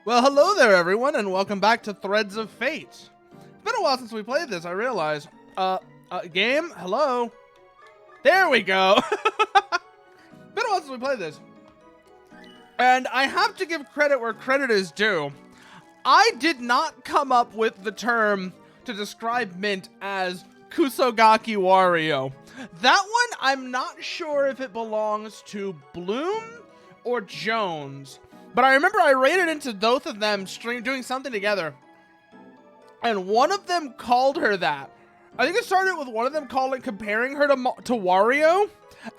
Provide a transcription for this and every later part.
Well, hello there, everyone, and welcome back to Threads of Fate. It's been a while since we played this, I realize. Game? Hello? There we go! Been a while since we played this. And I have to give credit where credit is due. I did not come up with the term to describe Mint as KUSOGAKI WARIO. That one, I'm not sure if it belongs to Bloom or Jones. But I remember I rated into both of them doing something together. And one of them called her that. I think it started with one of them comparing her to Wario.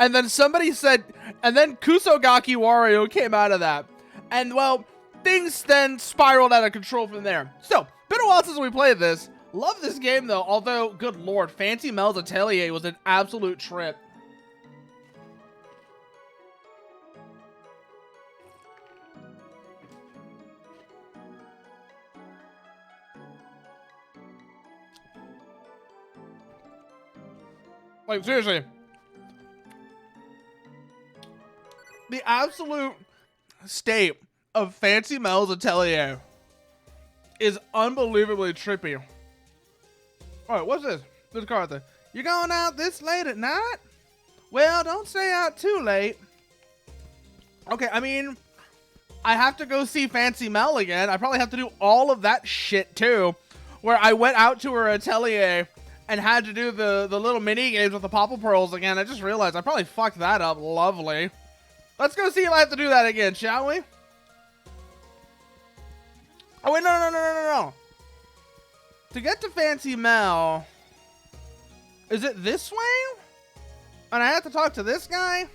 And then somebody said, and then KUSOGAKI WARIO came out of that. And well, things then spiraled out of control from there. So, been a while since we played this. Love this game though, although, good lord, Fancy Mel's Atelier was an absolute trip. Like, seriously. The absolute state of Fancy Mel's Atelier is unbelievably trippy. Alright, what's this? This card thing. You going out this late at night? Well, don't stay out too late. Okay, I mean, I have to go see Fancy Mel again. I probably have to do all of that shit too. Where I went out to her atelier and had to do the little mini games with the Popple Pearls again. I just realized I probably fucked that up. Lovely. Let's go see if I have to do that again, shall we? Oh, wait, no. To get to Fancy Mel, is it this way? And I have to talk to this guy?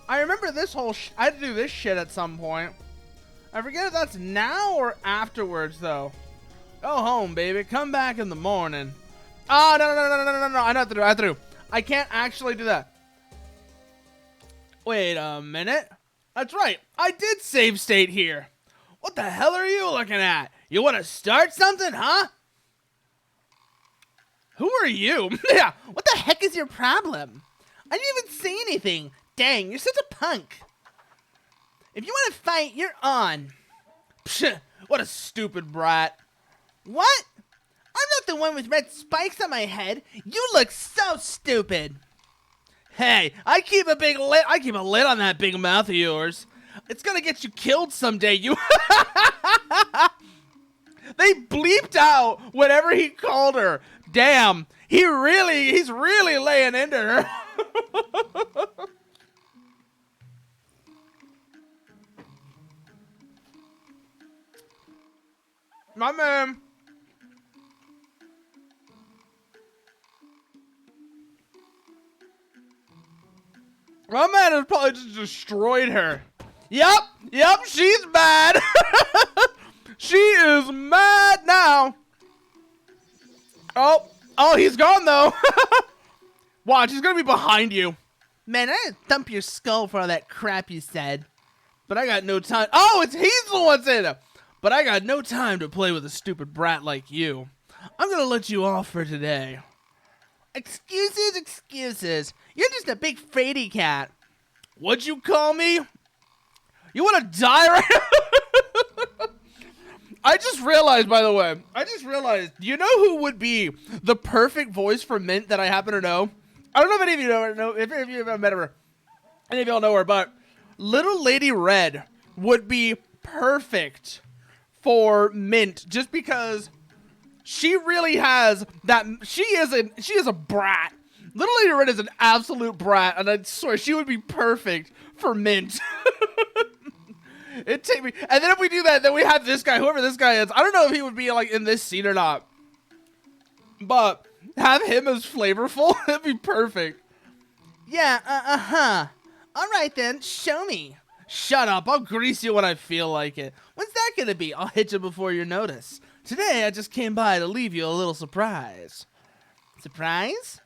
I remember this whole I had to do this shit at some point. I forget if that's now or afterwards, though. Go home, baby. Come back in the morning. Oh, no. I know what to do. I can't actually do that. Wait a minute. That's right. I did save state here. What the hell are you looking at? You want to start something, huh? Who are you? Yeah. What the heck is your problem? I didn't even say anything. Dang, you're such a punk. If you want to fight, you're on. Psh, what a stupid brat. What? I'm not the one with red spikes on my head. You look so stupid. Hey, I keep a lid on that big mouth of yours. It's gonna get you killed someday, you. They bleeped out whatever he called her. Damn, he's really laying into her. My man. My man has probably just destroyed her. Yep, she's mad. She is mad now. Oh, he's gone though. Watch, he's gonna be behind you. Man, I didn't thump your skull for all that crap you said. But I got no time. Oh, he's the one saying that. But I got no time to play with a stupid brat like you. I'm gonna let you off for today. Excuses. You're just a big fraidy cat. What'd you call me? You want to die right now? I just realized, by the way. You know who would be the perfect voice for Mint that I happen to know? I don't know if any of you know if any of you have met her. Any of y'all know her, but Little Lady Red would be perfect for Mint just because she really has that. She is a brat. Little Lady Red is an absolute brat, and I swear she would be perfect for Mint. It'd take me, and then if we do that, then we have this guy, whoever this guy is. I don't know if he would be like in this scene or not, but have him as flavorful. That'd be perfect. Yeah. All right then, show me. Shut up. I'll grease you when I feel like it. When's that gonna be? I'll hit you before you notice. Today I just came by to leave you a little surprise. Surprise?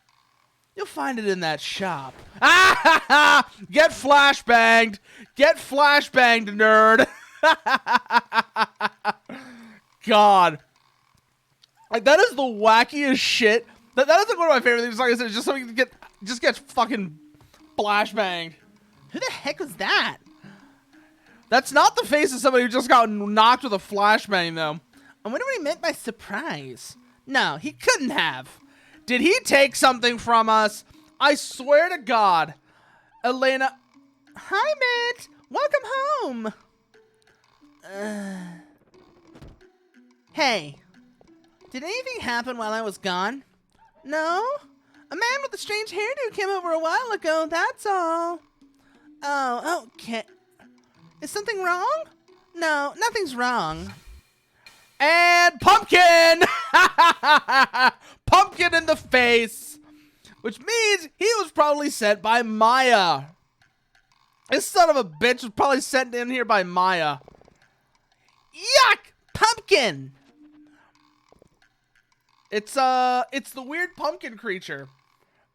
You'll find it in that shop. Ah ha ha! Get flashbanged! Get flashbanged, nerd! God. Like, that is the wackiest shit. That is like one of my favorite things. Like I said, just so we can get fucking flashbanged. Who the heck was that? That's not the face of somebody who just got knocked with a flashbang, though. I wonder what he meant by surprise. No, he couldn't have. Did he take something from us? I swear to God. Elena. Hi, Mint. Welcome home. Hey. Did anything happen while I was gone? No? A man with a strange hairdo came over a while ago, that's all. Oh, okay. Is something wrong? No, nothing's wrong. And pumpkin! Pumpkin in the face! Which means he was probably sent by Maya. This son of a bitch was probably sent in here by Maya. Yuck! Pumpkin! It's the weird pumpkin creature.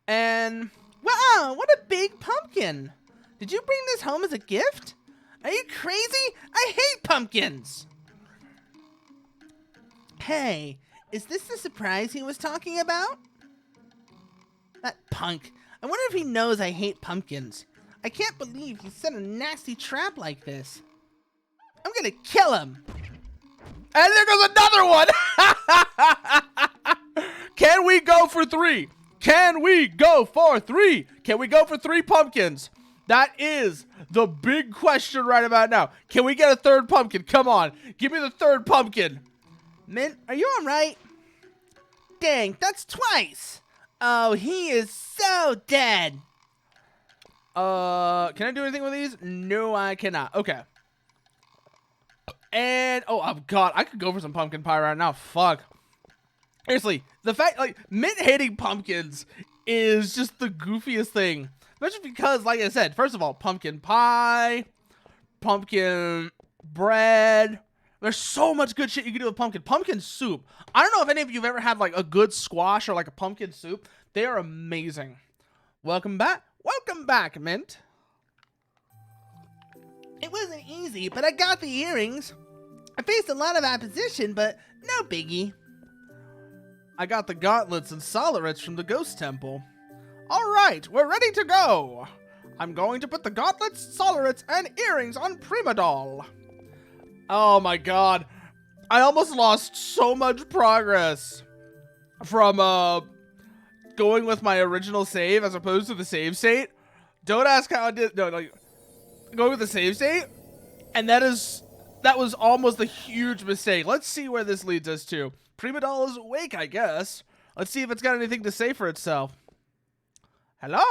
And wow, what a big pumpkin. Did you bring this home as a gift? Are you crazy? I hate pumpkins. Hey, is this the surprise he was talking about? That punk. I wonder if he knows I hate pumpkins. I can't believe he set a nasty trap like this. I'm gonna kill him. And there goes another one! Can we go for 3? Can we go for 3? Can we go for 3 pumpkins? That is the big question right about now. Can we get a 3rd pumpkin? Come on. Give me the 3rd pumpkin. Mint, are you alright? Dang, that's twice. Oh, he is so dead. Can I do anything with these? No, I cannot. Okay. And, oh God, I could go for some pumpkin pie right now. Fuck. Seriously, the fact, like, Mint hating pumpkins is just the goofiest thing. Especially because, like I said, first of all, pumpkin pie, pumpkin bread. There's so much good shit you can do with pumpkin. Pumpkin soup. I don't know if any of you have ever had, like, a good squash or, like, a pumpkin soup. They are amazing. Welcome back. Welcome back, Mint. It wasn't easy, but I got the earrings. I faced a lot of opposition, but no biggie. I got the gauntlets and solarates from the ghost temple. All right, we're ready to go. I'm going to put the gauntlets, solarates, and earrings on Prima Doll. Oh my God. I almost lost so much progress from going with my original save as opposed to the save state. Don't ask how I did. No, like, going with the save state, and that was almost a huge mistake. Let's see where this leads us to. Prima Doll is awake, I guess. Let's see if it's got anything to say for itself. Hello?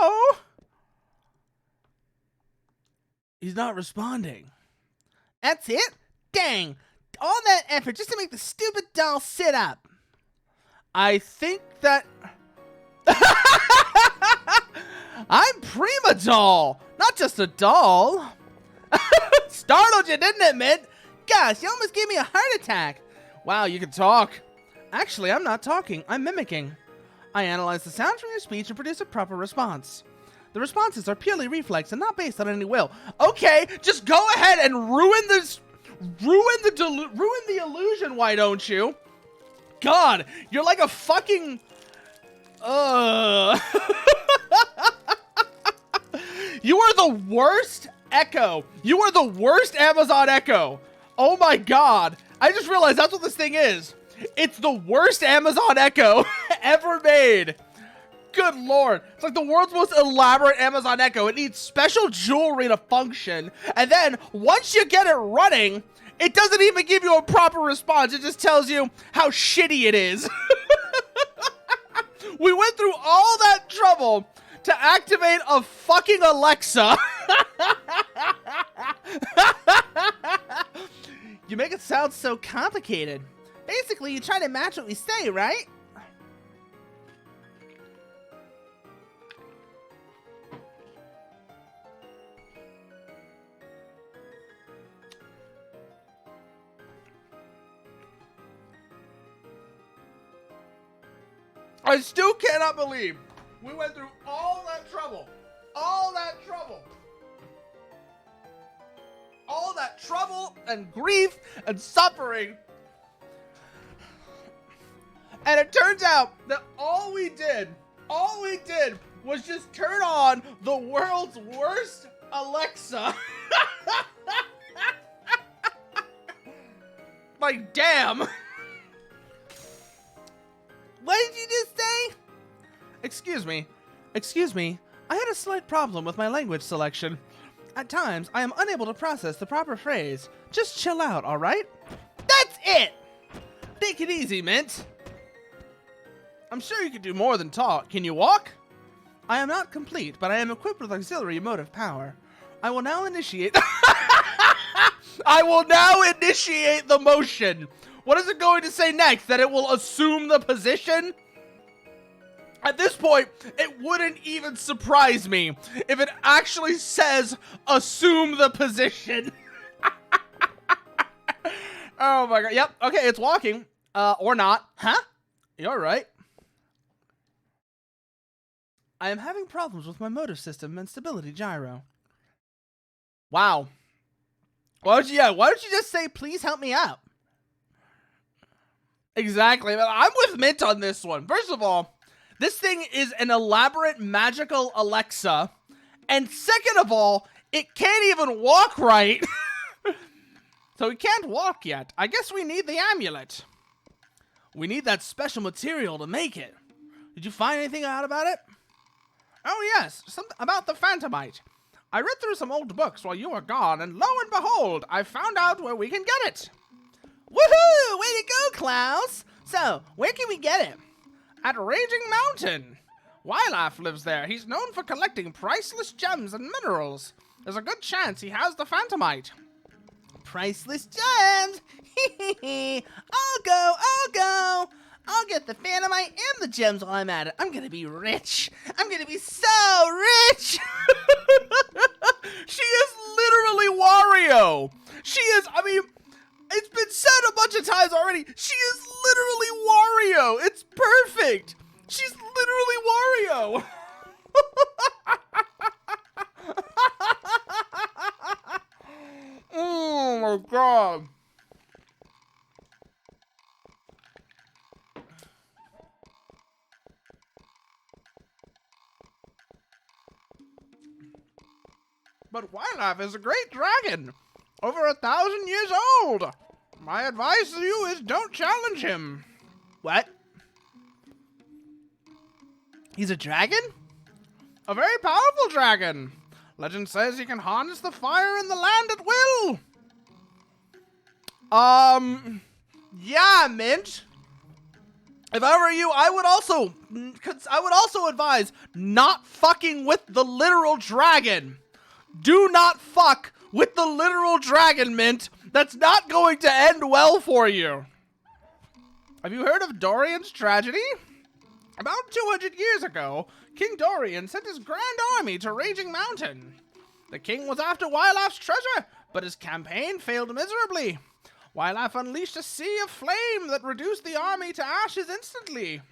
He's not responding. That's it? Dang. All that effort just to make the stupid doll sit up. I think that... I'm Prima Doll, not just a doll. Startled you, didn't it, Mint? Gosh, you almost gave me a heart attack. Wow, you can talk. Actually, I'm not talking, I'm mimicking. I analyze the sounds from your speech and produce a proper response. The responses are purely reflex and not based on any will. Okay, just go ahead and ruin the illusion, why don't you? God, you're like a fucking... You are the worst Echo. You are the worst Amazon Echo. Oh my God. I just realized that's what this thing is. It's the worst Amazon Echo ever made. Good Lord. It's like the world's most elaborate Amazon Echo. It needs special jewelry to function. And then once you get it running, it doesn't even give you a proper response. It just tells you how shitty it is. We went through all that trouble to activate a fucking Alexa. You make it sound so complicated. Basically, you try to match what we say, right? I still cannot believe we went through all that trouble. All that trouble. All that trouble and grief and suffering. And it turns out that all we did was just turn on the world's worst Alexa. like, damn. What did you just say? Excuse me. Excuse me. I had a slight problem with my language selection. At times, I am unable to process the proper phrase. Just chill out, alright? That's it! Take it easy, Mint. I'm sure you could do more than talk. Can you walk? I am not complete, but I am equipped with auxiliary motive power. I will now initiate... I will now initiate the motion. What is it going to say next? That it will assume the position? At this point, it wouldn't even surprise me if it actually says assume the position. Oh my god. Yep. Okay, it's walking. Or not. Huh? You're right. I am having problems with my motor system and stability gyro. Wow. Why don't you just say, please help me out? Exactly. I'm with Mint on this one. First of all, this thing is an elaborate magical Alexa. And second of all, it can't even walk right. So it can't walk yet. I guess we need the amulet. We need that special material to make it. Did you find anything out about it? Oh yes, something about the Phantomite. I read through some old books while you were gone, and lo and behold, I found out where we can get it. Woohoo! Way to go, Klaus! So, where can we get it? At Raging Mountain. Wylaf lives there. He's known for collecting priceless gems and minerals. There's a good chance he has the Phantomite. Priceless gems! I'll go! I'll get the Phantomite and the gems while I'm at it. I'm gonna be rich. I'm gonna be so rich! She is literally Wario! She is, I mean, it's been said a bunch of times already. She is literally Wario! It's perfect! She's literally Wario! Oh my god. But Wylaf is a great dragon, over 1,000 years old. My advice to you is don't challenge him. What? He's a dragon? A very powerful dragon. Legend says he can harness the fire in the land at will. Yeah, Mint. If I were you, I would also advise not fucking with the literal dragon. Do not fuck with the literal dragon, Mint. That's not going to end well for you. Have you heard of Dorian's tragedy? About 200 years ago, King Dorian sent his grand army to Raging Mountain. The king was after Wylaf's treasure, but his campaign failed miserably. Wylaf unleashed a sea of flame that reduced the army to ashes instantly.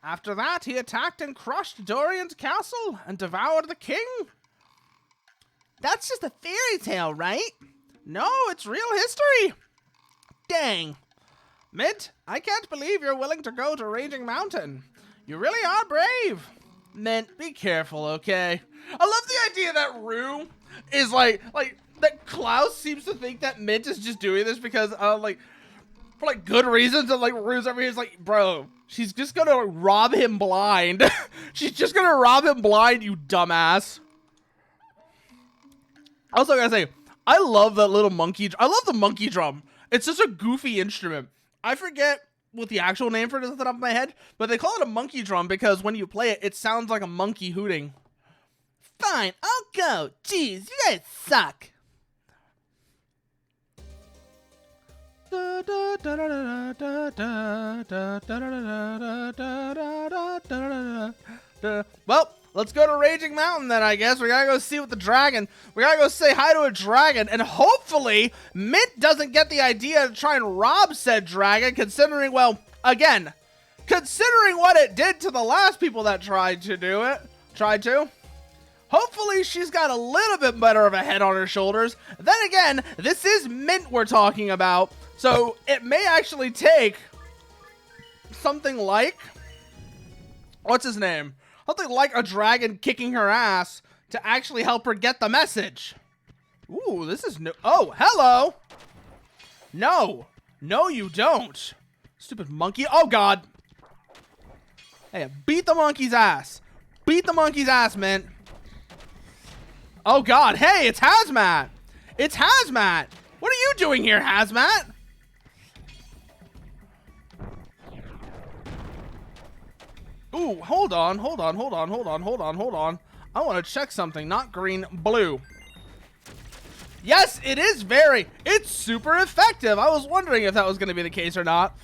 After that, he attacked and crushed Dorian's castle and devoured the king. That's just a fairy tale, right? No, it's real history. Dang. Mint, I can't believe you're willing to go to Raging Mountain. You really are brave. Mint, be careful, okay? I love the idea that Rue is like that Klaus seems to think that Mint is just doing this because, for good reasons, and Rue's over here is like, bro, she's just gonna rob him blind. She's just gonna rob him blind, you dumbass. Also, I gotta say, I love that little monkey. I love the monkey drum. It's such a goofy instrument. I forget what the actual name for it is off the top of my head, but they call it a monkey drum because when you play it, it sounds like a monkey hooting. Fine, I'll go. Jeez, you guys suck. Well, let's go to Raging Mountain then, I guess. We gotta go see what the dragon... We gotta go say hi to a dragon, and hopefully Mint doesn't get the idea to try and rob said dragon, considering, well, again, considering what it did to the last people that tried to. Hopefully she's got a little bit better of a head on her shoulders. Then again, this is Mint we're talking about, so it may actually take something like... What's his name? Something like a dragon kicking her ass to actually help her get the message. Ooh, this is new. Oh, hello. No. No, you don't. Stupid monkey. Oh, God. Hey, beat the monkey's ass. Beat the monkey's ass, man. Oh, God. Hey, it's Hazmat. It's Hazmat. What are you doing here, Hazmat? Ooh, hold on. I want to check something. Not green, blue. Yes, it is it's super effective. I was wondering if that was going to be the case or not.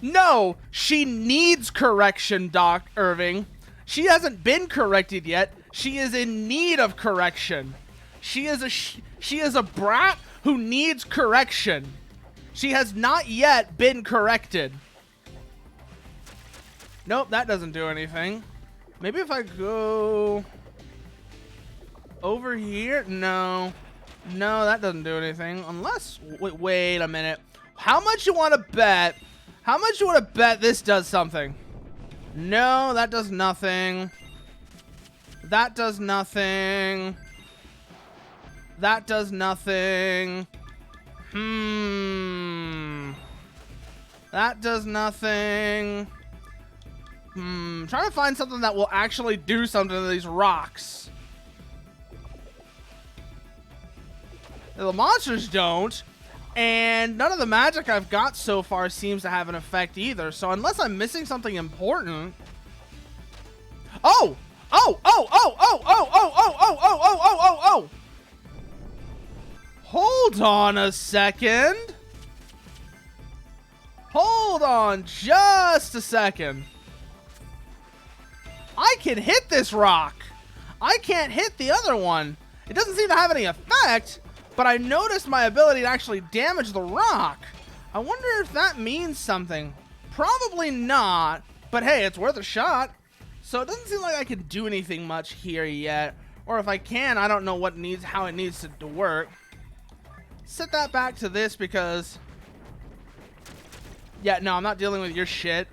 No, she needs correction, Doc Irving. She hasn't been corrected yet. She is in need of correction. She is a brat who needs correction. She has not yet been corrected. Nope, that doesn't do anything. Maybe if I go over here? No, that doesn't do anything. Unless, wait a minute. How much you want to bet? How much you want to bet this does something? No, that does nothing. That does nothing. That does nothing. That does nothing. Trying to find something that will actually do something to these rocks. The monsters don't, and none of the magic I've got so far seems to have an effect either. So unless I'm missing something important. Oh! Hold on a second. Hold on just a second. I can hit this rock. I can't hit the other one. It doesn't seem to have any effect, but I noticed my ability to actually damage the rock. I wonder if that means something. Probably not, but hey, it's worth a shot. So it doesn't seem like I can do anything much here yet. Or if I can, I don't know how it needs to work. Set that back to this because... yeah, no, I'm not dealing with your shit.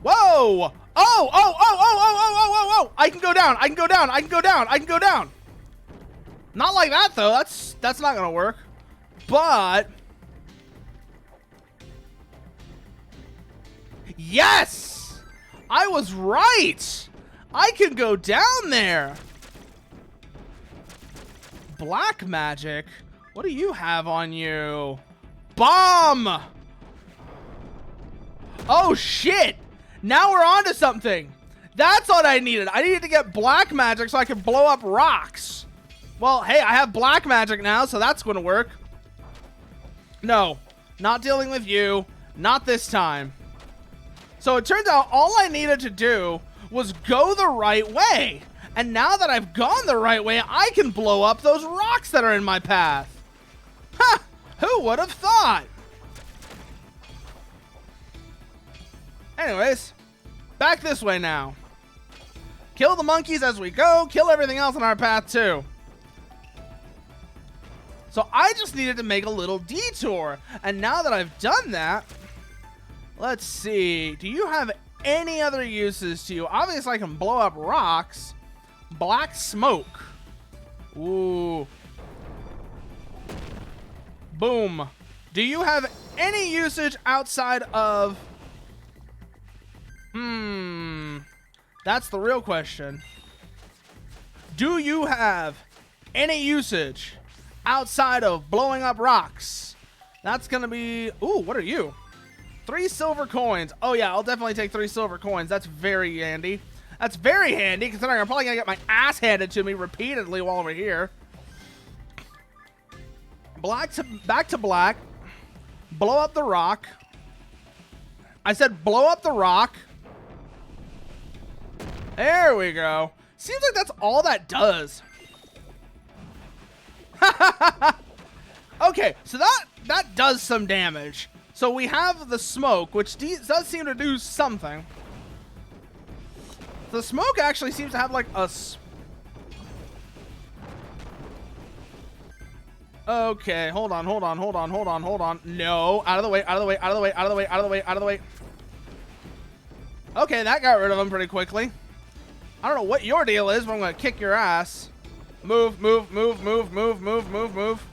Whoa! Oh! I can go down. I can go down. I can go down. I can go down. Not like that though. That's not gonna work. But yes! I was right. I can go down there. Black magic. What do you have on you? Bomb! Oh shit! Now we're on to something. That's what I needed. I needed to get black magic so I could blow up rocks. Well, hey, I have black magic now, so that's going to work. No, not dealing with you. Not this time. So it turns out all I needed to do was go the right way. And now that I've gone the right way, I can blow up those rocks that are in my path. Ha! Who would have thought? Anyways, back this way now. Kill the monkeys as we go. Kill everything else on our path too. So I just needed to make a little detour. And now that I've done that, let's see. Do you have any other uses to you? Obviously, I can blow up rocks. Black smoke. Ooh. Boom. Do you have any usage outside of... That's the real question. Do you have any usage outside of blowing up rocks? That's gonna be... Ooh, what are you? 3 silver coins. Oh yeah, I'll definitely take 3 silver coins. That's very handy. That's very handy, considering I'm probably gonna get my ass handed to me repeatedly while we're here. Back to black. Blow up the rock. I said blow up the rock. There we go. Seems like that's all that does. Okay, so that does some damage. So we have the smoke, which does seem to do something. The smoke actually seems to have like a... Okay, hold on. No, out of the way. Okay, that got rid of him pretty quickly. I don't know what your deal is, but I'm gonna kick your ass. Move, move, move, move, move, move, move, move.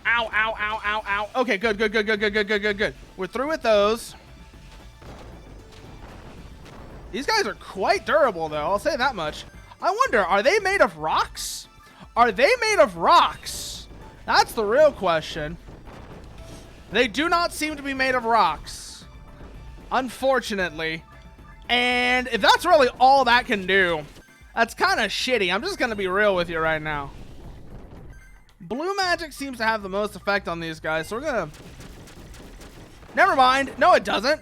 Ow, ow, ow, ow, ow. Okay, good, good, good, good, good, good, good, good, good. We're through with those. These guys are quite durable, though. I'll say that much. I wonder, are they made of rocks? Are they made of rocks? That's the real question. They do not seem to be made of rocks, unfortunately. And if that's really all that can do, that's kind of shitty. I'm just going to be real with you right now. Blue magic seems to have the most effect on these guys, so we're going to... Never mind. No, it doesn't.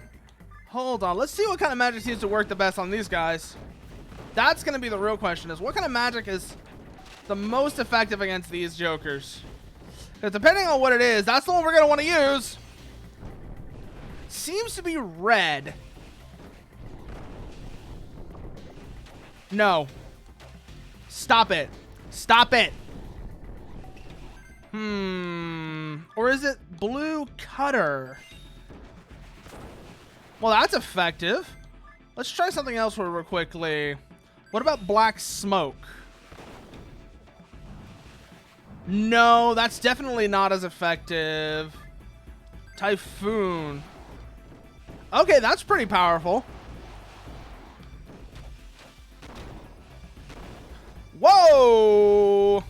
Hold on. Let's see what kind of magic seems to work the best on these guys. That's going to be the real question, is what kind of magic is the most effective against these jokers? Because depending on what it is, that's the one we're going to want to use. Seems to be red. No. Stop it. Stop it. Or is it blue cutter? Well, that's effective. Let's try something else real quickly. What about black smoke? No, that's definitely not as effective. Typhoon. Okay, that's pretty powerful. Whoa!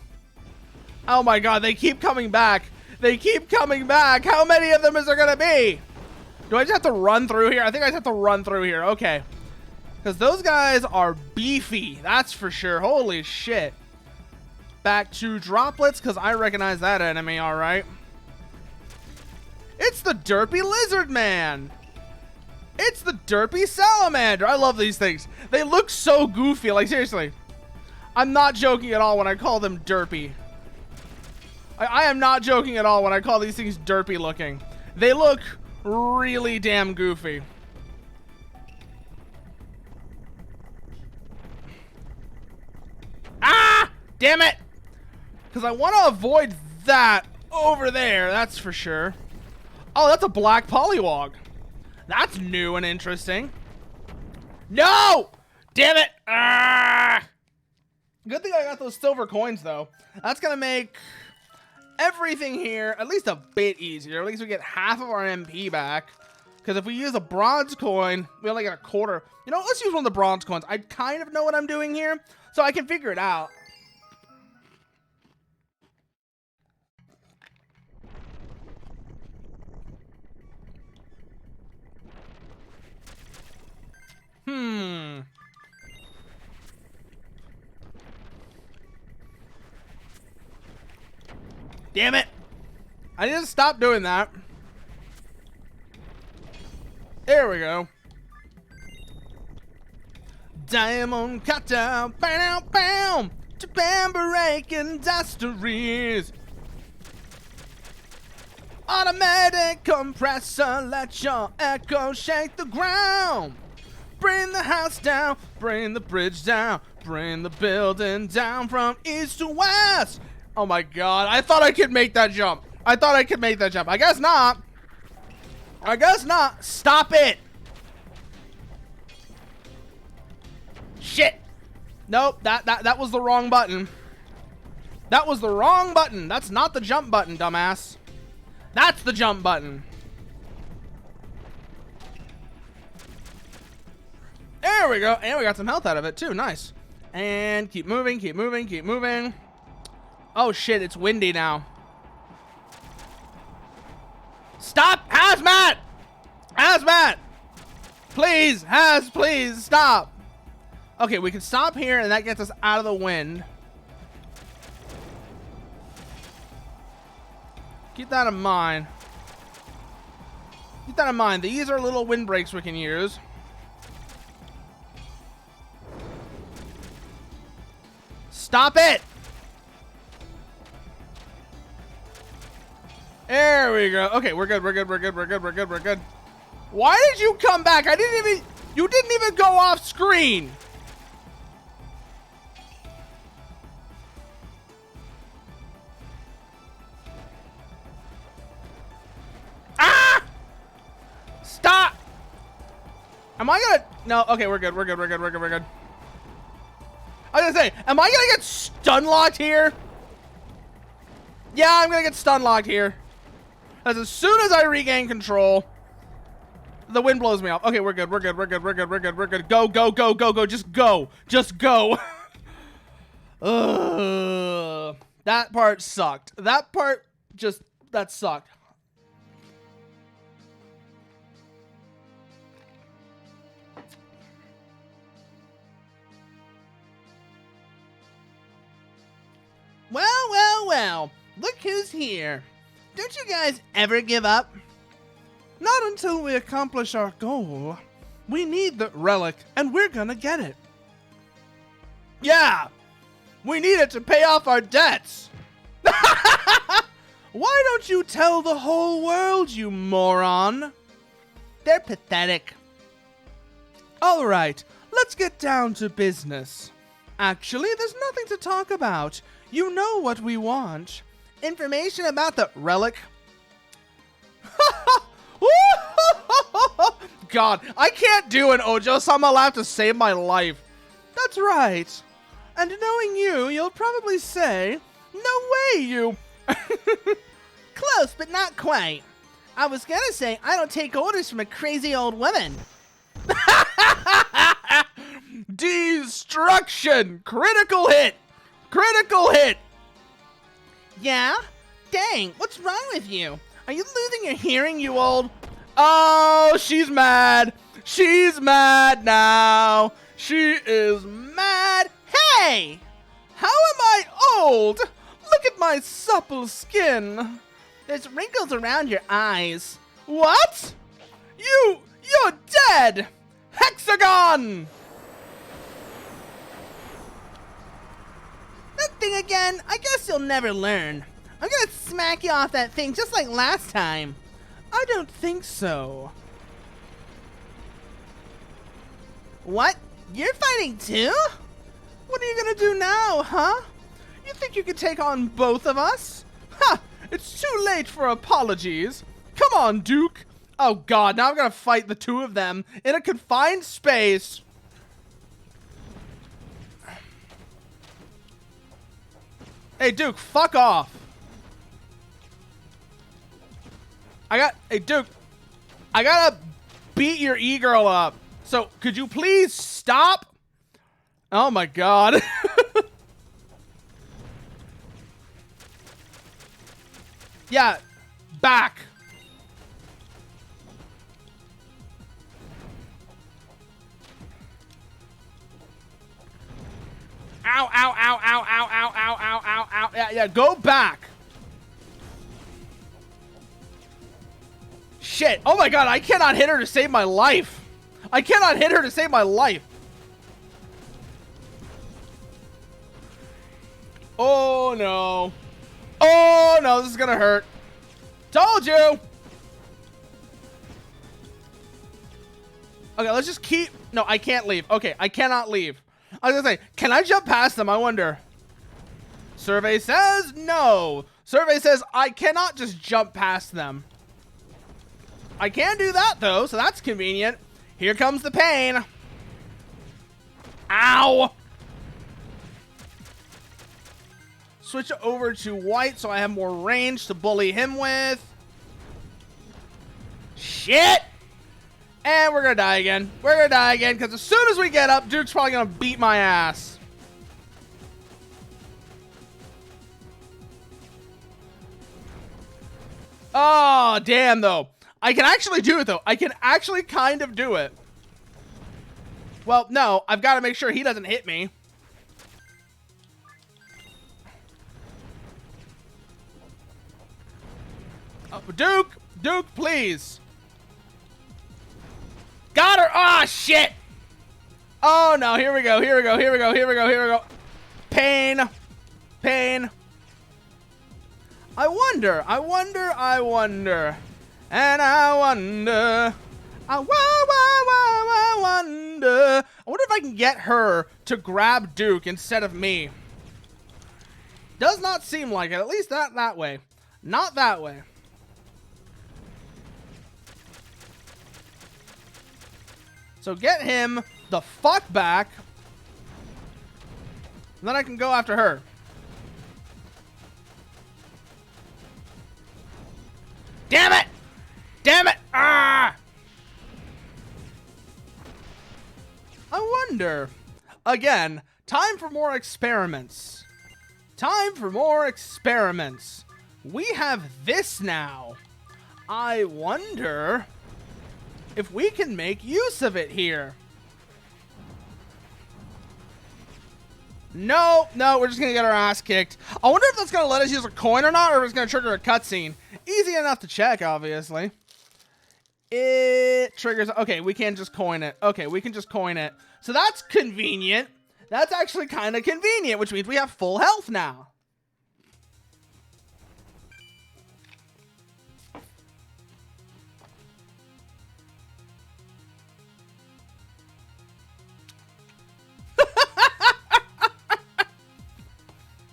Oh my god, they keep coming back. They keep coming back. How many of them is there gonna be? Do I just have to run through here? I think I just have to run through here. Okay. Because those guys are beefy. That's for sure. Holy shit. Back to droplets, because I recognize that enemy, alright. It's the derpy lizard man. It's the derpy salamander. I love these things. They look so goofy. Like, seriously. I'm not joking at all when I call them derpy. I am not joking at all when I call these things derpy looking. They look really damn goofy. Ah! Damn it! Because I want to avoid that over there, that's for sure. Oh, that's a black polywog. That's new and interesting. No! Damn it! Ah! Good thing I got those silver coins, though. That's going to make everything here at least a bit easier. At least we get half of our MP back. Because if we use a bronze coin, we only get a quarter. You know, let's use one of the bronze coins. I kind of know what I'm doing here, so I can figure it out. Damn it. I need to stop doing that. There we go. Diamond cutter, bam, bam, Japan break industries. Automatic compressor, let your echo shake the ground. Bring the house down, bring the bridge down, bring the building down from east to west. Oh my god, I thought I could make that jump. I thought I could make that jump. I guess not. I guess not. Stop it. Shit. Nope, that was the wrong button. That was the wrong button. That's not the jump button, dumbass. That's the jump button. There we go. And we got some health out of it too. Nice. And keep moving, keep moving, keep moving. Oh shit, it's windy now. Stop! Hazmat! Hazmat! Please, please, stop. Okay, we can stop here and that gets us out of the wind. Keep that in mind. Keep that in mind. These are little windbreaks we can use. Stop it! There we go. Okay, we're good, we're good, we're good, we're good, we're good, we're good. Why did you come back? You didn't even go off screen. Ah! Stop! Am I gonna... No, okay, we're good, we're good, we're good, we're good, we're good. I was gonna say, am I gonna get stun locked here? Yeah, I'm gonna get stun locked here. As soon as I regain control, the wind blows me off. Okay, we're good. We're good. We're good. We're good. We're good. We're good. Go, go, go, go, go. Just go. Just go. That part sucked. That part that sucked. Well, well, well. Look who's here. Don't you guys ever give up? Not until we accomplish our goal. We need the relic, and we're gonna get it. Yeah! We need it to pay off our debts! Why don't you tell the whole world, you moron? They're pathetic. Alright, let's get down to business. Actually, there's nothing to talk about. You know what we want. Information about the relic. God, I can't do an Ojo-sama laugh to save my life. That's right. And knowing you, you'll probably say, no way, you... Close, but not quite. I was gonna say, I don't take orders from a crazy old woman. Destruction! Critical hit! Critical hit! Yeah? Dang, what's wrong with you? Are you losing your hearing, you old... Oh, she's mad. She's mad now. She is mad. Hey! How am I old? Look at my supple skin. There's wrinkles around your eyes. What? You're dead! Hexagon! That thing again? I guess you'll never learn. I'm gonna smack you off that thing just like last time. I don't think so. What? You're fighting too? What are you gonna do now, huh? You think you could take on both of us? Ha! It's too late for apologies. Come on, Duke. Oh god, now I'm gonna fight the two of them in a confined space. Hey, Duke, fuck off. Hey, Duke, I gotta beat your e-girl up. So, could you please stop? Oh my god. Yeah, back. Ow, ow, ow, ow, ow, ow, ow, ow, ow, ow. Yeah, go back. Shit. Oh my god, I cannot hit her to save my life. I cannot hit her to save my life. Oh no. Oh no, this is gonna hurt. Told you. Okay, let's just keep... No, I can't leave. Okay, I cannot leave. I was gonna say, can I jump past them? I wonder. Survey says no. Survey says I cannot just jump past them. I can do that though, so that's convenient. Here comes the pain. Ow. Switch over to white so I have more range to bully him with. Shit. And we're gonna die again. We're gonna die again because as soon as we get up, Duke's probably gonna beat my ass. Oh, damn though. I can actually do it though. I can actually kind of do it. Well, no, I've got to make sure he doesn't hit me. Oh, Duke, please. Got her. Ah, shit. Oh no, here we go. Pain. I wonder. And I wonder. I wonder. I wonder if I can get her to grab Duke instead of me. Does not seem like it. At least not that way. Not that way. So get him the fuck back. And then I can go after her. Damn it! Damn it! Ah! I wonder. Again, time for more experiments. Time for more experiments. We have this now. I wonder if we can make use of it here. No, we're just gonna get our ass kicked. I wonder if that's gonna let us use a coin or not, or if it's gonna trigger a cutscene. Easy enough to check, obviously. It triggers. Okay, we can just coin it. Okay, we can just coin it. So that's convenient. That's actually kind of convenient, which means we have full health now.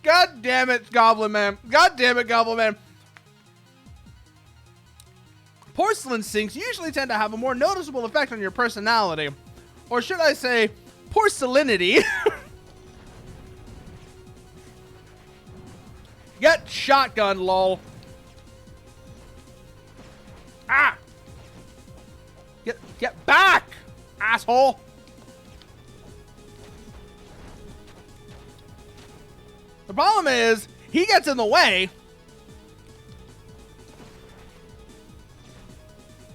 God damn it, Goblin Man. God damn it, Goblin Man. Porcelain sinks usually tend to have a more noticeable effect on your personality. Or should I say, porcelainity. Get shotgun, lol. Ah! Get back, asshole! The problem is, he gets in the way.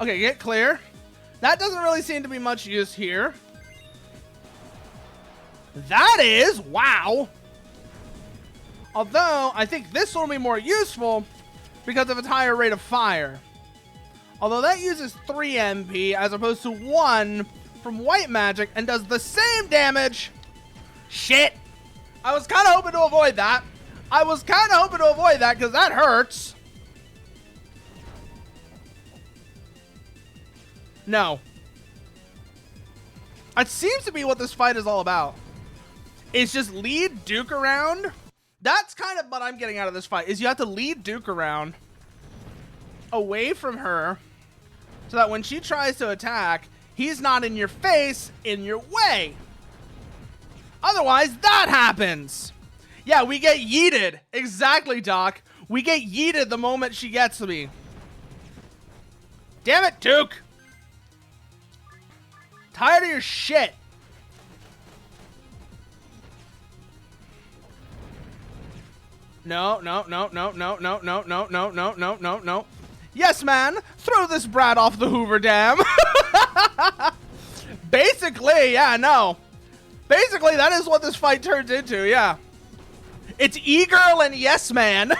Okay, get clear. That doesn't really seem to be much use here. That is, wow. Although, I think this will be more useful because of its higher rate of fire. Although that uses 3 MP as opposed to 1 from white magic and does the same damage. Shit. I was kind of hoping to avoid that. Because that hurts. No. It seems to be what this fight is all about. It's just lead Duke around. That's kind of what I'm getting out of this fight, is you have to lead Duke around away from her so that when she tries to attack, he's not in your face, in your way. Otherwise, that happens. Yeah, we get yeeted. Exactly, Doc. We get yeeted the moment she gets to me. Damn it, Duke. Tired of your shit. No. Yes, man. Throw this brat off the Hoover Dam. Basically, yeah, no. Basically, that is what this fight turns into, yeah. It's E-Girl and Yes Man.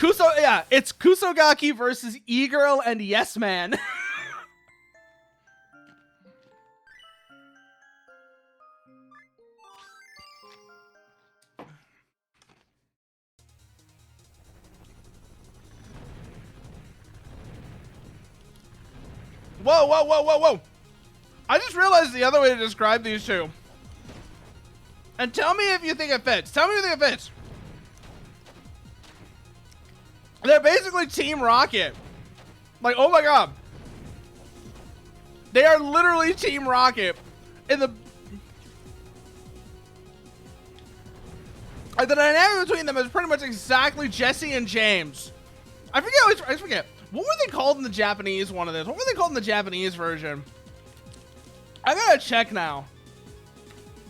It's Kusogaki versus E-Girl and Yes Man. Whoa. I just realized the other way to describe these two. And tell me if you think it fits. They're basically Team Rocket. Like, oh my god. They are literally Team Rocket. And the dynamic between them is pretty much exactly Jesse and James. I forget. What were they called in the Japanese one of this? What were they called in the Japanese version? I gotta check now.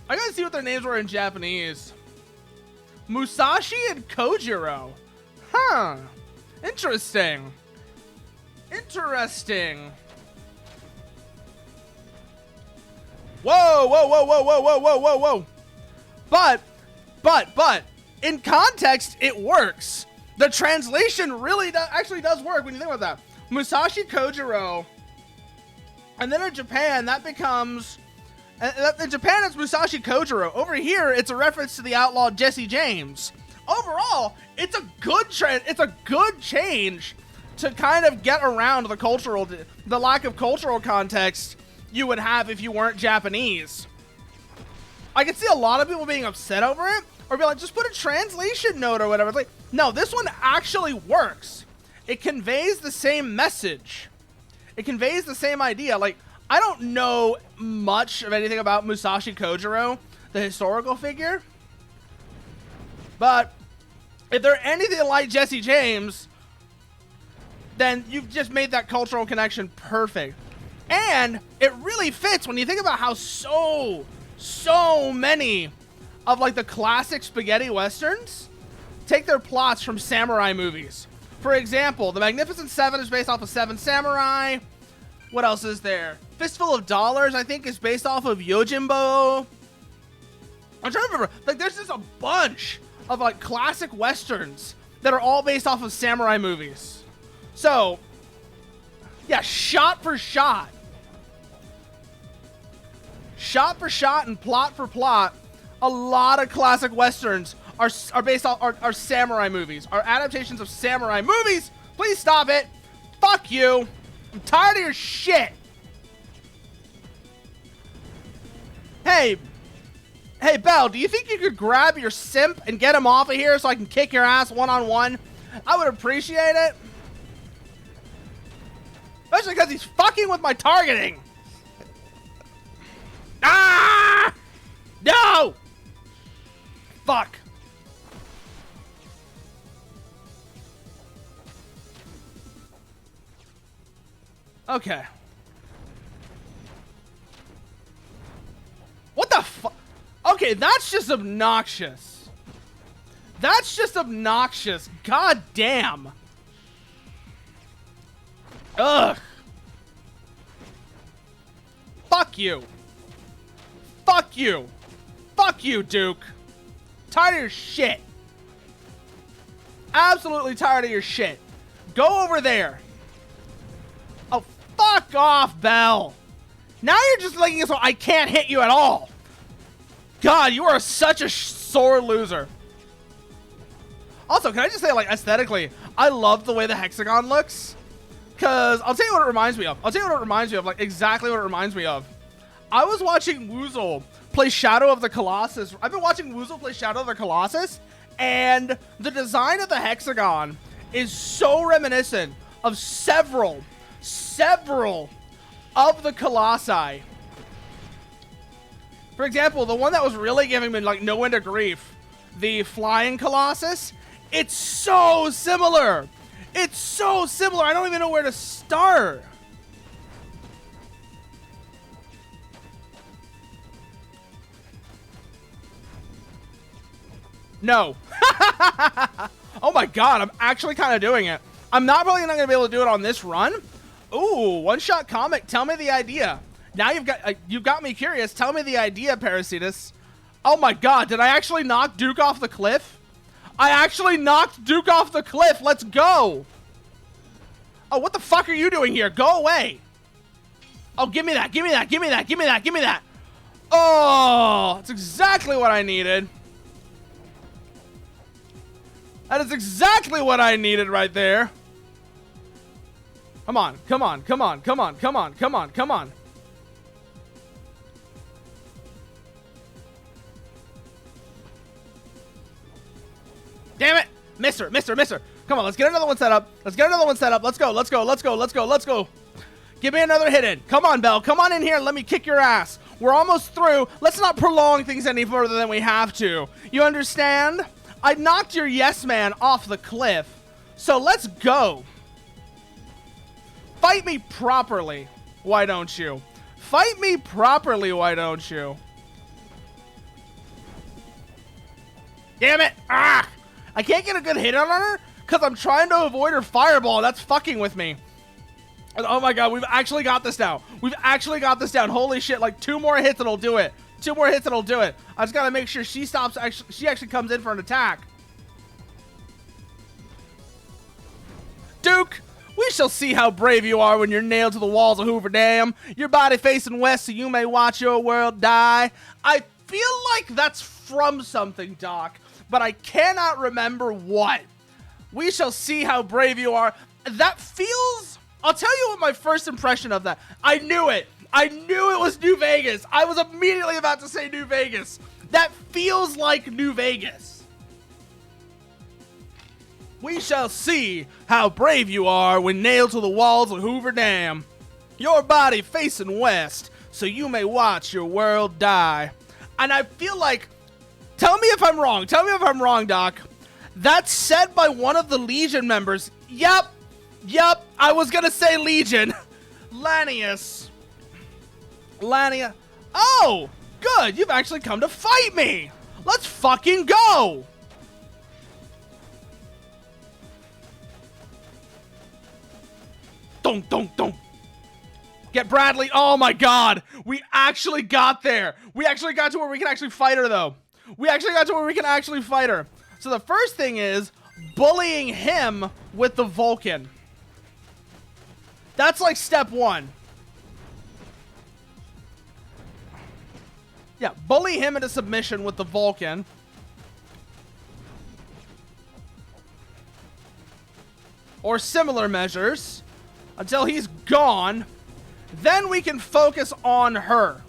I gotta see what their names were in Japanese. Musashi and Kojiro. Huh. Interesting. Whoa. But, in context, it works. The translation really actually does work when you think about that. Musashi Kojiro. And then in Japan, that becomes... In Japan, it's Musashi Kojiro. Over here, it's a reference to the outlaw Jesse James. Overall, it's a good change to kind of get around the lack of cultural context you would have if you weren't Japanese. I can see a lot of people being upset over it, or be like, just put a translation note or whatever. It's like, no, this one actually works. It conveys the same message. It conveys the same idea. Like, I don't know much of anything about Musashi Kojiro, the historical figure. But if they're anything like Jesse James, then you've just made that cultural connection perfect. And it really fits when you think about how so many of like the classic spaghetti westerns take their plots from samurai movies. For example, The Magnificent Seven is based off of Seven Samurai. What else is there? Fistful of Dollars, I think, is based off of Yojimbo. I'm trying to remember. Like, there's just a bunch of like classic westerns that are all based off of samurai movies. So, yeah, shot for shot and plot for plot, a lot of classic westerns are based off are samurai movies, are adaptations of samurai movies. Please stop it. Fuck you. I'm tired of your shit. Hey, Belle, do you think you could grab your simp and get him off of here so I can kick your ass one-on-one? I would appreciate it. Especially because he's fucking with my targeting. Ah! No! Fuck. Okay. What the fuck? Okay, that's just obnoxious. That's just obnoxious. God damn. Ugh. Fuck you. Fuck you. Fuck you, Duke. Tired of your shit. Absolutely tired of your shit. Go over there. Oh, fuck off, Belle. Now you're just making it so I can't hit you at all. God, you are such a sore loser. Also, can I just say, like, aesthetically, I love the way the hexagon looks. Because I'll tell you what it reminds me of. Like, exactly what it reminds me of. I was watching Woozle play Shadow of the Colossus. I've been watching Woozle play Shadow of the Colossus, and the design of the hexagon is so reminiscent of several of the Colossi. For example, the one that was really giving me like no end of grief, the Flying Colossus, it's so similar. It's so similar. I don't even know where to start. No. Oh my god, I'm actually kind of doing it. I'm not probably not going to be able to do it on this run. Ooh, one-shot comic. Tell me the idea. Now you've got me curious. Tell me the idea, Parasitus. Oh my god, did I actually knock Duke off the cliff? I actually knocked Duke off the cliff. Let's go. Oh, what the fuck are you doing here? Go away. Oh, give me that. Give me that. Give me that. Give me that. Give me that. Oh, that's exactly what I needed. That is exactly what I needed right there. Come on. Come on. Come on. Come on. Come on. Come on. Come on. Damn it. Mister. Come on, let's get another one set up. Let's get another one set up. Let's go. Let's go. Let's go. Let's go. Let's go. Give me another hit in. Come on, Belle. Come on in here and let me kick your ass. We're almost through. Let's not prolong things any further than we have to. You understand? I knocked your yes man off the cliff. So let's go. Fight me properly. Why don't you? Fight me properly. Why don't you? Damn it. Ah! I can't get a good hit on her because I'm trying to avoid her fireball. That's fucking with me. And oh my god, we've actually got this now. We've actually got this down. Holy shit, like 2 more hits and it'll do it. 2 more hits and it'll do it. I just gotta make sure she stops. She actually comes in for an attack. Duke, we shall see how brave you are when you're nailed to the walls of Hoover Dam. Your body facing west so you may watch your world die. I feel like that's from something, Doc, but I cannot remember what. We shall see how brave you are. That feels... I'll tell you what my first impression of that. I knew it. I knew it was New Vegas. I was immediately about to say New Vegas. That feels like New Vegas. We shall see how brave you are when nailed to the walls of Hoover Dam. Your body facing west, so you may watch your world die. And I feel like, tell me if I'm wrong. Tell me if I'm wrong, Doc. That's said by one of the Legion members. Yep. I was gonna say Legion. Lanius. Lania. Oh, good. You've actually come to fight me. Let's fucking go. Don't. Get Bradley. Oh my god. We actually got there. We actually got to where we can actually fight her, though. So the first thing is bullying him with the Vulcan. That's like step one. Yeah, bully him into submission with the Vulcan. Or similar measures until he's gone. Then we can focus on her.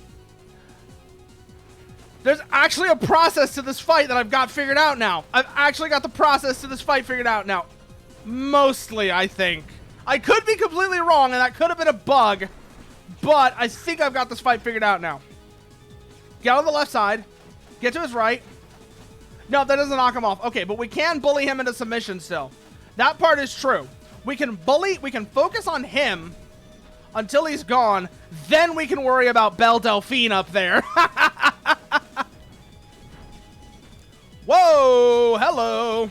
There's actually a process to this fight that I've got figured out now. I've actually got the process to this fight figured out now. Mostly, I think. I could be completely wrong, and that could have been a bug. But I think I've got this fight figured out now. Get on the left side. Get to his right. No, that doesn't knock him off. Okay, but we can bully him into submission still. That part is true. We can focus on him until he's gone. Then we can worry about Belle Delphine up there. Whoa, hello.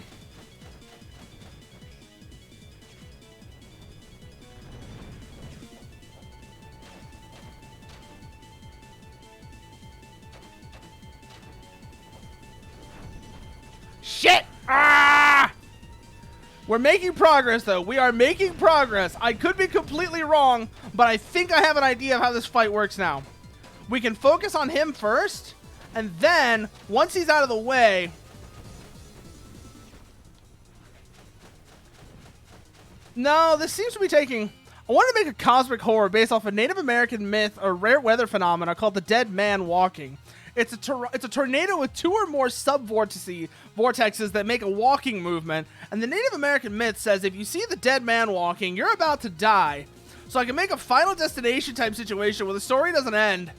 Shit! Ah! We're making progress, though. We are making progress. I could be completely wrong, but I think I have an idea of how this fight works now. We can focus on him first, and then, once he's out of the way... No, this seems to be taking... I want to make a cosmic horror based off a Native American myth or rare weather phenomena called the dead man walking. It's a tornado with 2 or more vortexes that make a walking movement, and the Native American myth says if you see the dead man walking, you're about to die. So I can make a Final Destination type situation where the story doesn't end.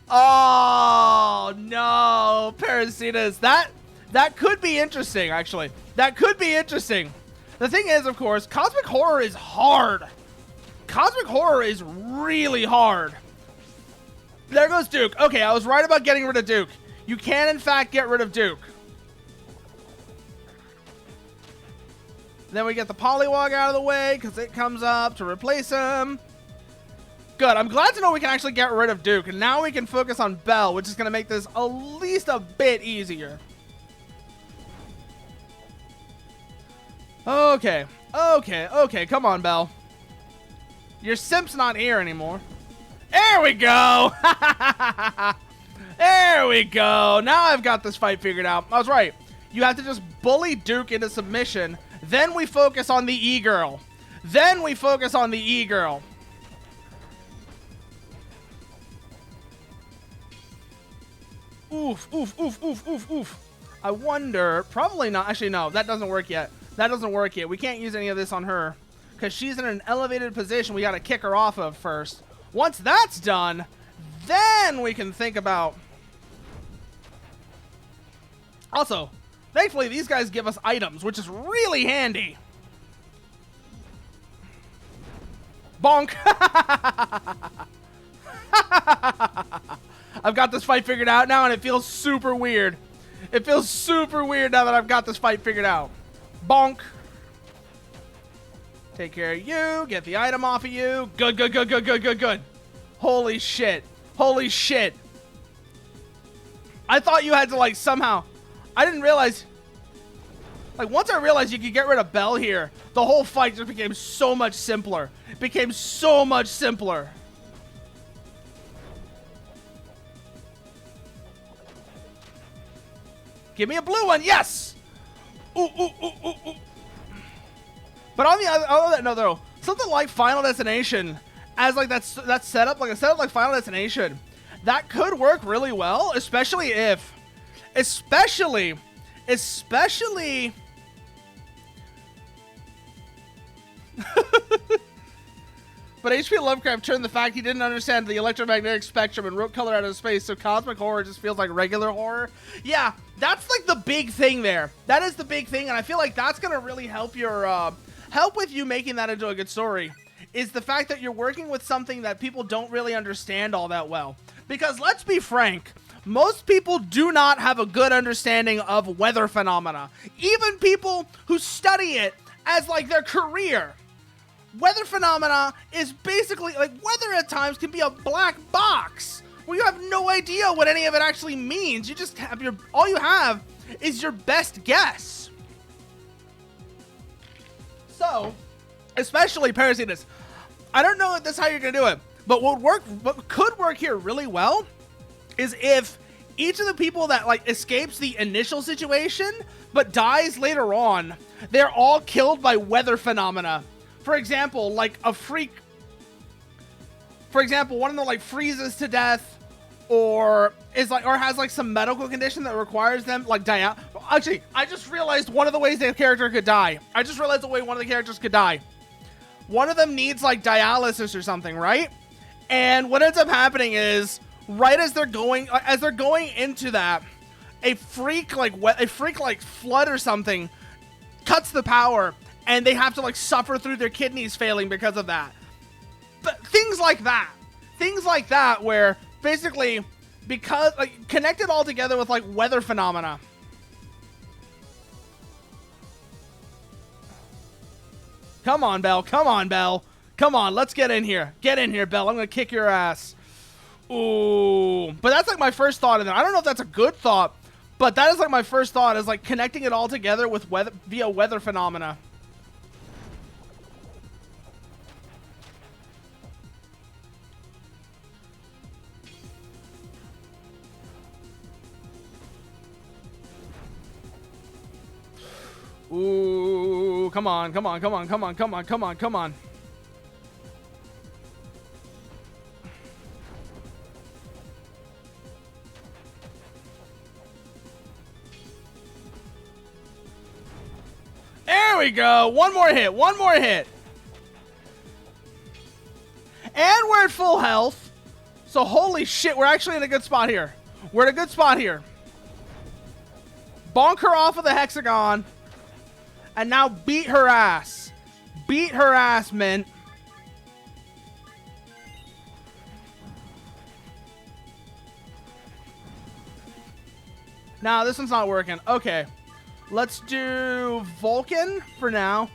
Oh no, Parasitas. That could be interesting, actually. That could be interesting. The thing is, of course, cosmic horror is hard. Cosmic horror is really hard. There goes Duke. Okay, I was right about getting rid of Duke. You can, in fact, get rid of Duke. Then we get the Polywog out of the way because it comes up to replace him. Good. I'm glad to know we can actually get rid of Duke. And now we can focus on Belle, which is going to make this at least a bit easier. Okay. Come on, Belle. Your simp's not here anymore. There we go. There we go. Now I've got this fight figured out. I was right. You have to just bully Duke into submission. Then we focus on the E-Girl. Oof. I wonder. Probably not. Actually, no. That doesn't work yet. We can't use any of this on her. Because she's in an elevated position we got to kick her off of first. Once that's done, then we can think about... Also, thankfully, these guys give us items, which is really handy. Bonk! I've got this fight figured out now, and it feels super weird. It feels super weird now that I've got this fight figured out. Bonk! Take care of you. Get the item off of you. Good. Holy shit. I thought you had to, like, somehow... I didn't realize... Like, once I realized you could get rid of Belle here, the whole fight just became so much simpler. Give me a blue one. Yes! Ooh. But on the other note, though, something like Final Destination, as like that setup, like a setup like Final Destination, that could work really well, especially But H.P. Lovecraft turned the fact he didn't understand the electromagnetic spectrum and wrote color out of space, so cosmic horror just feels like regular horror. Yeah, that's like the big thing there. That is the big thing, and I feel like that's gonna really help your help with you making that into a good story. Is the fact that you're working with something that people don't really understand all that well. Because let's be frank, most people do not have a good understanding of weather phenomena. Even people who study it as like their career. Weather phenomena is basically, like, weather at times can be a black box where you have no idea what any of it actually means. You just have all you have is your best guess. So, especially Parasitus, I don't know if that's how you're gonna do it, but what could work here really well is if each of the people that like escapes the initial situation but dies later on, they're all killed by weather phenomena. For example, like a freak. For example, one of them like freezes to death, or has like some medical condition that requires them like die. Actually, I just realized one of the ways the character could die. I just realized the way one of the characters could die. One of them needs like dialysis or something, right? And what ends up happening is right as they're going into that, a freak like flood or something cuts the power. And they have to like suffer through their kidneys failing because of that. But things like that where basically because like connected all together with like weather phenomena. Come on, Belle. Come on, Belle. Come on, let's get in here. Get in here, Belle. I'm gonna kick your ass. Ooh. But that's like my first thought in there. I don't know if that's a good thought, but that is like my first thought, is like connecting it all together with via weather phenomena. Ooh, come on, come on, come on, come on, come on, come on, come on. There we go. One more hit. One more hit. And we're at full health. So holy shit, we're actually in a good spot here. We're in a good spot here. Bonk her off of the hexagon. And now beat her ass. Beat her ass, Mint. Nah, this one's not working. Okay. Let's do Vulcan for now.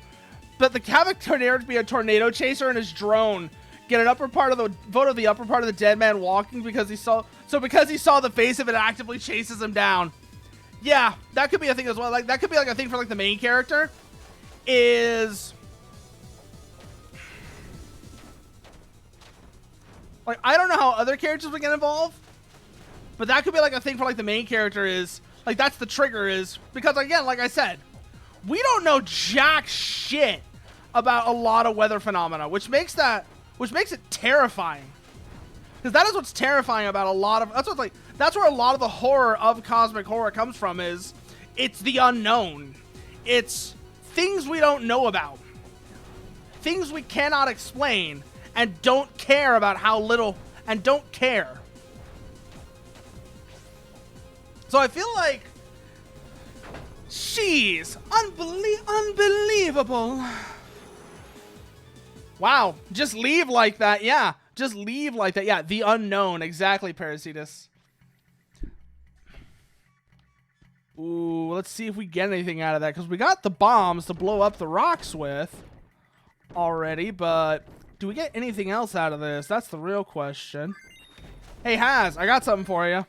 But the Havoc Tornado to be a tornado chaser and his drone. Get an upper part of the vote of the upper part of the dead man walking because he saw the face of it actively chases him down. Yeah, that could be a thing as well. Like that could be like a thing for like the main character. Is like I don't know how other characters would get involved, but that could be like a thing for like the main character is like that's the trigger is because again, like I said, we don't know jack shit about a lot of weather phenomena, which makes it terrifying. Because that is what's terrifying about a lot of that's where a lot of the horror of cosmic horror comes from is it's the unknown. It's things we don't know about. Things we cannot explain and don't care about how little and don't care. So I feel like jeez, unbelievable. Wow, just leave like that. Yeah, just leave like that. Yeah, the unknown. Exactly, Parasitus. Ooh, let's see if we get anything out of that. Because we got the bombs to blow up the rocks with already. But do we get anything else out of this? That's the real question. Hey, Haz, I got something for you.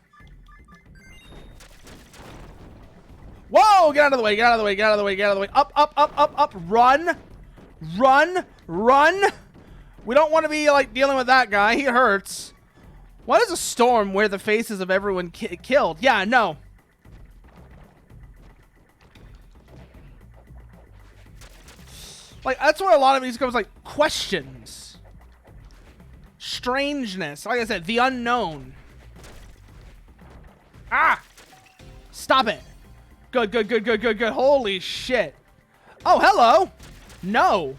Whoa, get out of the way, get out of the way, get out of the way, get out of the way. Up, up, up, up, up. Run. Run. Run. We don't want to be like dealing with that guy. He hurts. Why does a storm wear the faces of everyone killed? Yeah, no. Like, that's where a lot of these comes, like, questions. Strangeness. Like I said, the unknown. Ah! Stop it. Good, good, good, good, good, good. Holy shit. Oh, hello. No.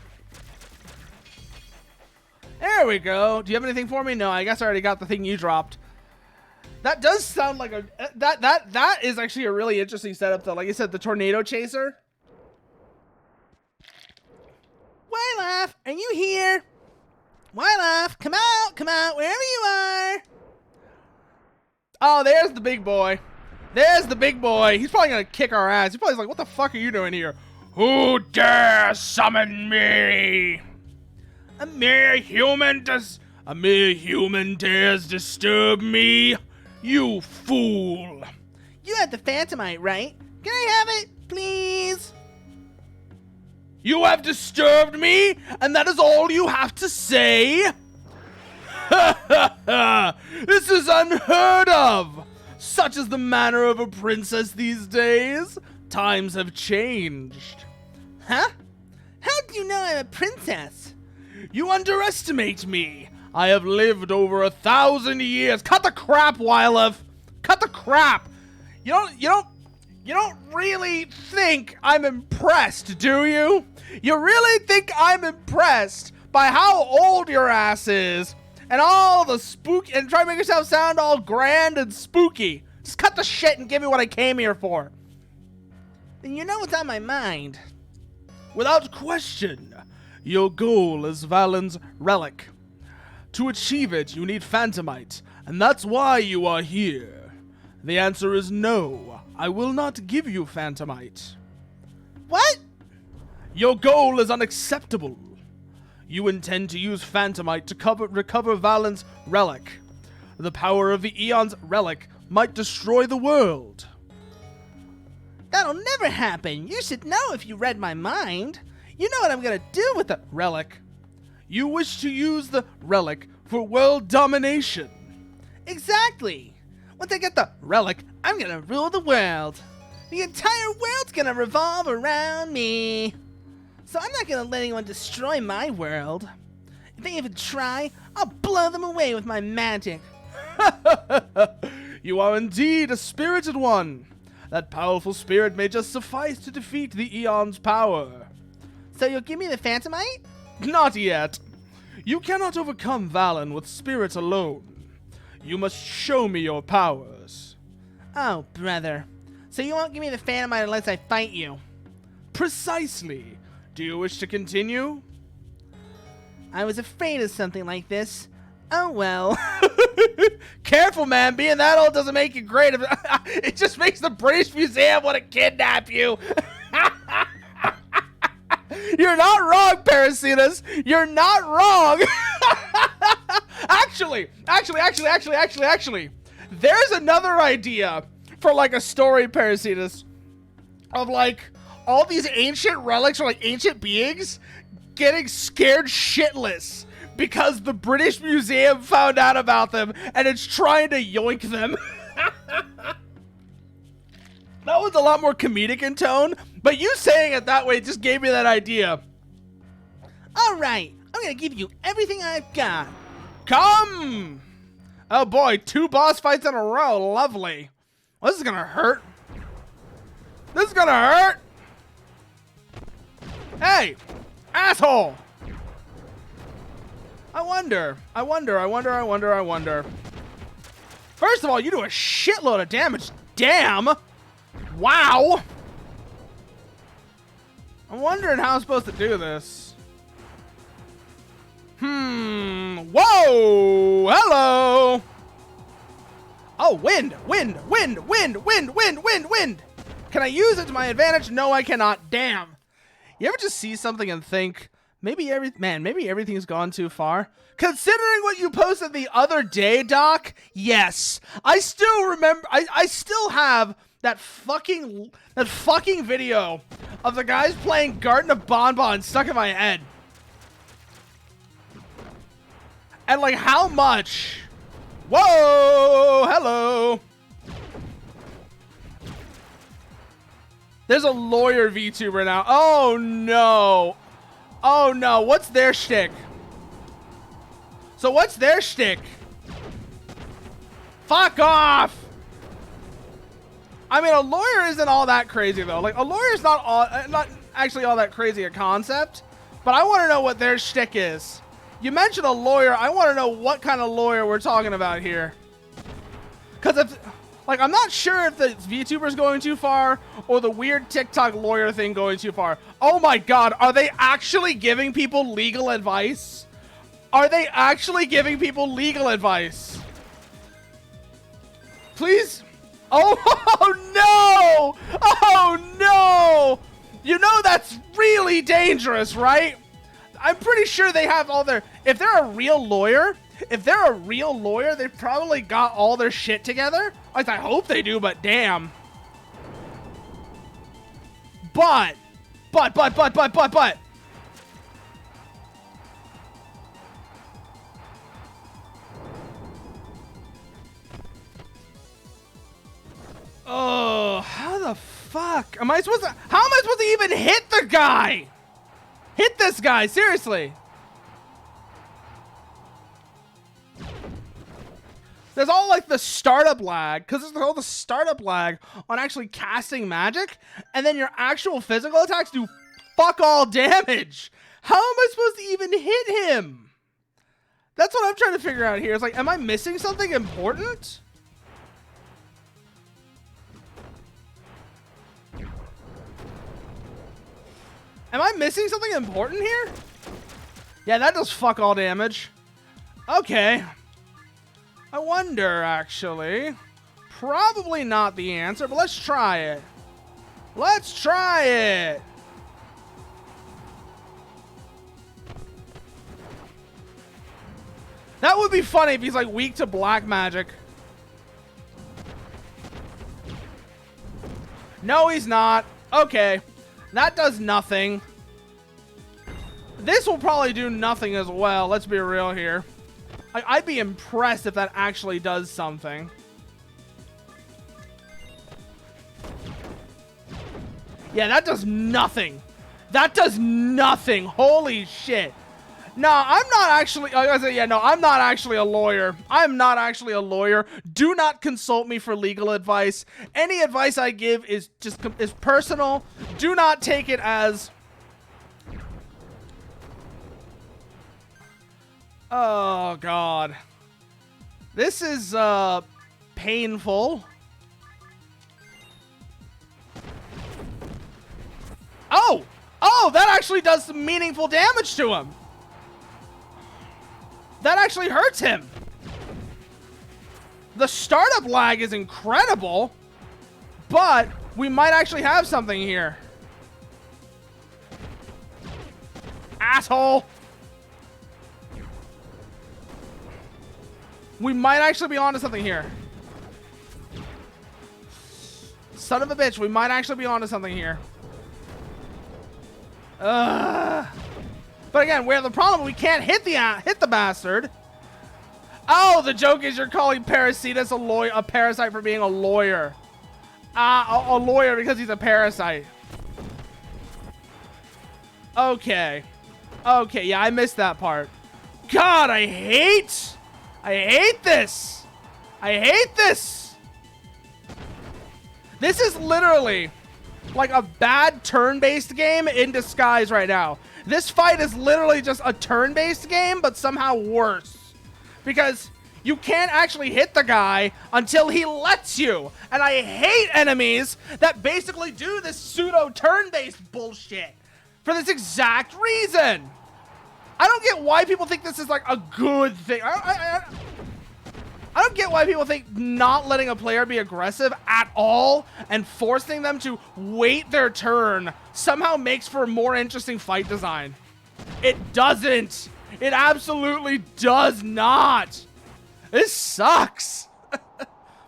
There we go. Do you have anything for me? No, I guess I already got the thing you dropped. That does sound like a... That is actually a really interesting setup, though. Like I said, the tornado chaser. Wylaf, are you here? Wylaf, come out, wherever you are. Oh, there's the big boy. There's the big boy. He's probably gonna kick our ass. He's probably like, what the fuck are you doing here? Who dare summon me? A mere human dares disturb me? You fool. You have the Phantomite, right? Can I have it, please? You have disturbed me, and that is all you have to say? Ha ha ha! This is unheard of! Such is the manner of a princess these days. Times have changed. Huh? How do you know I'm a princess? You underestimate me. I have lived over 1,000 years. Cut the crap, Wylaf. Cut the crap. You don't really think I'm impressed, do you? You really think I'm impressed by how old your ass is and all the spook and try to make yourself sound all grand and spooky? Just cut the shit and give me what I came here for. Then you know what's on my mind. Without question, your goal is Valen's relic. To achieve it, you need Phantomite, and that's why you are here. The answer is no. I will not give you Phantomite. What? Your goal is unacceptable. You intend to use Phantomite to recover Valen's relic. The power of the Eon's relic might destroy the world. That'll never happen. You should know if you read my mind. You know what I'm gonna do with the relic. You wish to use the relic for world domination. Exactly. Once I get the relic, I'm gonna rule the world. The entire world's gonna revolve around me. So I'm not gonna let anyone destroy my world. If they even try, I'll blow them away with my magic. You are indeed a spirited one. That powerful spirit may just suffice to defeat the Eon's power. So you'll give me the Phantomite? Not yet. You cannot overcome Valen with spirit alone. You must show me your powers. Oh, brother. So you won't give me the Phantomite unless I fight you? Precisely. Do you wish to continue? I was afraid of something like this. Oh, well. Careful, man. Being that old doesn't make you great. It just makes the British Museum want to kidnap you. You're not wrong, Parasitas. You're not wrong. Actually, there's another idea for like a story, Parasitas, of like all these ancient relics or like ancient beings getting scared shitless because the British Museum found out about them and it's trying to yoink them. That was a lot more comedic in tone, but you saying it that way just gave me that idea. All right, I'm gonna give you everything I've got. Come! Oh boy, 2 boss fights in a row. Lovely. Well, this is gonna hurt. This is gonna hurt. Hey, asshole! I wonder. First of all, you do a shitload of damage. Damn! Wow! I'm wondering how I'm supposed to do this. Whoa! Hello! Oh, wind! Can I use it to my advantage? No, I cannot. Damn. You ever just see something and think, maybe everything's gone too far? Considering what you posted the other day, Doc, yes. I still remember, I still have that fucking video of the guys playing Garden of Bonbon stuck in my head. And like how much? Whoa, hello. There's a lawyer VTuber now. Oh no. Oh no, what's their shtick? So what's their shtick? Fuck off. I mean, a lawyer isn't all that crazy though. Like a lawyer's not actually all that crazy a concept, but I want to know what their shtick is. You mentioned a lawyer. I want to know what kind of lawyer we're talking about here. Because if, like, I'm not sure if the VTuber's going too far or the weird TikTok lawyer thing going too far. Oh my God, are they actually giving people legal advice? Are they actually giving people legal advice? Please? Oh, oh no! Oh no! You know that's really dangerous, right? I'm pretty sure they have all their... If they're a real lawyer, they've probably got all their shit together. At least I hope they do, but damn. But. Oh, how the fuck am I supposed to... How am I supposed to even hit the guy? Hit this guy, seriously. There's all like the startup lag, because there's all the startup lag on actually casting magic, and then your actual physical attacks do fuck all damage. How am I supposed to even hit him? That's what I'm trying to figure out here. It's like, am I missing something important? Am I missing something important here? Yeah, that does fuck all damage. Okay. I wonder, actually. Probably not the answer, but let's try it. Let's try it. That would be funny if he's like weak to black magic. No, he's not. Okay. That does nothing. This will probably do nothing as well. Let's be real here. I'd be impressed if that actually does something. Yeah, that does nothing. That does nothing. Holy shit. No, I'm not actually... I'm not actually a lawyer. I'm not actually a lawyer. Do not consult me for legal advice. Any advice I give is just is personal. Do not take it as... Oh, God. This is, painful. Oh! Oh, that actually does some meaningful damage to him. That actually hurts him. The startup lag is incredible, but we might actually have something here. Asshole. We might actually be onto something here. Son of a bitch, we might actually be onto something here. But again, we have the problem. We can't hit the bastard. Oh, the joke is you're calling Parasitus a parasite for being a lawyer. A lawyer because he's a parasite. Okay. Okay, yeah, I missed that part. God, I hate this. I hate this. This is literally like a bad turn-based game in disguise right now. This fight is literally just a turn-based game, but somehow worse. Because you can't actually hit the guy until he lets you. And I hate enemies that basically do this pseudo turn-based bullshit for this exact reason. I don't get why people think this is like a good thing. I don't get why people think not letting a player be aggressive at all and forcing them to wait their turn somehow makes for a more interesting fight design. It doesn't. It absolutely does not. This sucks.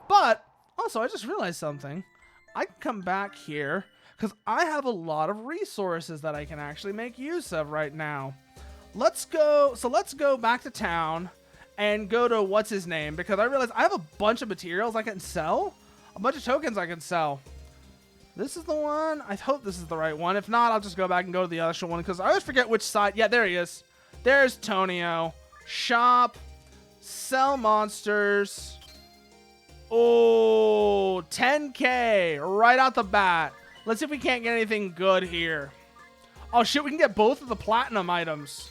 But also, I just realized something. I can come back here because I have a lot of resources that I can actually make use of right now. Let's go back to town and go to what's his name, because I realize I have a bunch of materials I can sell, a bunch of tokens I can sell. This is the one. I hope this is the right one. If not, I'll just go back and go to the other one because I always forget which side. Yeah, there he is. There's Tonio. Shop. Sell monsters. Oh, 10K right out the bat. Let's see if we can't get anything good here. Oh shit, we can get both of the platinum items.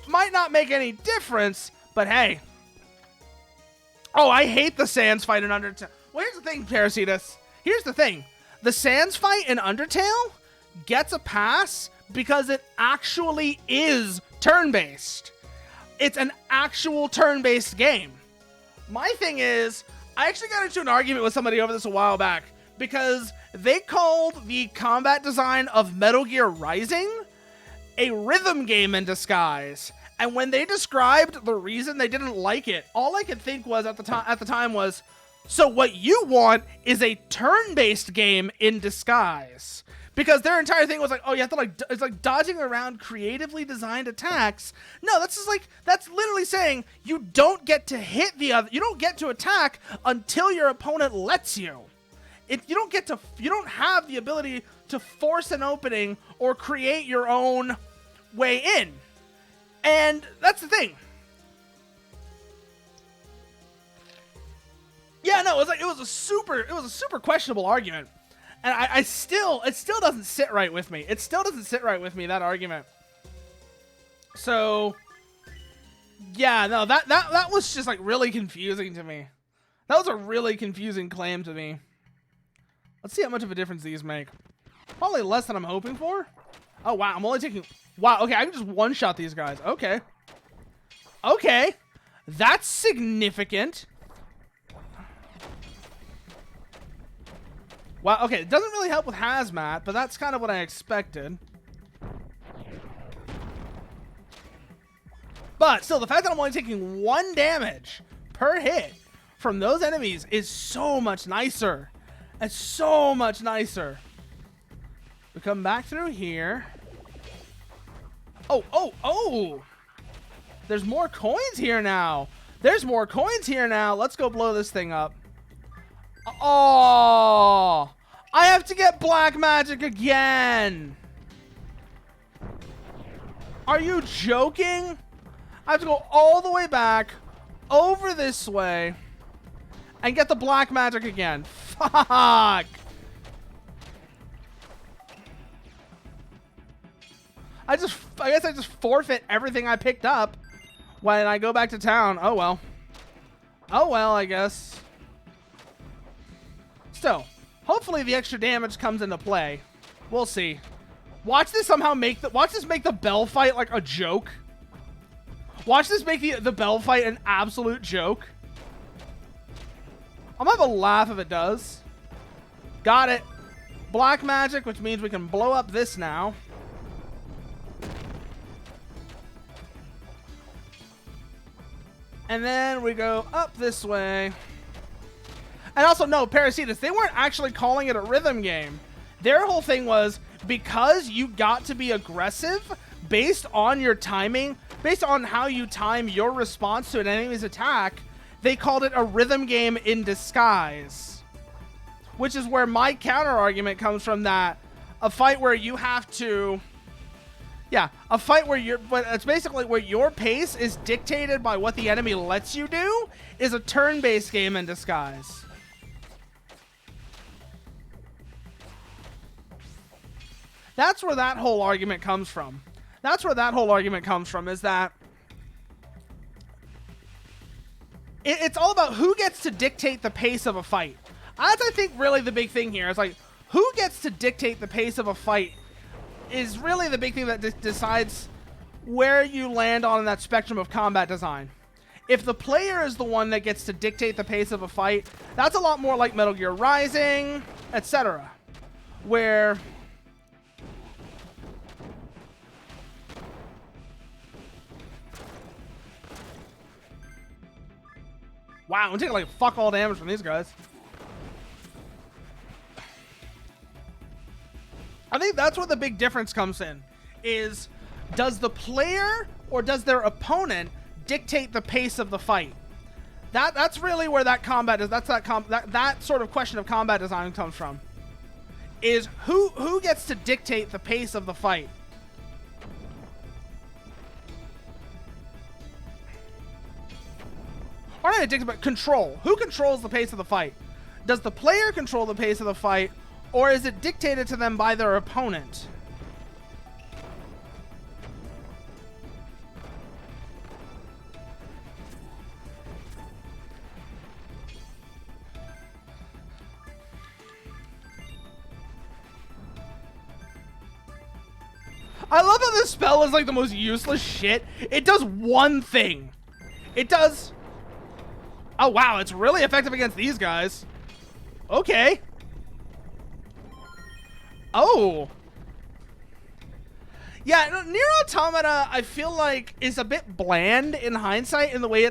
might not make any difference, but hey. Oh, I hate the Sans fight in Undertale. Well, here's the thing, Parasitus. Here's the thing. The Sans fight in Undertale gets a pass because it actually is turn-based. It's an actual turn-based game. My thing is, I actually got into an argument with somebody over this a while back because they called the combat design of Metal Gear Rising a rhythm game in disguise. And when they described the reason they didn't like it, all I could think was at the time was, so what you want is a turn-based game in disguise. Because their entire thing was like, oh, you have to it's like dodging around creatively designed attacks. No, that's literally saying you don't get to hit you don't get to attack until your opponent lets you. You don't have the ability to force an opening or create your own way in. And that's the thing. Yeah, no, it was a super questionable argument. And it still doesn't sit right with me. It still doesn't sit right with me, that argument. So, yeah, no, that was just like really confusing to me. That was a really confusing claim to me. Let's see how much of a difference these make. Probably less than I'm hoping for. Oh, wow, I'm only taking... Wow, okay, I can just one-shot these guys. Okay. Okay. That's significant. Wow, okay, it doesn't really help with Hazmat, but that's kind of what I expected. But still, the fact that I'm only taking 1 damage per hit from those enemies is so much nicer. It's so much nicer. We come back through here. Oh! There's more coins here now. Let's go blow this thing up. Oh! I have to get black magic again. Are you joking? I have to go all the way back over this way and get the black magic again. Fuck! I guess I just forfeit everything I picked up when I go back to town. Oh well. Oh well, I guess. Still, hopefully the extra damage comes into play. We'll see. Watch this somehow make the bell fight like a joke. Watch this make the bell fight an absolute joke. I'm gonna have a laugh if it does. Got it. Black magic, which means we can blow up this now. And then we go up this way. And also, no, Parasitus, they weren't actually calling it a rhythm game. Their whole thing was, because you got to be aggressive based on your timing, based on how you time your response to an enemy's attack, they called it a rhythm game in disguise. Which is where my counter argument comes from, that a fight where you have to... Yeah, a fight where but it's basically where your pace is dictated by what the enemy lets you do, is a turn-based game in disguise. That's where that whole argument comes from. Is that it's all about who gets to dictate the pace of a fight. That's, I think, really the big thing here. It's like, who gets to dictate the pace of a fight is really the big thing that decides where you land on that spectrum of combat design. If the player is the one that gets to dictate the pace of a fight, that's a lot more like Metal Gear Rising, etc. Where... Wow, I'm taking like fuck all damage from these guys. I think that's where the big difference comes in, is does the player or does their opponent dictate the pace of the fight? That's really where that combat is. That sort of question of combat design comes from. Is who gets to dictate the pace of the fight? Or not dictate, but control. Who controls the pace of the fight? Does the player control the pace of the fight, or is it dictated to them by their opponent? I love how this spell is like the most useless shit. It does one thing. It does... Oh, wow. It's really effective against these guys. Okay. Oh. Yeah, Nier Automata, I feel like, is a bit bland in hindsight in the way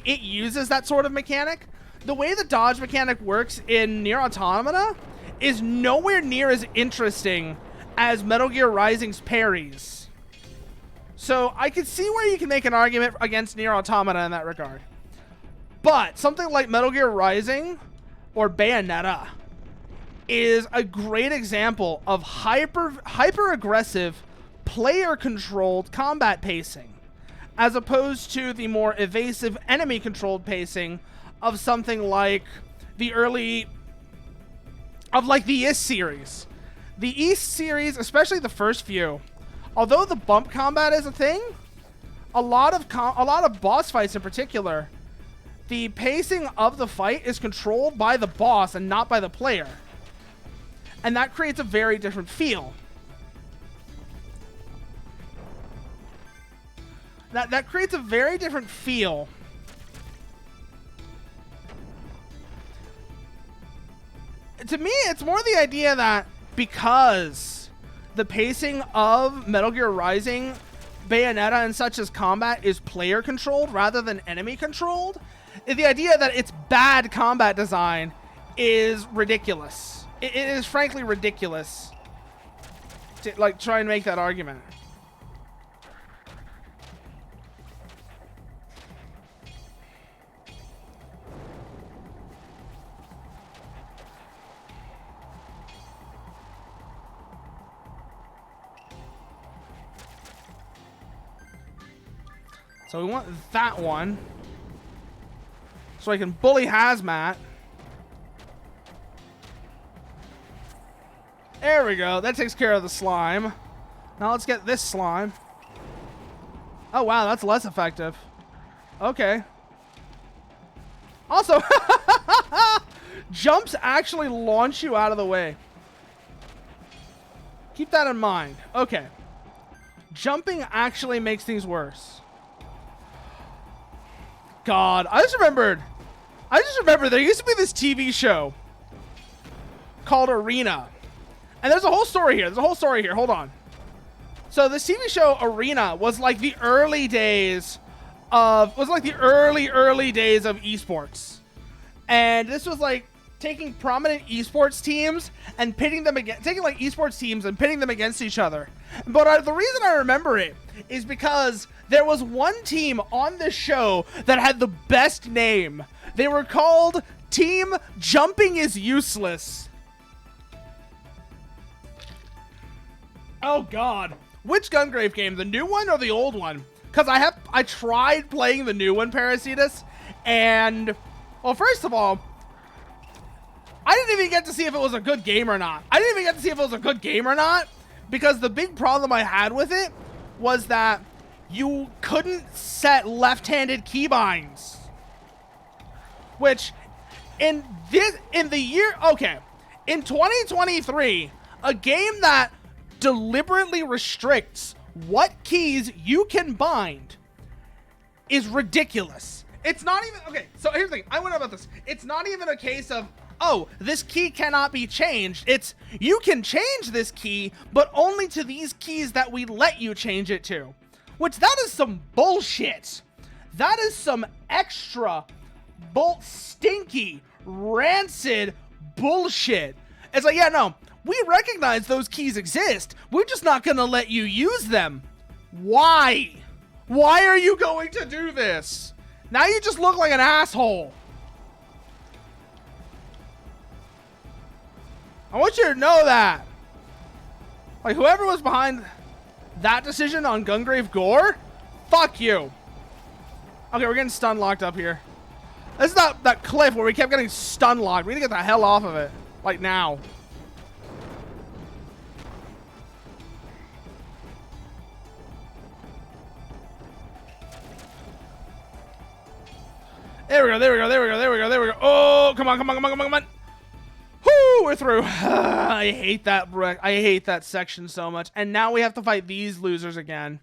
it uses that sort of mechanic. The way the dodge mechanic works in Nier Automata is nowhere near as interesting as Metal Gear Rising's parries. So I can see where you can make an argument against Nier Automata in that regard. But something like Metal Gear Rising or Bayonetta is a great example of hyper aggressive player controlled combat pacing, as opposed to the more evasive enemy controlled pacing of something like the East series. The East series, especially the first few, although the bump combat is a thing, a lot of boss fights in particular, the pacing of the fight is controlled by the boss and not by the player. And that creates a very different feel. That creates a very different feel. To me, it's more the idea that because the pacing of Metal Gear Rising, Bayonetta, and such as combat is player controlled rather than enemy controlled, the idea that it's bad combat design is ridiculous. It is frankly ridiculous to like try and make that argument. So we want that one. So I can bully Hazmat. There we go. That takes care of the slime. Now let's get this slime. Oh, wow. That's less effective. Okay. Also, jumps actually launch you out of the way. Keep that in mind. Okay. Jumping actually makes things worse. God, I just remember there used to be this TV show called Arena. And there's a whole story here. Hold on. So this TV show Arena was like the early days of esports. And this was like taking prominent esports teams and pitting them against, taking like esports teams and pitting them against each other. But the reason I remember it is because there was one team on this show that had the best name. They were called Team Jumping is Useless. Oh God. Which Gungrave game? The new one or the old one? Because I tried playing the new one, Parasitus, and well, first of all, I didn't even get to see if it was a good game or not. Because the big problem I had with it was that you couldn't set left-handed keybinds. Which in 2023, a game that deliberately restricts what keys you can bind is ridiculous. It's not even okay. So here's the thing. I went about this. It's not even a case of, oh, this key cannot be changed. It's you can change this key, but only to these keys that we let you change it to. Which that is some bullshit. That is some extra stinky, rancid bullshit. It's like, yeah, no, we recognize those keys exist. We're just not gonna let you use them. Why? Why are you going to do this? Now you just look like an asshole. I want you to know that. Like, whoever was behind that decision on Gungrave Gore, fuck you. Okay, we're getting stun locked up here. This is not that cliff where we kept getting stun locked. We need to get the hell off of it. Like now. There we go. Oh, come on. Whoo! we're through. I hate that brick. I hate that section so much. And now we have to fight these losers again.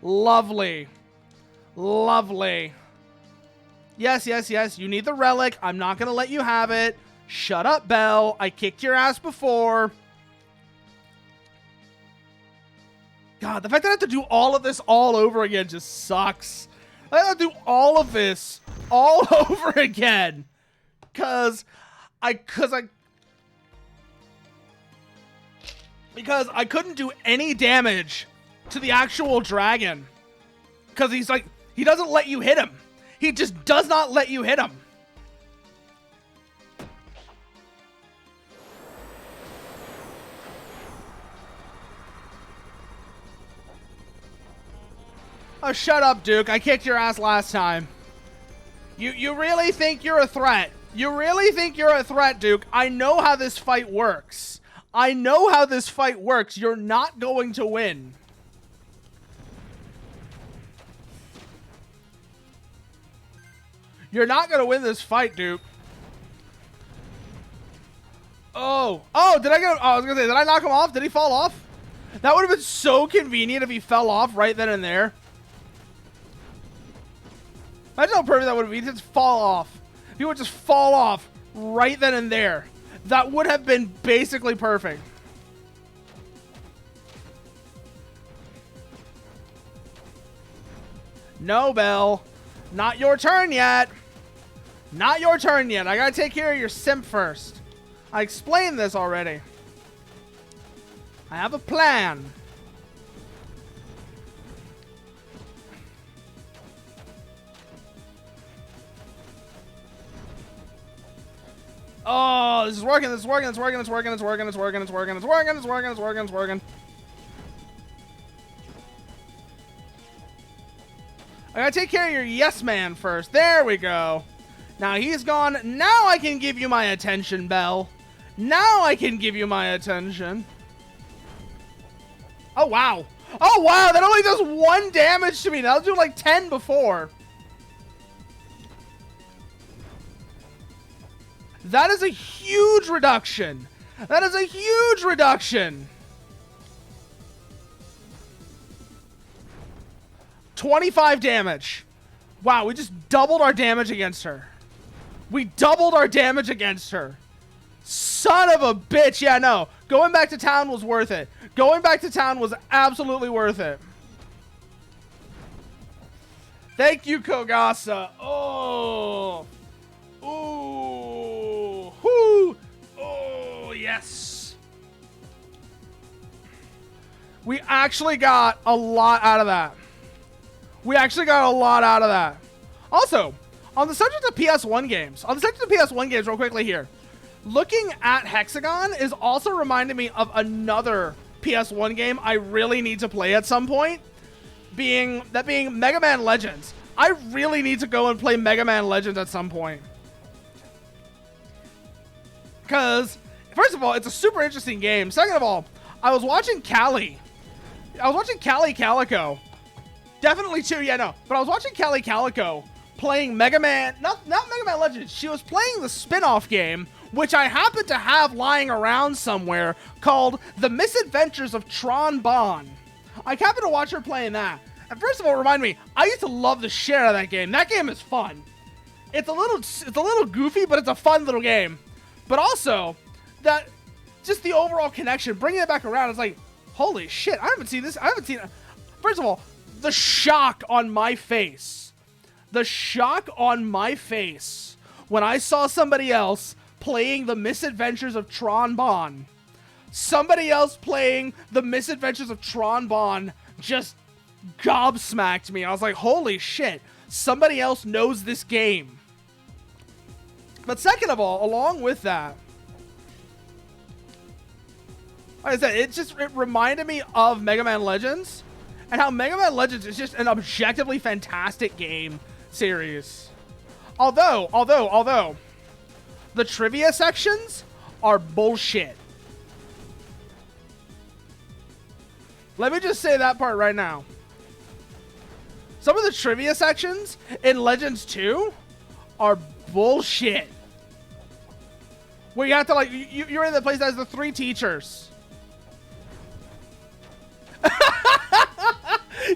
Lovely. Lovely. Yes, yes, yes. You need the relic. I'm not going to let you have it. Shut up, Belle. I kicked your ass before. God, the fact that I have to do all of this all over again just sucks. I have to do all of this all over again. Because I couldn't do any damage to the actual dragon. Because he's like, he doesn't let you hit him. He just does not let you hit him. Oh, shut up, Duke. I kicked your ass last time. You really think you're a threat? You really think you're a threat, Duke? I know how this fight works. I know how this fight works. You're not going to win. You're not going to win this fight, Duke. Oh, did I get... Oh, I was going to say, did I knock him off? Did he fall off? That would have been so convenient if he fell off right then and there. Imagine how perfect that would be. Just fall off. If he would just fall off right then and there. That would have been basically perfect. No, Belle. Not your turn yet. Not your turn yet. I gotta take care of your simp first. I explained this already. I have a plan. Oh, this is working, this is working, it's working, it's working, it's working, it's working, it's working, it's working, it's working, it's working, it's working. I gotta take care of your yes man first. There we go. Now he's gone. Now I can give you my attention, Belle. Now I can give you my attention. Oh, wow. Oh, wow. That only does 1 damage to me. That was doing like 10 before. That is a huge reduction. That is a huge reduction. 25 damage. Wow, we just doubled our damage against her. We doubled our damage against her. Son of a bitch. Yeah, no. Going back to town was worth it. Going back to town was absolutely worth it. Thank you, Kogasa. Oh. Ooh. Whoo. Oh, yes. We actually got a lot out of that. We actually got a lot out of that. Also, on the subject of PS1 games, real quickly here, looking at Hexagon is also reminding me of another PS1 game I really need to play at some point, being Mega Man Legends. I really need to go and play Mega Man Legends at some point. Because, first of all, it's a super interesting game. Second of all, I was watching Callie. I was watching Callie Calico. Definitely too, yeah, no. But I was watching Callie Calico playing Mega Man, not Mega Man Legends. She was playing the spin-off game, which I happen to have lying around somewhere, called The Misadventures of Tron Bonne. I happened to watch her playing that. And first of all, remind me, I used to love the shit out of that game. That game is fun. It's a little goofy, but it's a fun little game. But also, that just the overall connection, bringing it back around, it's like, holy shit, I haven't seen this. First of all, the shock on my face. The shock on my face when I saw somebody else playing The Misadventures of Tron Bonne. Somebody else playing The Misadventures of Tron Bonne just gobsmacked me. I was like, holy shit, somebody else knows this game. But second of all, along with that, like I said, it reminded me of Mega Man Legends, and how Mega Man Legends is just an objectively fantastic game series. Although, the trivia sections are bullshit. Let me just say that part right now. Some of the trivia sections in Legends 2 are bullshit. Where you have to, like, you're in the place that has the 3 teachers.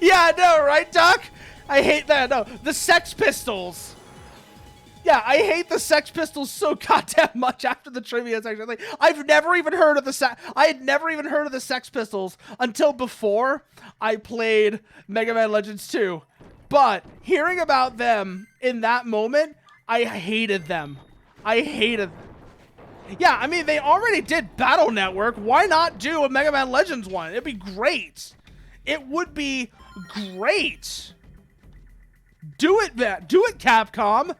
Yeah, no, right, Doc? I hate that. No, the Sex Pistols. Yeah, I hate the Sex Pistols so goddamn much after the trivia section. Like, I've never even heard of the I had never even heard of the Sex Pistols until before I played Mega Man Legends 2. But hearing about them in that moment, I hated them. I hated them. Yeah, I mean, they already did Battle Network. Why not do a Mega Man Legends one? It'd be great. It would be great. Do it, man. Do it, Capcom.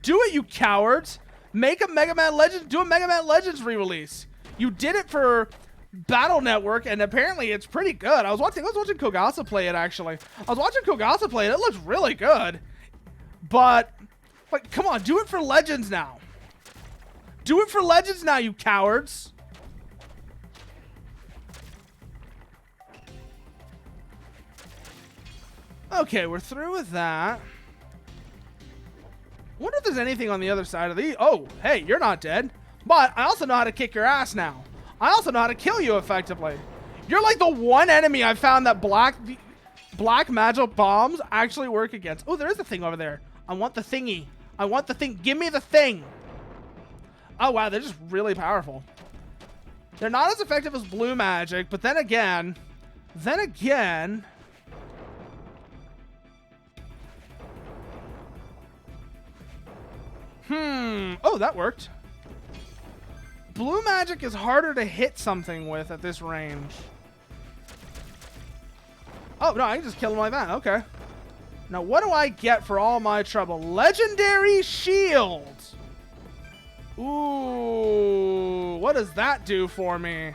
Do it, you cowards. Make a Mega Man Legends. Do a Mega Man Legends re-release. You did it for Battle Network, and apparently it's pretty good. I was watching Kogasa play it, actually. I was watching Kogasa play it. It looks really good. But, like, come on. Do it for Legends now. Do it for Legends now, you cowards. Okay, we're through with that. Wonder if there's anything on the other side of the... Oh, hey, you're not dead. But I also know how to kick your ass now. I also know how to kill you effectively. You're like the one enemy I found that black magic bombs actually work against. Oh, there is a thing over there. I want the thingy. I want the thing. Give me the thing. Oh, wow, they're just really powerful. They're not as effective as blue magic, but then again... Oh, that worked. Blue magic is harder to hit something with at this range. Oh, no, I can just kill him like that. Okay. Now, what do I get for all my trouble? Legendary Shield. Ooh, what does that do for me?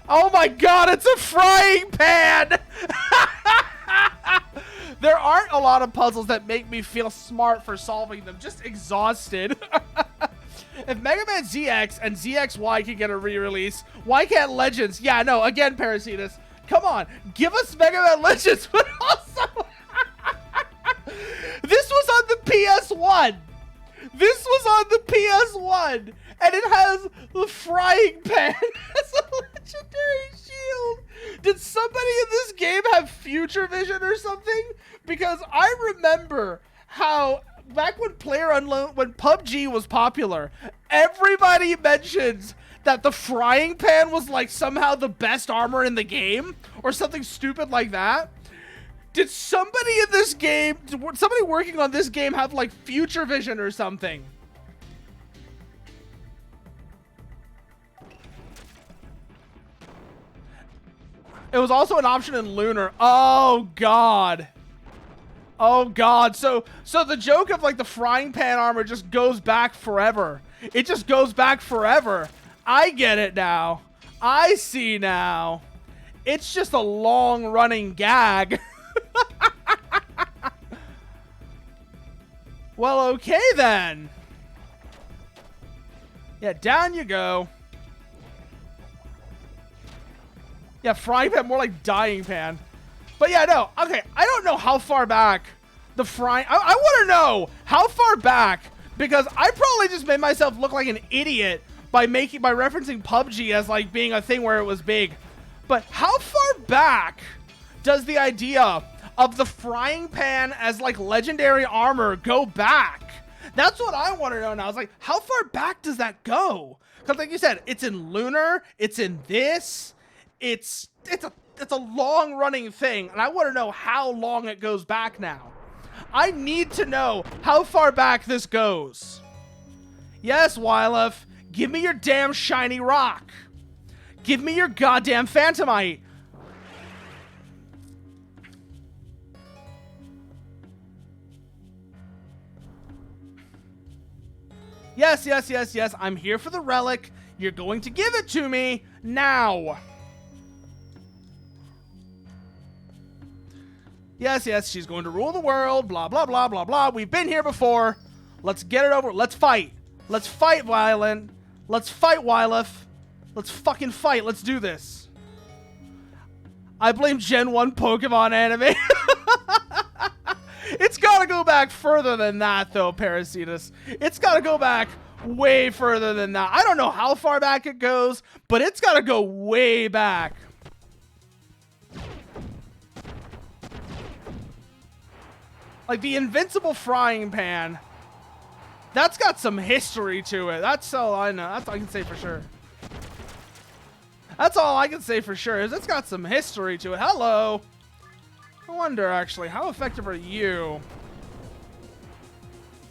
Oh my god, it's a frying pan! There aren't a lot of puzzles that make me feel smart for solving them, just exhausted. If Mega Man ZX and ZXY can get a re-release, why can't Legends? Yeah, no, again, Parasitus. Come on, give us Mega Man Legends, but also... This was on the PS1. This was on the PS1, and it has the frying pan as a legendary shield. Did somebody in this game have future vision or something? Because I remember how back when when PUBG was popular, everybody mentions that the frying pan was like somehow the best armor in the game or something stupid like that. Did somebody in this game, somebody working on this game have like future vision or something? It was also an option in Lunar. Oh god. Oh god. So the joke of like the frying pan armor just goes back forever. It just goes back forever. I get it now. I see now. It's just a long running gag. Well, okay then. Yeah, down you go. Yeah, frying pan, more like dying pan. But yeah, no, okay, I don't know how far back the frying... I want to know how far back, because I probably just made myself look like an idiot by referencing PUBG as like being a thing where it was big. But how far back does the idea of the frying pan as like legendary armor go back? That's what I want to know now. It's like, how far back does that go? Because like you said, it's in Lunar, it's in this, it's a long running thing, and I want to know how long it goes back now. I need to know how far back this goes. Yes, Wylef, give me your damn shiny rock. Give me your goddamn Phantomite. Yes, yes, yes, yes. I'm here for the relic. You're going to give it to me now. Yes, yes, she's going to rule the world. Blah, blah, blah, blah, blah. We've been here before. Let's get it over. Let's fight. Let's fight, Violent. Let's fight, Wylef. Let's fucking fight. Let's do this. I blame Gen 1 Pokemon anime. It's got to go back further than that, though, Parasitus. It's got to go back way further than that. I don't know how far back it goes, but it's got to go way back. Like the invincible frying pan, that's got some history to it. That's all I know. That's all I can say for sure. That's all I can say for sure is it's got some history to it. Hello. I wonder, actually, how effective are you?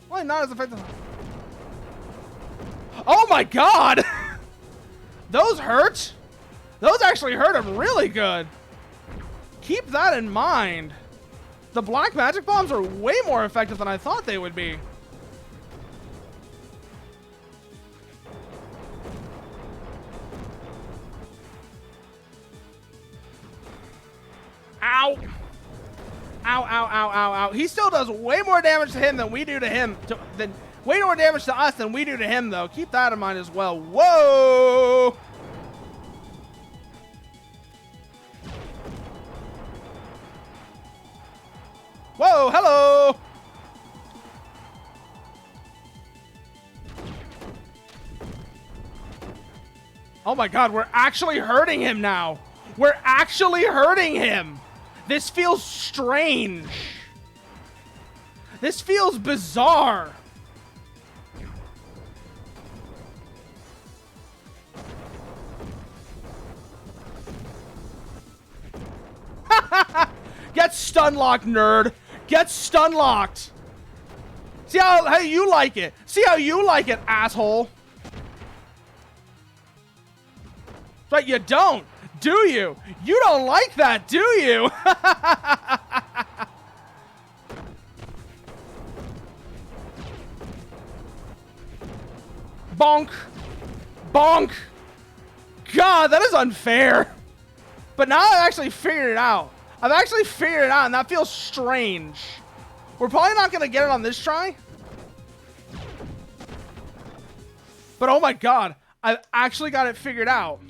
Why not as effective? Oh my god! Those hurt. Those actually hurt him really good. Keep that in mind. The black magic bombs are way more effective than I thought they would be. Ow. Ow, ow, ow, ow, ow. He still does way more damage to him than we do to him. Way more damage to us than we do to him, though. Keep that in mind as well. Whoa! Whoa, hello! Oh my god, we're actually hurting him now. We're actually hurting him. This feels strange. This feels bizarre. Get stun locked, nerd. Get stun locked. See how you like it. See how you like it, asshole. But you don't, do you? You don't like that, do you? Bonk. Bonk. God, that is unfair. But now I've actually figured it out. I've actually figured it out, and that feels strange. We're probably not going to get it on this try. But oh my god, I've actually got it figured out.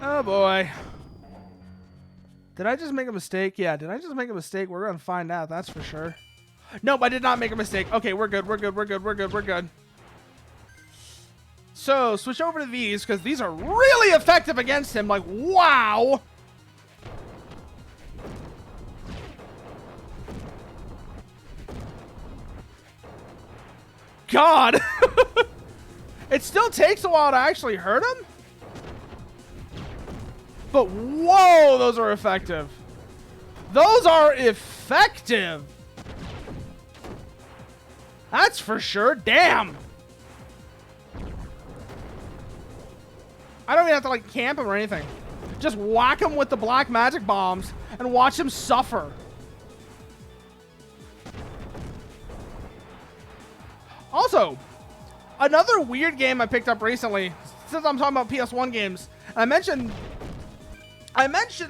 Oh boy. Did I just make a mistake? Yeah, did I just make a mistake? We're gonna find out, that's for sure. Nope, I did not make a mistake. Okay, we're good, we're good, we're good, we're good, we're good. So, switch over to these, because these are really effective against him. Like, wow! God! It still takes a while to actually hurt him? But whoa, those are effective. Those are effective. That's for sure. Damn. I don't even have to like camp him or anything. Just whack him with the black magic bombs and watch him suffer. Also, another weird game I picked up recently, since I'm talking about PS1 games, I mentioned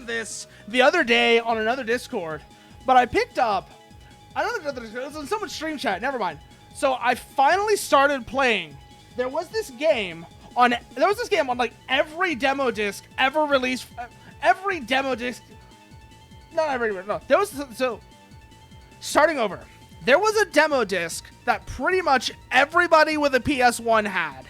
this the other day on another Discord, but I picked up another Discord. It was on someone's stream chat. Never mind. So I finally started playing. There was this game on like every demo disc ever released. Every demo disc. Not every. No. There was so. Starting over. There was a demo disc that pretty much everybody with a PS1 had,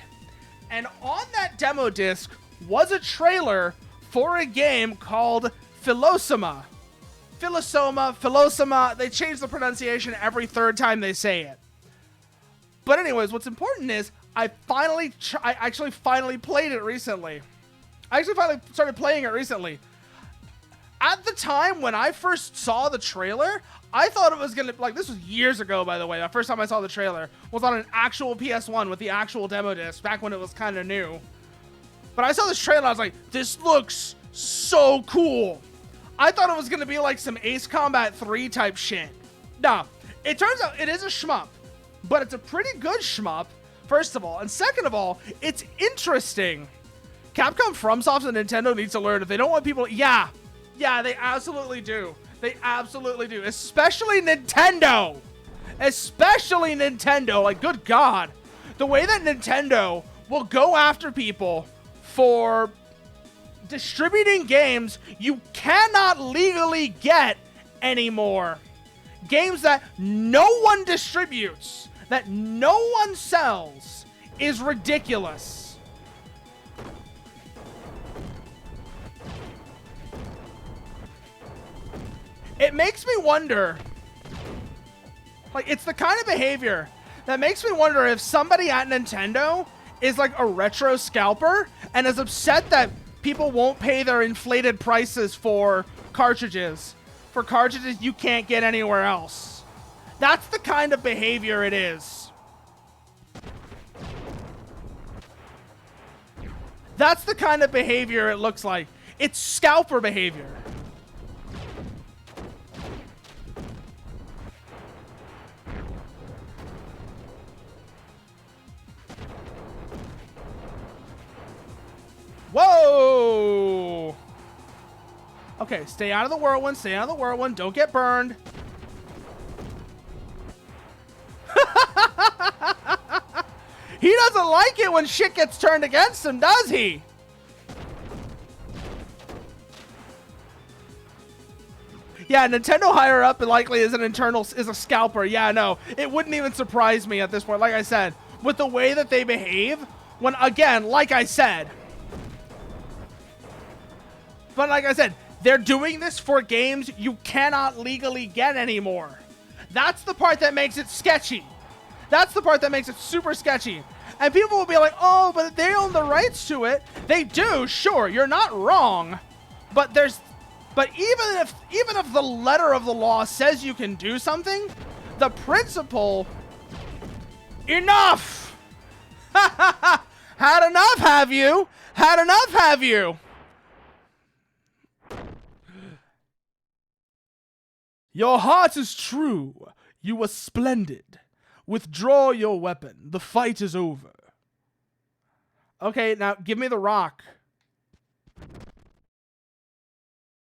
and on that demo disc was a trailer for a game called Philosoma. Philosoma. They change the pronunciation every third time they say it. But anyways, what's important is I actually finally played it recently. I actually finally started playing it recently. At the time when I first saw the trailer, I thought it was gonna, like, this was years ago, by the way. The first time I saw the trailer was on an actual PS1 with the actual demo disc, back when it was kind of new. But I saw this trailer, I was like, this looks so cool. I thought it was going to be like some Ace Combat 3 type shit. Nah, it turns out it is a shmup, but it's a pretty good shmup, first of all. And second of all, it's interesting. Capcom, FromSoft, and Nintendo needs to learn if they don't want people... Yeah, they absolutely do. They absolutely do. Especially Nintendo. Especially Nintendo. Like, good God. The way that Nintendo will go after people for distributing games you cannot legally get anymore. Games that no one distributes, that no one sells, is ridiculous. It makes me wonder, like, it's the kind of behavior that makes me wonder if somebody at Nintendo is like a retro scalper and is upset that people won't pay their inflated prices for cartridges you can't get anywhere else. That's the kind of behavior it is. That's the kind of behavior it looks like. It's scalper behavior. Whoa! Okay, stay out of the whirlwind. Stay out of the whirlwind. Don't get burned. He doesn't like it when shit gets turned against him, does he? Yeah, Nintendo higher up likely is a scalper. Yeah, no, it wouldn't even surprise me at this point. Like I said, with the way that they behave, when again, like I said, they're doing this for games you cannot legally get anymore. That's the part that makes it sketchy. That's the part that makes it super sketchy. And people will be like, oh, but they own the rights to it. They do, sure, you're not wrong. But even if the letter of the law says you can do something, the principle, enough. Had enough, have you? Had enough, have you? Your heart is true. You were splendid. Withdraw your weapon. The fight is over. Okay, now give me the rock.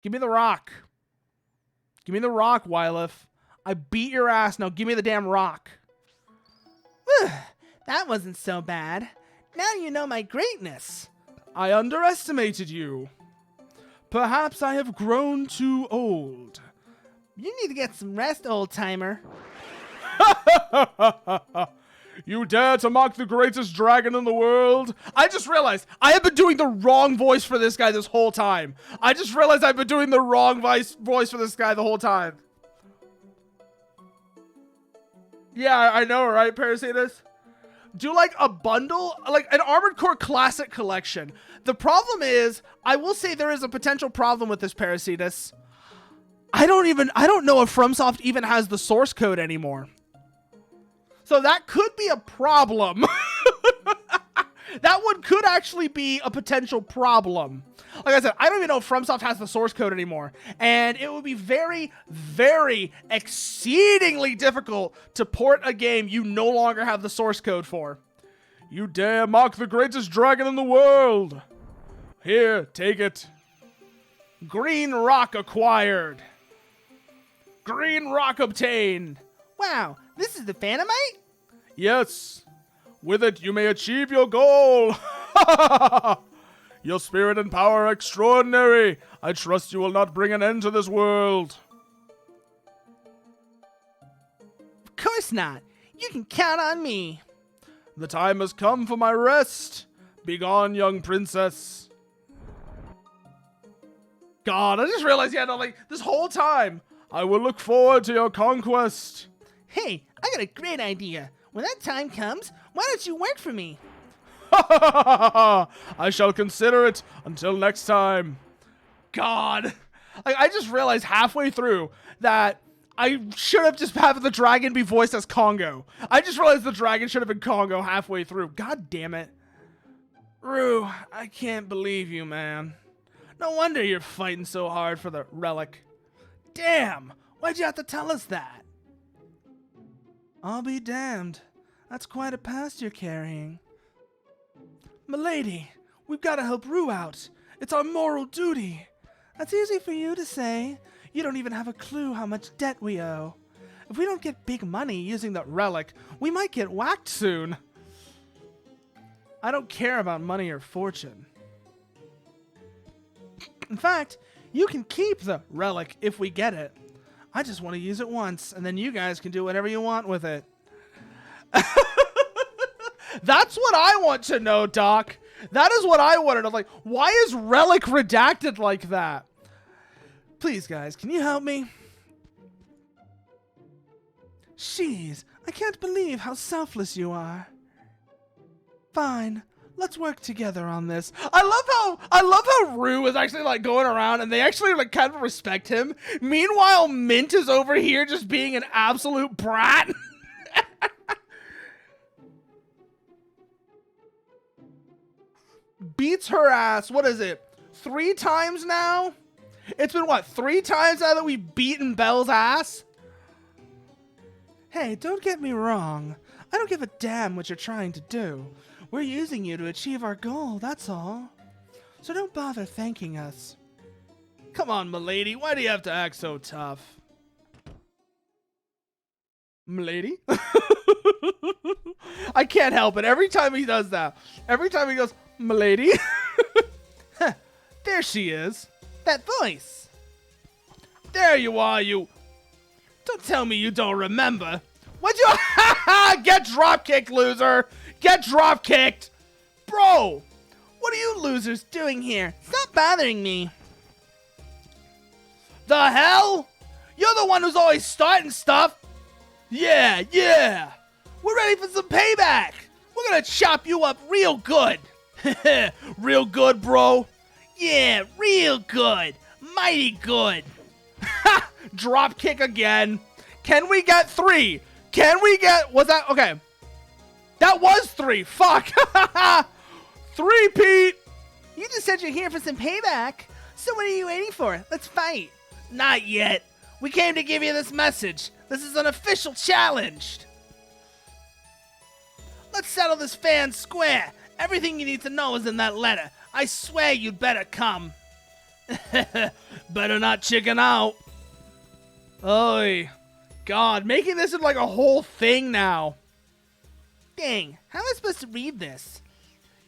Give me the rock. Give me the rock, Wyleth. I beat your ass. Now give me the damn rock. That wasn't so bad. Now you know my greatness. I underestimated you. Perhaps I have grown too old. You need to get some rest, old-timer. You dare to mock the greatest dragon in the world? I just realized I have been doing the wrong voice for this guy this whole time. I just realized I've been doing the wrong voice for this guy the whole time. Yeah, I know, right, Parasitus? Do like a bundle, like an Armored Core Classic collection. The problem is, I will say there is a potential problem with this, Parasitus. I don't know if FromSoft even has the source code anymore. So that could be a problem. That one could actually be a potential problem. Like I said, I don't even know if FromSoft has the source code anymore. And it would be very, very exceedingly difficult to port a game you no longer have the source code for. You dare mock the greatest dragon in the world. Here, take it. Green rock acquired. Green rock obtained. Wow, this is the Phantomite? Yes. With it, you may achieve your goal. Your spirit and power are extraordinary. I trust you will not bring an end to this world. Of course not. You can count on me. The time has come for my rest. Begone, young princess. God, I just realized, yeah, no, like, this whole time, I will look forward to your conquest. Hey, I got a great idea. When that time comes, why don't you work for me? I shall consider it until next time. God. Like, I just realized halfway through that I should have just had the dragon be voiced as Congo. I just realized the dragon should have been Congo halfway through. God damn it. Rue, I can't believe you, man. No wonder you're fighting so hard for the relic. Damn, why'd you have to tell us that? I'll be damned. That's quite a past you're carrying. Milady, we've got to help Rue out. It's our moral duty. That's easy for you to say. You don't even have a clue how much debt we owe. If we don't get big money using that relic, we might get whacked soon. I don't care about money or fortune. In fact, you can keep the relic if we get it. I just want to use it once, and then you guys can do whatever you want with it. That's what I want to know, Doc. That is what I wanted. I'm like, why is relic redacted like that? Please, guys, can you help me? Jeez, I can't believe how selfless you are. Fine, let's work together on this. I love how Rue is actually like going around and they actually like kind of respect him. Meanwhile, Mint is over here just being an absolute brat. Beats her ass. What is it? 3 times now? It's been what? 3 times now that we've beaten Belle's ass? Hey, don't get me wrong. I don't give a damn what you're trying to do. We're using you to achieve our goal, that's all. So don't bother thanking us. Come on, milady. Why do you have to act so tough? Milady? I can't help it. Every time he does that. Every time he goes, milady. There she is. That voice. There you are, you. Don't tell me you don't remember. What'd you? Get drop-kicked, loser. Get drop-kicked. Bro, what are you losers doing here? Stop bothering me. The hell? You're the one who's always starting stuff. Yeah, yeah. We're ready for some payback. We're gonna chop you up real good. Real good, bro. Yeah, real good. Mighty good. Ha! Drop kick again. Can we get 3? Can we get... Was that... Okay. That was 3. Fuck. 3, Pete. You just said you're here for some payback. So what are you waiting for? Let's fight. Not yet. We came to give you this message. This is an official challenge. Let's settle this fan square. Everything you need to know is in that letter. I swear you'd better come. Better not chicken out. Oy. God, making this into like a whole thing now. Dang, how am I supposed to read this?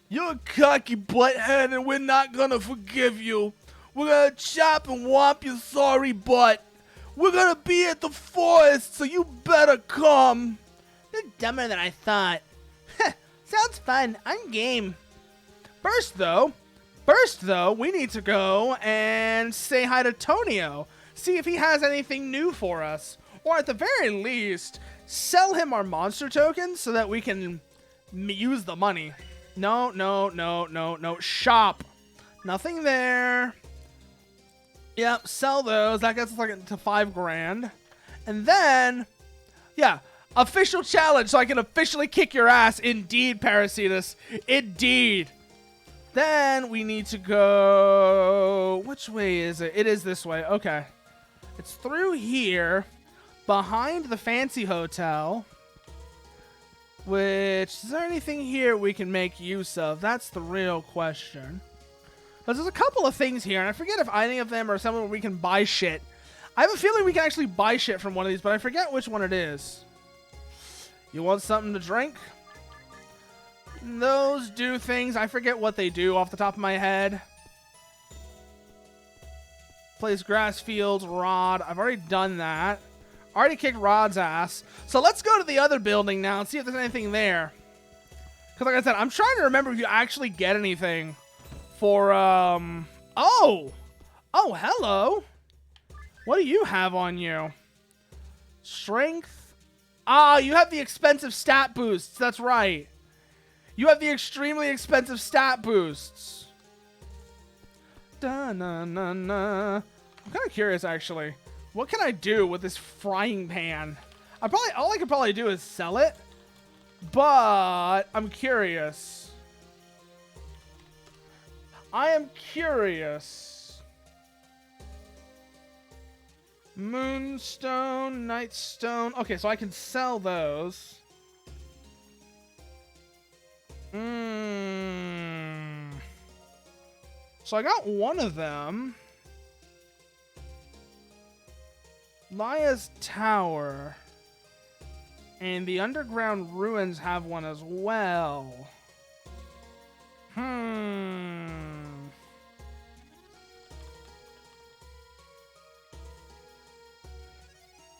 You're a cocky butthead and we're not gonna forgive you. We're gonna chop and whomp your sorry butt. We're gonna be at the forest, so you better come. You're dumber than I thought. Sounds fun. I'm game. First, though, we need to go and say hi to Tonio. See if he has anything new for us. Or at the very least, sell him our monster tokens so that we can use the money. No. Shop. Nothing there. Yep, sell those. That gets us like to 5 grand. And then, yeah. Official challenge, so I can officially kick your ass. Indeed, Parasitus. Indeed. Then we need to go... Which way is it? It is this way. Okay. It's through here. Behind the fancy hotel. Which... Is there anything here we can make use of? That's the real question. Because there's a couple of things here, and I forget if any of them are somewhere where we can buy shit. I have a feeling we can actually buy shit from one of these, but I forget which one it is. You want something to drink? Those do things. I forget what they do off the top of my head. Place grass fields, Rod. I've already done that. Already kicked Rod's ass. So let's go to the other building now and see if there's anything there. Because like I said, I'm trying to remember if you actually get anything for, Oh! Oh, hello. What do you have on you? Strength. Ah, you have the expensive stat boosts. That's right. You have the extremely expensive stat boosts. Da-na-na-na. I'm kind of curious, actually. What can I do with this frying pan? All I could probably do is sell it. But I'm curious. I am curious. Moonstone, Nightstone. Okay, so I can sell those. So I got one of them. Laya's Tower. And the underground ruins have one as well.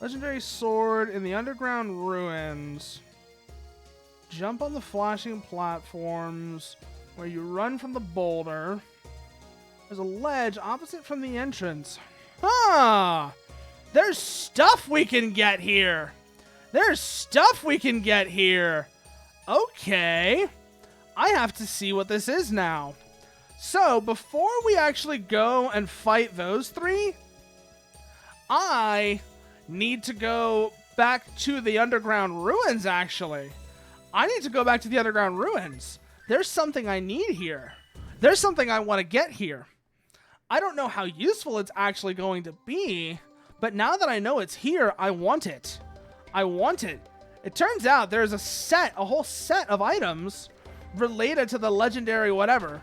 Legendary sword in the underground ruins. Jump on the flashing platforms where you run from the boulder. There's a ledge opposite from the entrance. Huh! There's stuff we can get here. There's stuff we can get here. Okay. I have to see what this is now. So, before we actually go and fight those three, I need to go back to the underground ruins, actually. I need to go back to the underground ruins. There's something I need here. There's something I want to get here. I don't know how useful it's actually going to be, but now that I know it's here, I want it. I want it. It turns out there's a whole set of items related to the legendary whatever.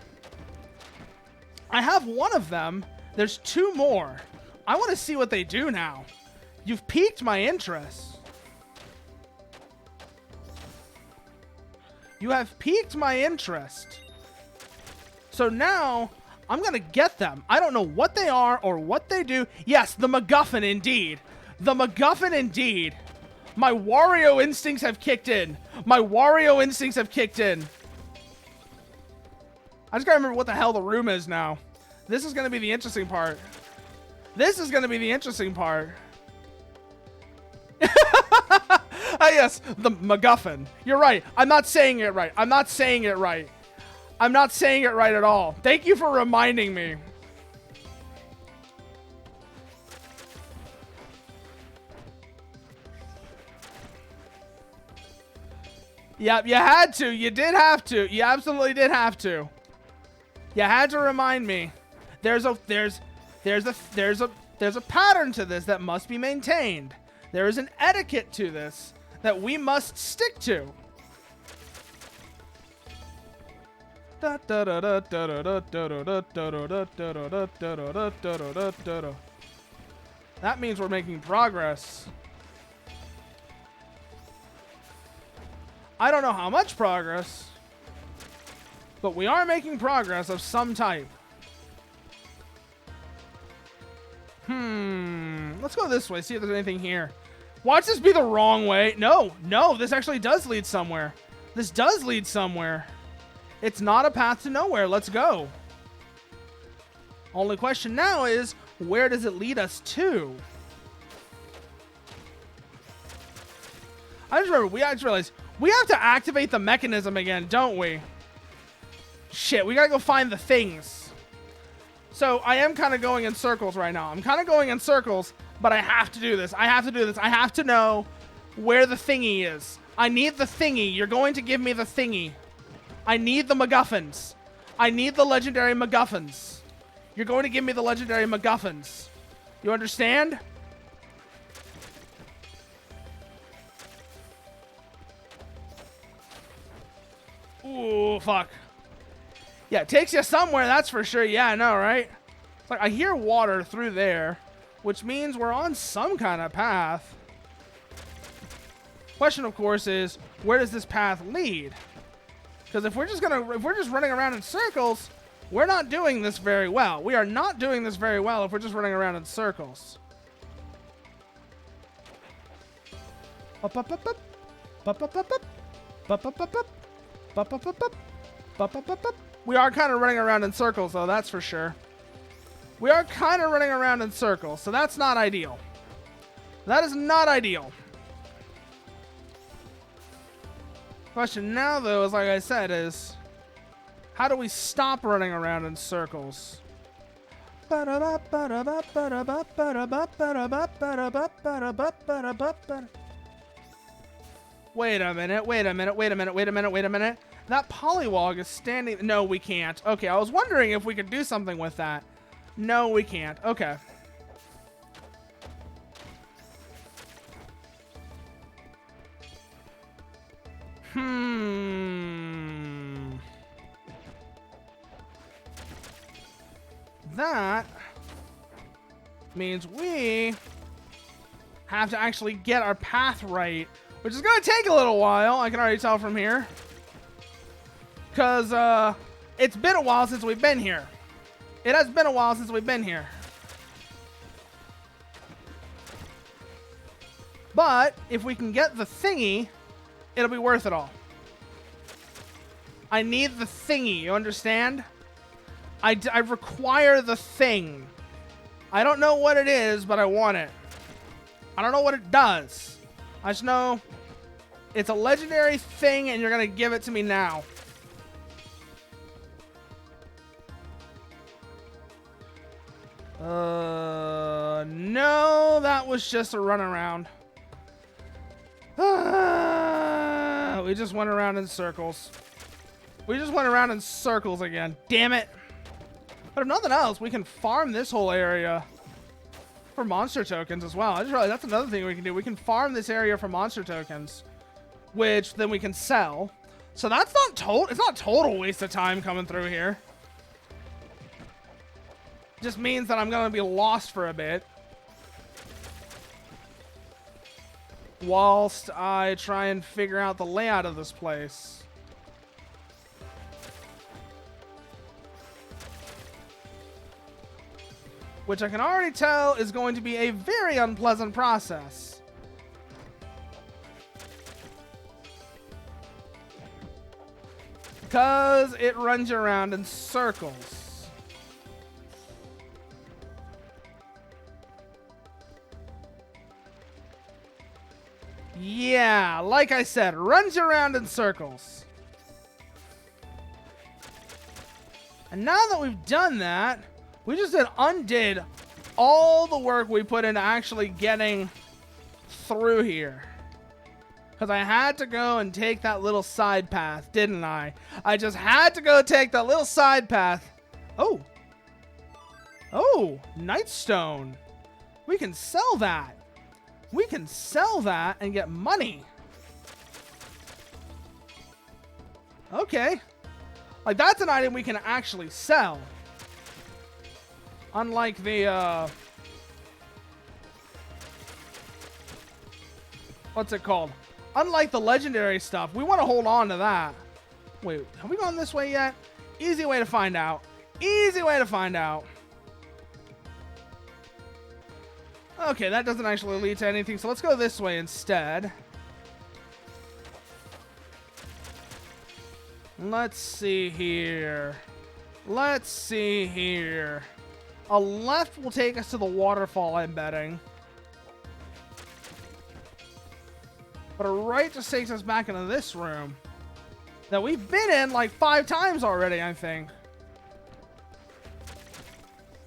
I have one of them. There's two more. I want to see what they do now. You've piqued my interest. You have piqued my interest. So now I'm going to get them. I don't know what they are or what they do. Yes, the MacGuffin indeed. The MacGuffin indeed. My Wario instincts have kicked in. My Wario instincts have kicked in. I just gotta remember what the hell the room is now. This is gonna be the interesting part. This is gonna be the interesting part. Ah, yes, the MacGuffin. You're right. I'm not saying it right. I'm not saying it right. I'm not saying it right at all. Thank you for reminding me. Yep, you had to. You did have to. You absolutely did have to. You had to remind me. There's a pattern to this that must be maintained. There is an etiquette to this that we must stick to. That means we're making progress. I don't know how much progress, but we are making progress of some type. Let's go this way, see if there's anything here. Watch this be the wrong way. No, this actually does lead somewhere. This does lead somewhere. It's not a path to nowhere. Let's go. Only question now is, where does it lead us to? I just realized we have to activate the mechanism again, don't we? Shit, we gotta go find the things. So I am kind of going in circles right now. I'm kind of going in circles, but I have to do this. I have to do this. I have to know where the thingy is. I need the thingy. You're going to give me the thingy. I need the MacGuffins. I need the legendary MacGuffins. You're going to give me the legendary MacGuffins. You understand? Ooh, fuck. Yeah, it takes you somewhere, that's for sure. Yeah, I know, right? It's like, I hear water through there, which means we're on some kind of path. Question, of course, is where does this path lead? Because if we're just running around in circles, we're not doing this very well. We are not doing this very well if we're just running around in circles. Up, up, up, up. Up, up, up, up. Up, up, up, up. Up, up, up, up. Up, up, up, up. We are kind of running around in circles, though, that's for sure. We are kind of running around in circles, so that's not ideal. That is not ideal. Question now, though, is like I said, is how do we stop running around in circles? Wait a minute. That polywog is standing. No, we can't. Okay, I was wondering if we could do something with that. No, we can't. Okay. That means we have to actually get our path right which is going to take a little while. I can already tell from here. Because it's been a while since we've been here. It has been a while since we've been here. But if we can get the thingy, it'll be worth it all. I need the thingy, you understand? I require the thing. I don't know what it is, but I want it. I don't know what it does. I just know it's a legendary thing and you're going to give it to me now. No, that was just a runaround. We just went around in circles. We just went around in circles again. Damn it. But if nothing else, we can farm this whole area for monster tokens as well. I just realized that's another thing we can do. We can farm this area for monster tokens, which then we can sell. So that's not total. It's not total waste of time coming through here. Just means that I'm going to be lost for a bit whilst I try and figure out the layout of this place. Which I can already tell is going to be a very unpleasant process. Because it runs you around in circles. Yeah, like I said, runs you around in circles. And now that we've done that, we just undid all the work we put into actually getting through here. Because I had to go and take that little side path, didn't I? I just had to go take that little side path. Oh. Oh, Nightstone. We can sell that. We can sell that and get money. Okay. Like, that's an item we can actually sell. Unlike the, what's it called? Unlike the legendary stuff, we want to hold on to that. Wait, have we gone this way yet? Easy way to find out. Easy way to find out. Okay, that doesn't actually lead to anything, so let's go this way instead. Let's see here. Let's see here. A left will take us to the waterfall, I'm betting. But a right just takes us back into this room that we've been in like 5 times already, I think.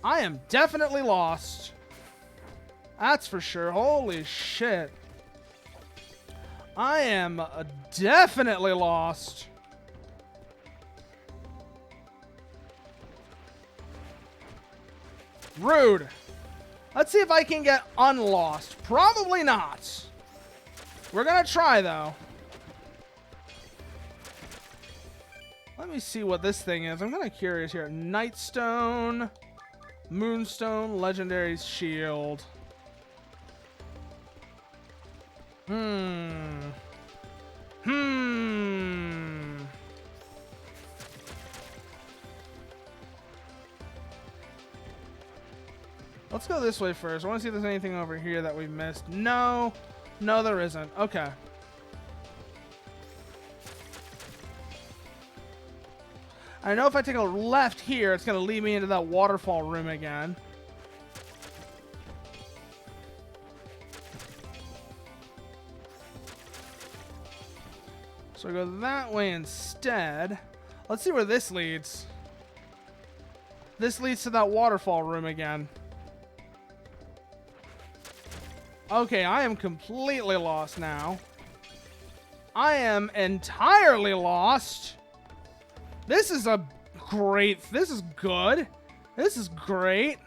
I am definitely lost. That's for sure. Holy shit. I am definitely lost. Rude. Let's see if I can get unlost. Probably not. We're gonna try, though. Let me see what this thing is. I'm kind of curious here. Nightstone, Moonstone, Legendary Shield. Let's go this way first. I want to see if there's anything over here that we missed. No. No, there isn't. Okay. I know if I take a left here, it's going to lead me into that waterfall room again. So I go that way instead. Let's see where this leads. This leads to that waterfall room again. Okay, I am completely lost now. I am entirely lost. This is a great... This is good. This is great.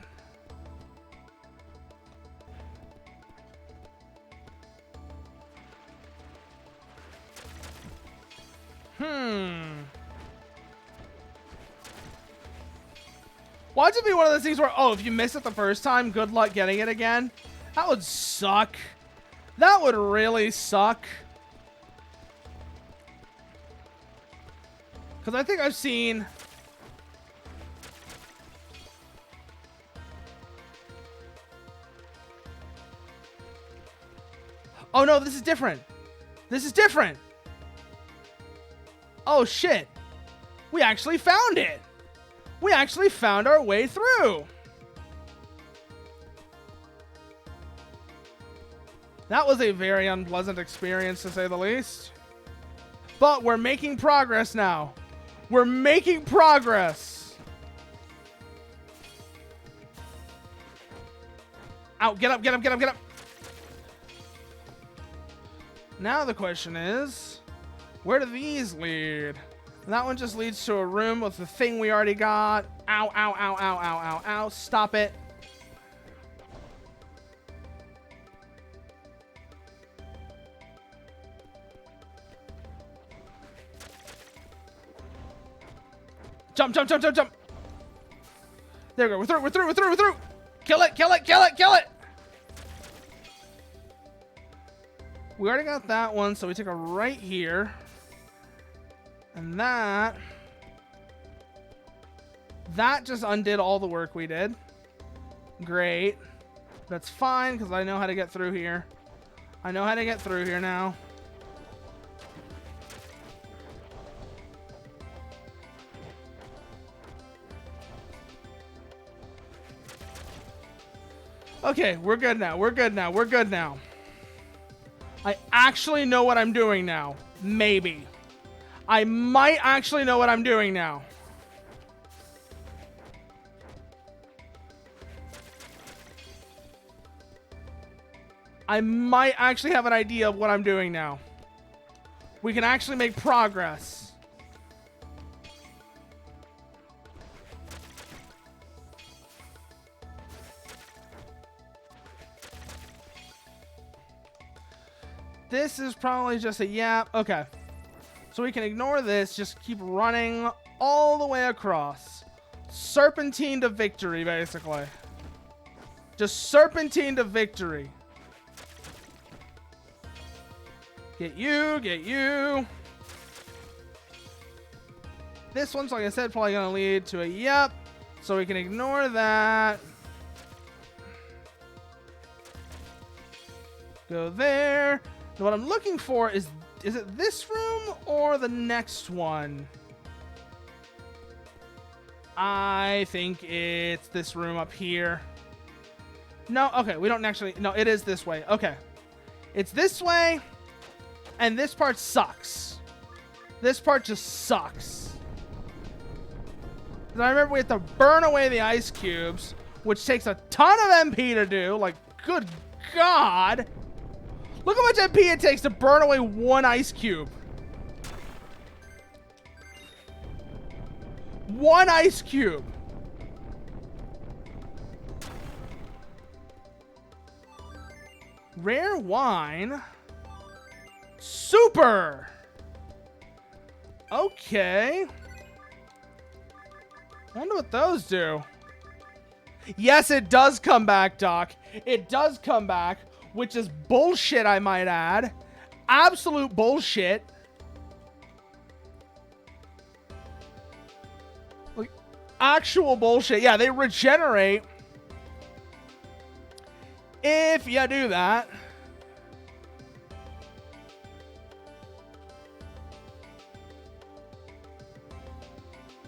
Watch it be one of those things where, oh, if you miss it the first time, good luck getting it again. That would suck. That would really suck. Because I think I've seen... Oh no, this is different. This is different. Oh shit. We actually found it. We actually found our way through. That was a very unpleasant experience, to say the least. But we're making progress now. We're making progress. Ow, get up, get up, get up, get up. Now the question is, where do these lead? That one just leads to a room with the thing we already got. Ow, ow, ow, ow, ow, ow, ow. Stop it. Jump, jump, jump, jump, jump. There we go. We're through, we're through, we're through, we're through. Kill it, kill it, kill it, kill it. We already got that one, so we take a right here. And that just undid all the work we did. Great. That's fine, because I know how to get through here. I know how to get through here now. Okay, we're good now. We're good now. We're good now. I actually know what I'm doing now. Maybe. I might actually know what I'm doing now. I might actually have an idea of what I'm doing now. We can actually make progress. This is probably just a yap. Okay. So we can ignore this. Just keep running all the way across. Serpentine to victory, basically. Just serpentine to victory. Get you, get you. This one's, like I said, probably going to lead to a yep. So we can ignore that. Go there. What I'm looking for is it this room or the next one? I think it's this room up here. No, okay, we don't actually, no, it is this way. Okay. It's this way, and this part sucks. This part just sucks. I remember we have to burn away the ice cubes, which takes a ton of MP to do. Like, good God. Look how much MP it takes to burn away one ice cube. One ice cube. Rare wine. Super. Okay. I wonder what those do. Yes, it does come back, Doc. It does come back. Which is bullshit, I might add. Absolute bullshit. Like, actual bullshit. Yeah, they regenerate if you do that.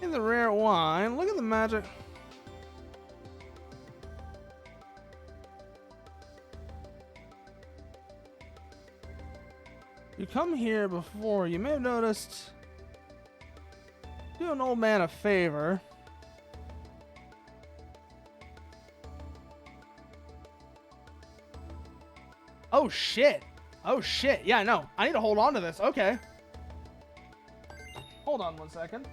In the rare wine, look at the magic. You come here before, you may have noticed, do an old man a favor. Oh shit. Oh shit. Yeah, no. I need to hold on to this. Okay. Hold on 1 second.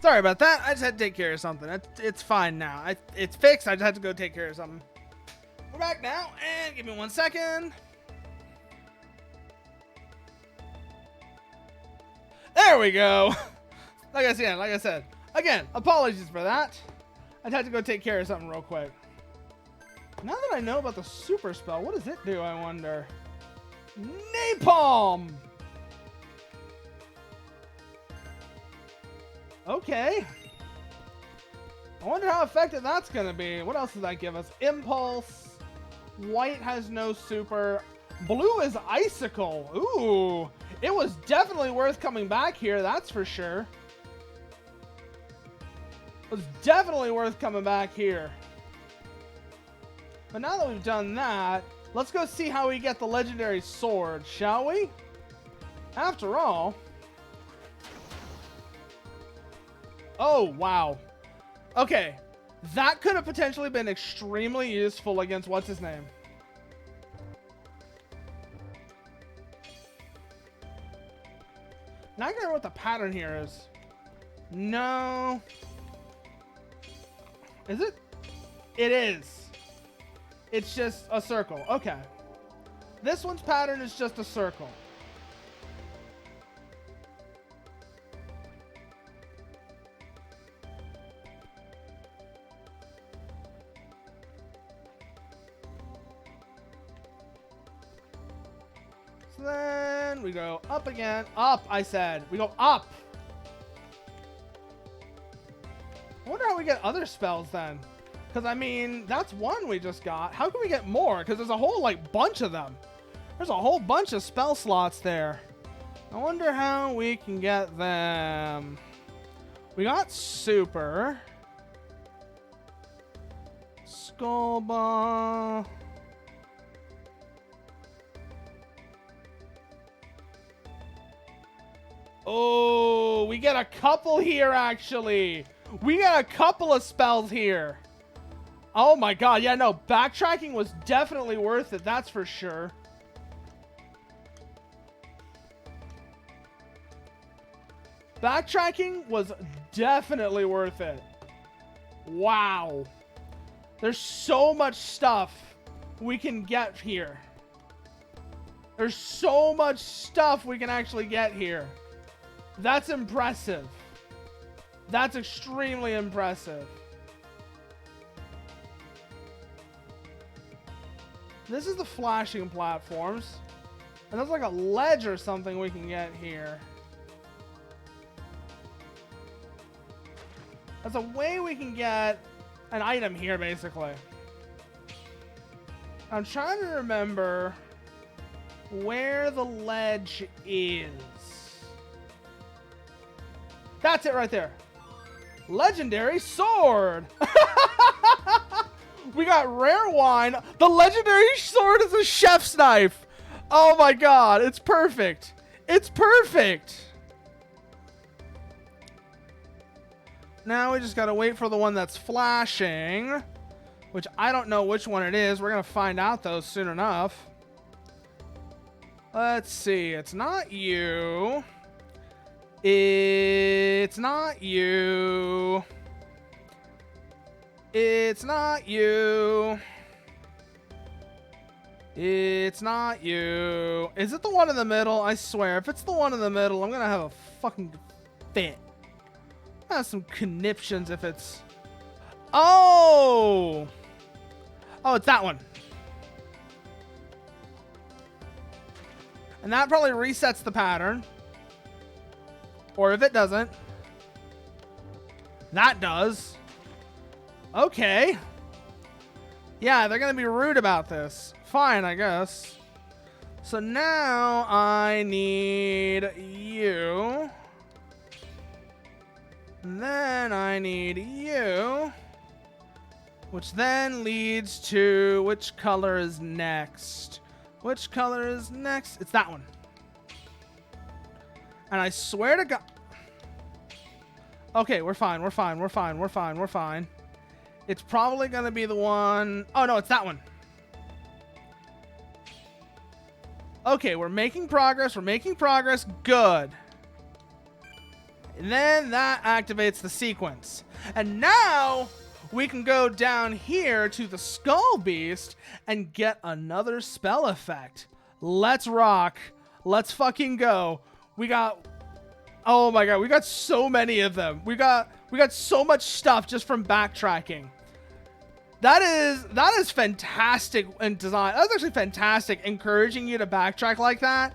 Sorry about that. I just had to take care of something. It's fine now. It's fixed. I just had to go take care of something. We're back now, and give me 1 second. There we go. Like I said, again, apologies for that. I just had to go take care of something real quick. Now that I know about the super spell, what does it do, I wonder? Napalm! Okay. I wonder how effective that's going to be. What else does that give us? Impulse. White has no super. Blue is Icicle. Ooh. It was definitely worth coming back here, that's for sure. It was definitely worth coming back here. But now that we've done that, let's go see how we get the legendary sword, shall we? After all... Oh, wow. Okay. That could have potentially been extremely useful against what's his name. Now I gotta know what the pattern here is. No. Is it? It is. It's just a circle. Okay. This one's pattern is just a circle. So then we go up again. Up, I said. We go up. I wonder how we get other spells then. Because, I mean, that's one we just got. How can we get more? Because there's a whole, like, bunch of them. There's a whole bunch of spell slots there. I wonder how we can get them. We got super. Skull Ball. Oh, we get a couple here, actually. We got a couple of spells here. Oh my god, yeah, no, backtracking was definitely worth it, that's for sure. Backtracking was definitely worth it. Wow. There's so much stuff we can get here. There's so much stuff we can actually get here. That's impressive. That's extremely impressive. This is the flashing platforms. And there's like a ledge or something we can get here. That's a way we can get an item here, basically. I'm trying to remember where the ledge is. That's it right there. Legendary sword. We got rare wine. The legendary sword is a chef's knife. Oh my god, it's perfect. It's perfect. Now we just gotta wait for the one that's flashing, which I don't know which one it is. We're gonna find out though soon enough. Let's see. It's not you. It's not you. It's not you. It's not you. Is it the one in the middle? I swear, if it's the one in the middle, I'm gonna have a fucking fit. I have some conniptions if it's... Oh! Oh, it's that one. And that probably resets the pattern. Or if it doesn't. That does. Okay. Yeah, they're going to be rude about this. Fine, I guess. So now I need you. And then I need you. Which then leads to which color is next? Which color is next? It's that one. And I swear to God. Okay, we're fine. We're fine. We're fine. We're fine. We're fine. It's probably going to be the one. Oh, no, it's that one. Okay, we're making progress. We're making progress. Good. And then that activates the sequence. And now we can go down here to the Skull Beast and get another spell effect. Let's rock. Let's fucking go. We got, oh my god, we got so many of them. We got so much stuff just from backtracking. That is fantastic in design. That's actually fantastic, encouraging you to backtrack like that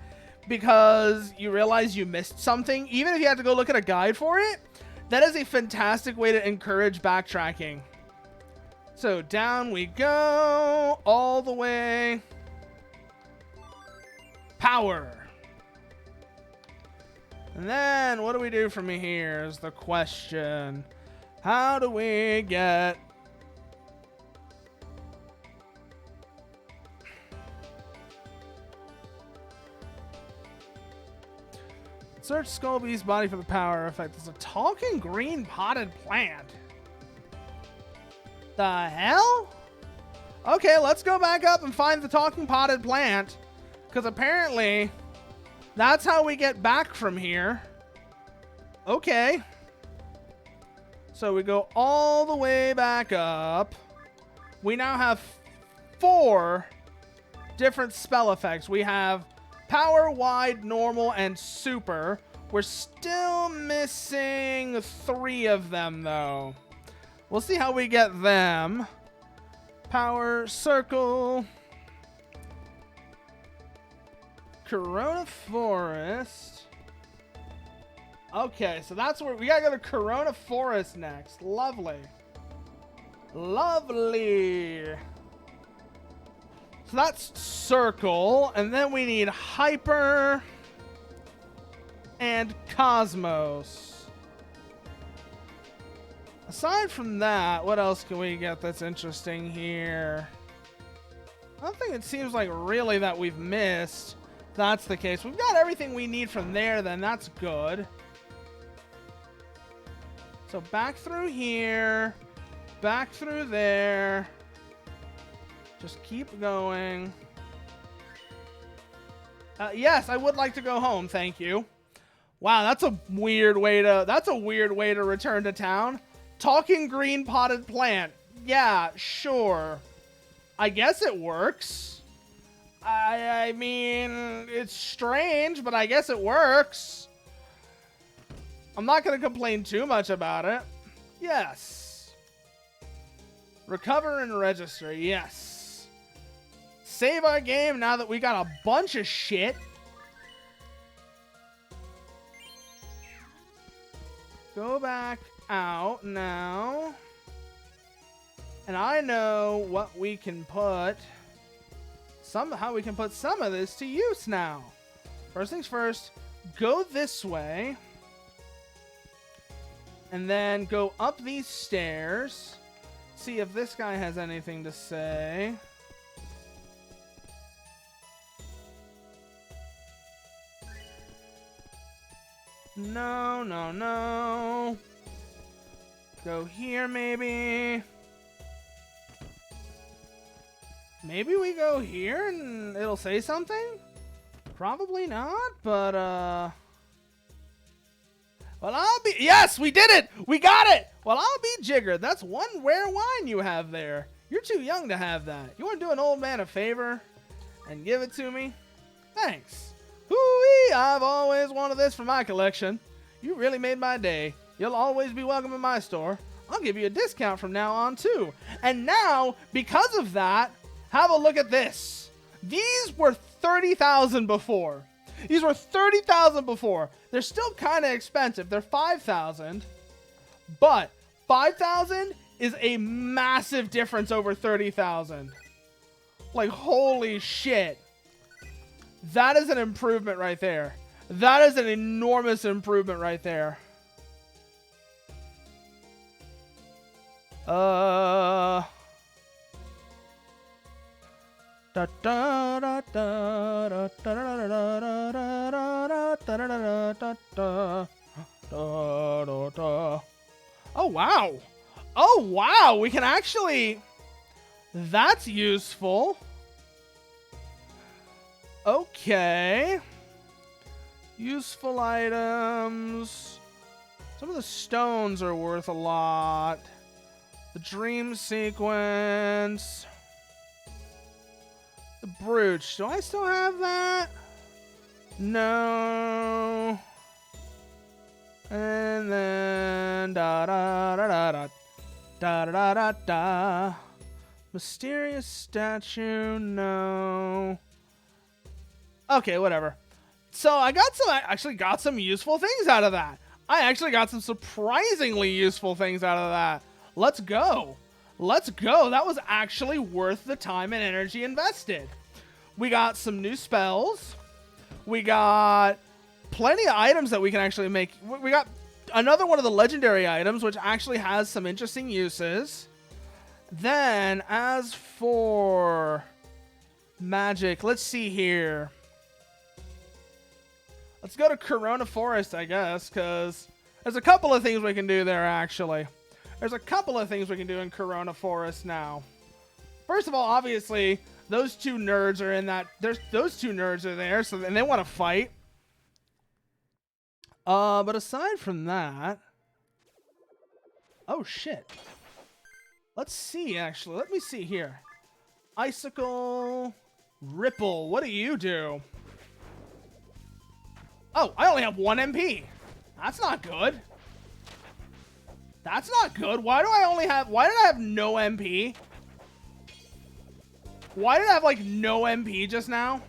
because you realize you missed something. Even if you have to go look at a guide for it, that is a fantastic way to encourage backtracking. So down we go all the way. Power. And then what do we do from here is the question. How do we get... Search Skull Beast's body for the power effect. There's a talking green potted plant. The hell? Okay, let's go back up and find the talking potted plant. Because apparently, that's how we get back from here. Okay. So we go all the way back up. We now have 4 different spell effects. We have power, wide, normal, and super. We're still missing 3 of them, though. We'll see how we get them. Power, circle. Corona Forest. Okay, so that's where we gotta go to Corona Forest next. Lovely. Lovely. So that's circle, and then we need hyper and cosmos. Aside from that, what else can we get that's interesting here? I don't think it seems like really that we've missed. If that's the case. We've got everything we need from there, then that's good. So back through here, back through there. Just keep going. Yes, I would like to go home, thank you. Wow, that's a weird way to return to town. Talking green potted plant. Yeah, sure. I guess it works. I mean, it's strange, but I guess it works. I'm not going to complain too much about it. Yes. Recover and register. Yes. Save our game now that we got a bunch of shit. Go back out now. And I know what we can put. How we can put some of this to use now. First things first, go this way. And then go up these stairs. See if this guy has anything to say. No, no, no. Go here, maybe. Maybe we go here and it'll say something? Probably not, but, well, I'll be... Yes, we did it! We got it! Well, I'll be jiggered. That's one rare wine you have there. You're too young to have that. You want to do an old man a favor and give it to me? Thanks. Hoo-wee! I've always wanted this for my collection. You really made my day. You'll always be welcome in my store. I'll give you a discount from now on, too. And now, because of that, have a look at this. These were 30,000 before. These were 30,000 before. They're still kind of expensive. They're 5,000. But 5,000 is a massive difference over 30,000. Like, holy shit. That is an improvement right there. That is an enormous improvement right there. Da da da da da da da da. Oh wow. Oh wow, we can actually... That's useful. Okay. Useful items. Some of the stones are worth a lot. The dream sequence. The brooch. Do I still have that? No. And then da da da da da da da da da. Mysterious statue. No. Okay, whatever. So I actually got some useful things out of that. I actually got some surprisingly useful things out of that. Let's go. Let's go. That was actually worth the time and energy invested. We got some new spells. We got plenty of items that we can actually make. We got another one of the legendary items, which actually has some interesting uses. Then, as for magic, let's see here. Let's go to Corona Forest, I guess, because there's a couple of things we can do there, actually. There's a couple of things we can do in Corona Forest now. First of all, obviously, those two nerds are in that. Those two nerds are there, so and they want to fight. But aside from that, oh shit. Let's see. Actually, let me see here. Icicle, Ripple. What do you do? Oh, I only have 1 MP. That's not good. That's not good. Why did I have no MP? Why did I have, like, no MP just now?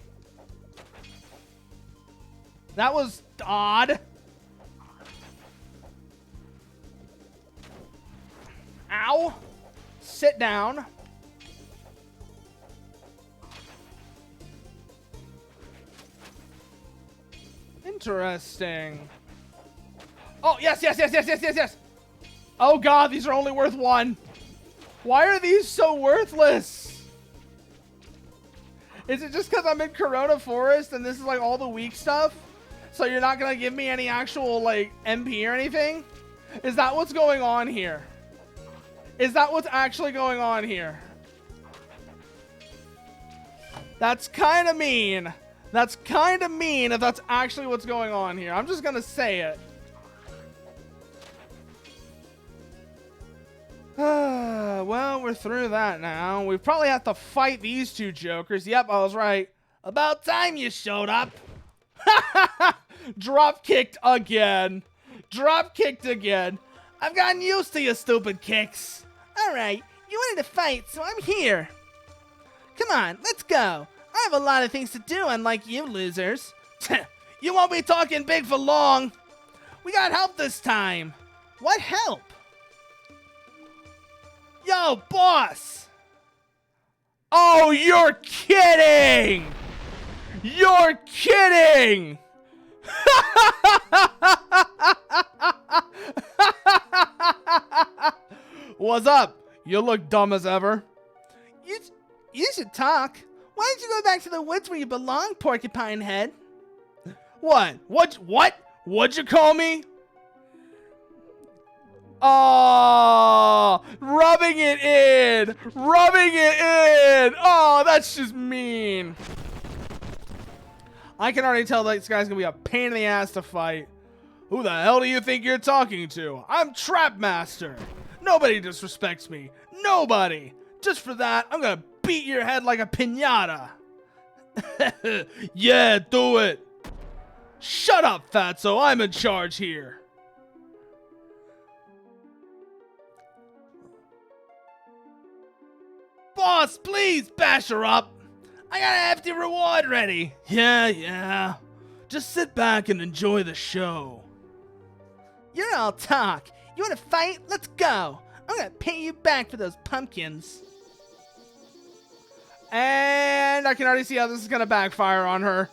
That was odd. Ow. Sit down. Interesting. Oh, yes, yes, yes, yes, yes, yes, yes. Oh, God, these are only worth 1. Why are these so worthless? Is it just because I'm in Corona Forest and this is, like, all the weak stuff? So you're not going to give me any actual, like, MP or anything? Is that what's going on here? Is that what's actually going on here? That's kind of mean. That's kind of mean if that's actually what's going on here. I'm just going to say it. Well, we're through that now. We probably have to fight these two jokers. Yep, I was right. About time you showed up. Drop kicked again. Drop kicked again. I've gotten used to your stupid kicks. Alright, you wanted to fight, so I'm here. Come on, let's go. I have a lot of things to do, unlike you losers. You won't be talking big for long. We got help this time. What help? Yo, boss! Oh, you're kidding! You're kidding! What's up? You look dumb as ever. You should talk. Why don't you go back to the woods where you belong, Porcupine Head? What? What'd you call me? Oh, rubbing it in. Rubbing it in. Oh, that's just mean. I can already tell that this guy's gonna be a pain in the ass to fight. Who the hell do you think you're talking to? I'm Trap Master. Nobody disrespects me. Nobody. Just for that, I'm gonna beat your head like a piñata. Yeah, do it. Shut up, Fatso. I'm in charge here. Boss, please bash her up. I got a hefty reward ready. Yeah. Just sit back and enjoy the show. You're all talk. You want to fight? Let's go. I'm going to pay you back for those pumpkins. And I can already see how this is going to backfire on her.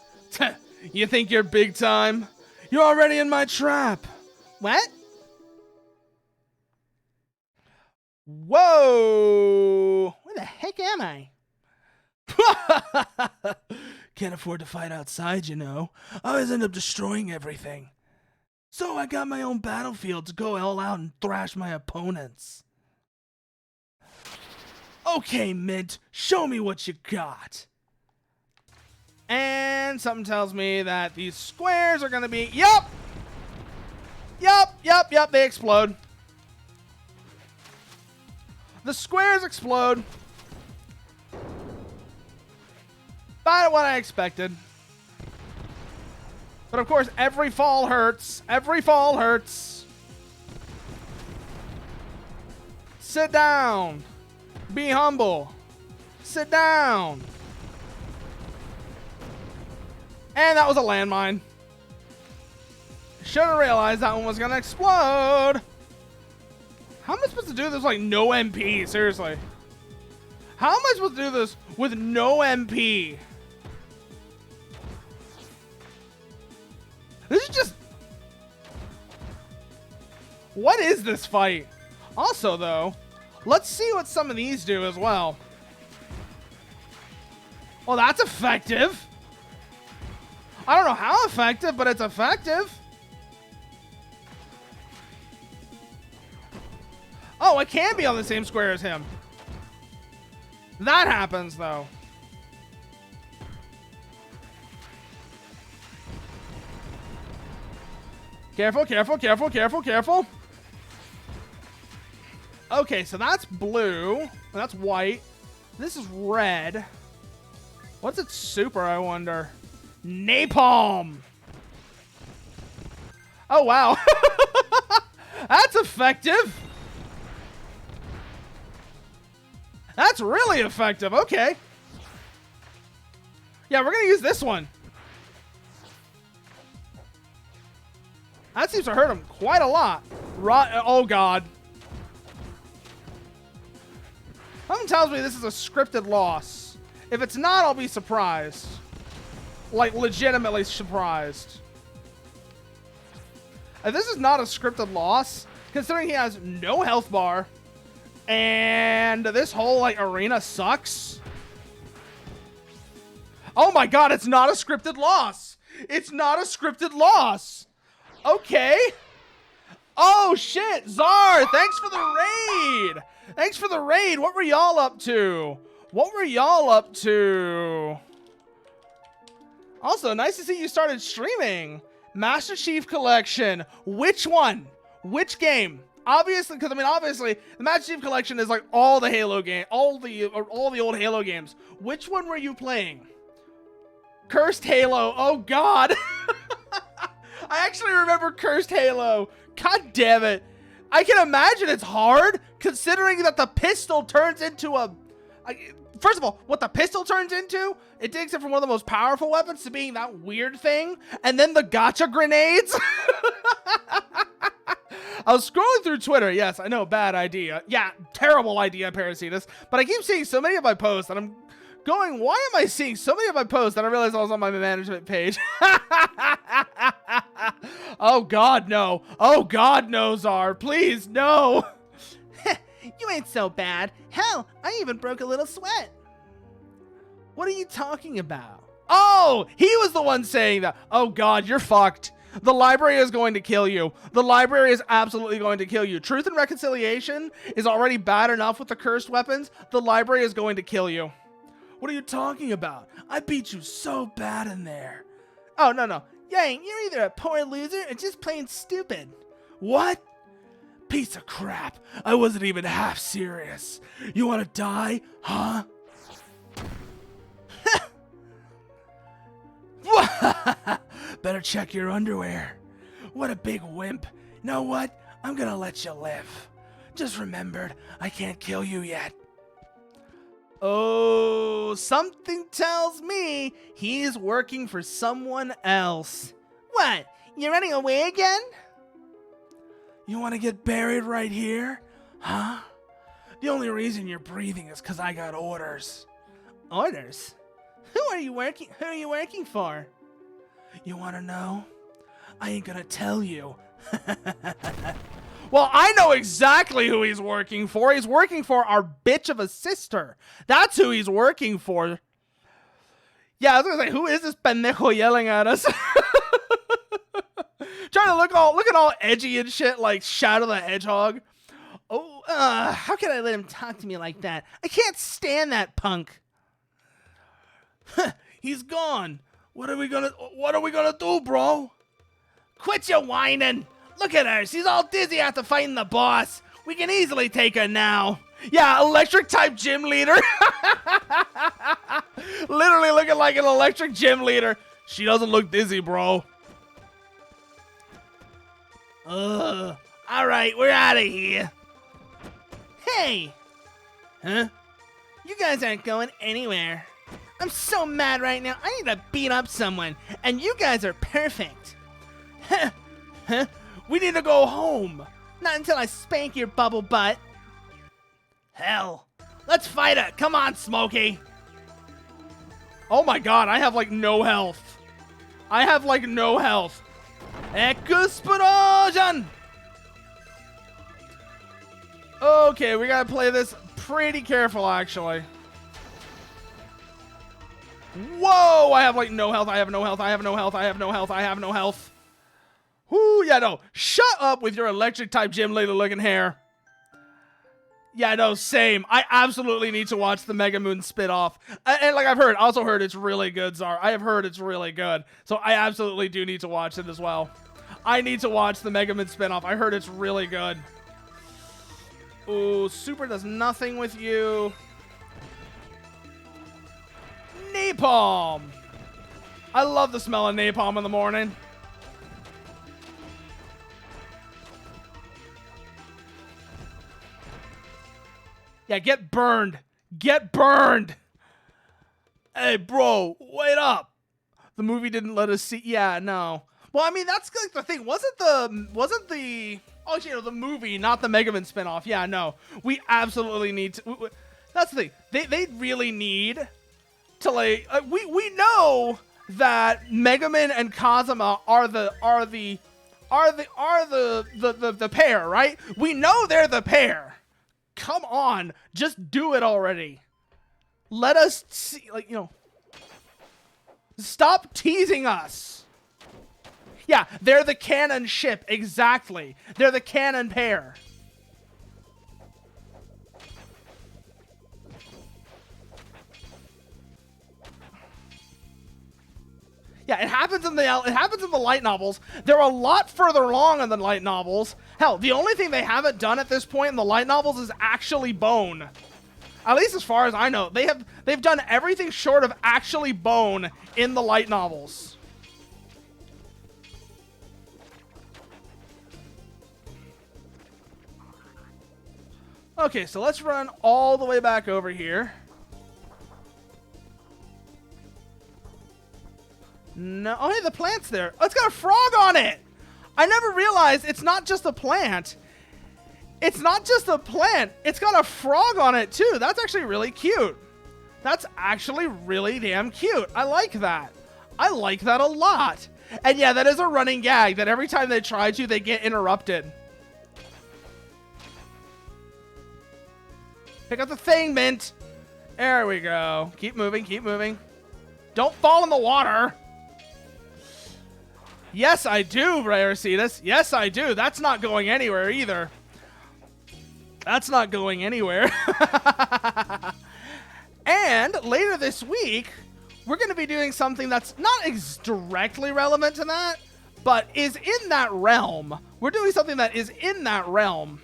You think you're big time? You're already in my trap. What? Whoa! Where the heck am I? Can't afford to fight outside, you know. I always end up destroying everything. So I got my own battlefield to go all out and thrash my opponents. Okay, Mint, show me what you got. And something tells me that these squares are gonna be... Yup! Yep, they explode. The squares explode. About what I expected. But of course, every fall hurts. Every fall hurts. Sit down. Be humble. Sit down. And that was a landmine. Should have realized that one was going to explode. How am I supposed to do this like no MP? Seriously. How am I supposed to do this with no MP? This is just... What is this fight? Also, though, let's see what some of these do as well. Well, that's effective. I don't know how effective, but it's effective. Oh, I can be on the same square as him. That happens, though. Careful, careful, careful, careful, careful. Okay, so that's blue. That's white. This is red. What's its super, I wonder? Napalm. Oh, wow. That's effective. That's really effective. Okay. Yeah, we're going to use this one. That seems to hurt him quite a lot. Oh, God. Something tells me this is a scripted loss. If it's not, I'll be surprised. Like, legitimately surprised. If this is not a scripted loss, considering he has no health bar, and this whole, like, arena sucks. Oh, my God, it's not a scripted loss. It's not a scripted loss. Okay. Oh, shit. Czar, thanks for the raid. Thanks for the raid. What were y'all up to? What were y'all up to? Also, nice to see you started streaming. Master Chief Collection. Which one? Which game? Obviously, because I mean, obviously, the Master Chief Collection is like all the Halo game, all the old Halo games. Which one were you playing? Cursed Halo. Oh, God. I actually remember Cursed Halo. God damn it. I can imagine it's hard, considering that the pistol turns into a... First of all, what the pistol turns into, it takes it from one of the most powerful weapons to being that weird thing, and then the gotcha grenades. I was scrolling through Twitter. Yes, I know, bad idea. Yeah, terrible idea, Parasitus. But I keep seeing so many of my posts, and I'm going, why am I seeing so many of my posts? And I realized I was on my management page. Oh, God, no. Oh, God, no, Czar. Please, no. You ain't so bad. Hell, I even broke a little sweat. What are you talking about? Oh, he was the one saying that. Oh, God, you're fucked. The library is going to kill you. The library is absolutely going to kill you. Truth and Reconciliation is already bad enough with the cursed weapons. The library is going to kill you. What are you talking about? I beat you so bad in there. Oh, no. Yang, you're either a poor loser or just plain stupid. What? Piece of crap. I wasn't even half serious. You want to die, huh? Better check your underwear. What a big wimp. You know what? I'm gonna let you live. Just remembered, I can't kill you yet. Oh, something tells me he's working for someone else. What? You running away again? You want to get buried right here? Huh? The only reason you're breathing is because I got orders. Orders? Who are you working for? You want to know? I ain't gonna tell you. Well, I know exactly who he's working for. He's working for our bitch of a sister. That's who he's working for. Yeah, I was gonna say, who is this pendejo yelling at us? Trying to look all edgy and shit like Shadow the Hedgehog. Oh, how can I let him talk to me like that? I can't stand that punk. He's gone. What are we gonna do, bro? Quit your whining. Look at her. She's all dizzy after fighting the boss. We can easily take her now. Yeah, electric type gym leader. Literally looking like an electric gym leader. She doesn't look dizzy, bro. All right, we're out of here. Hey. Huh? You guys aren't going anywhere. I'm so mad right now. I need to beat up someone, and you guys are perfect. Huh? We need to go home. Not until I spank your bubble butt. Hell. Let's fight it. Come on, Smokey. Oh my god, I have like no health. I have like no health. Explosion! Okay, we gotta play this pretty careful, actually. Whoa! I have like no health. I have no health. I have no health. I have no health. I have no health. Whoo! Yeah, no. Shut up with your electric type gym leader looking hair. Yeah, no, same. I absolutely need to watch the Mega Moon spin-off. And like I've heard, also heard it's really good, Czar. I have heard it's really good. So I absolutely do need to watch it as well. I need to watch the Mega Man spin-off. I heard it's really good. Ooh, Super does nothing with you. Napalm. I love the smell of napalm in the morning. Yeah, get burned. Get burned. Hey, bro, wait up. The movie didn't let us see. Yeah, no. Well, I mean, that's like the thing. Wasn't the oh, you know, the movie, not the Mega Man spinoff. Yeah, no. We absolutely need to. That's the thing. They really need to like. We know that Mega Man and Kazuma are the pair, right? We know they're the pair. Come on, just do it already. Let us see, like, you know. Stop teasing us. Yeah, they're the canon ship, exactly. They're the canon pair. Yeah, it happens in the light novels. They're a lot further along in the light novels. Hell, the only thing they haven't done at this point in the light novels is actually bone. At least as far as I know, they've done everything short of actually bone in the light novels. Okay, so let's run all the way back over here. No, oh hey, the plant's there. Oh, it's got a frog on it. I never realized it's not just a plant. It's not just a plant. It's got a frog on it too. That's actually really cute. That's actually really damn cute. I like that. I like that a lot. And yeah, that is a running gag that every time they try to, they get interrupted. Pick up the thing, Mint. There we go. Keep moving, keep moving. Don't fall in the water. Yes, I do, Raricitas. Yes, I do. That's not going anywhere either. That's not going anywhere. And later this week, we're going to be doing something that's not directly relevant to that, but is in that realm. We're doing something that is in that realm.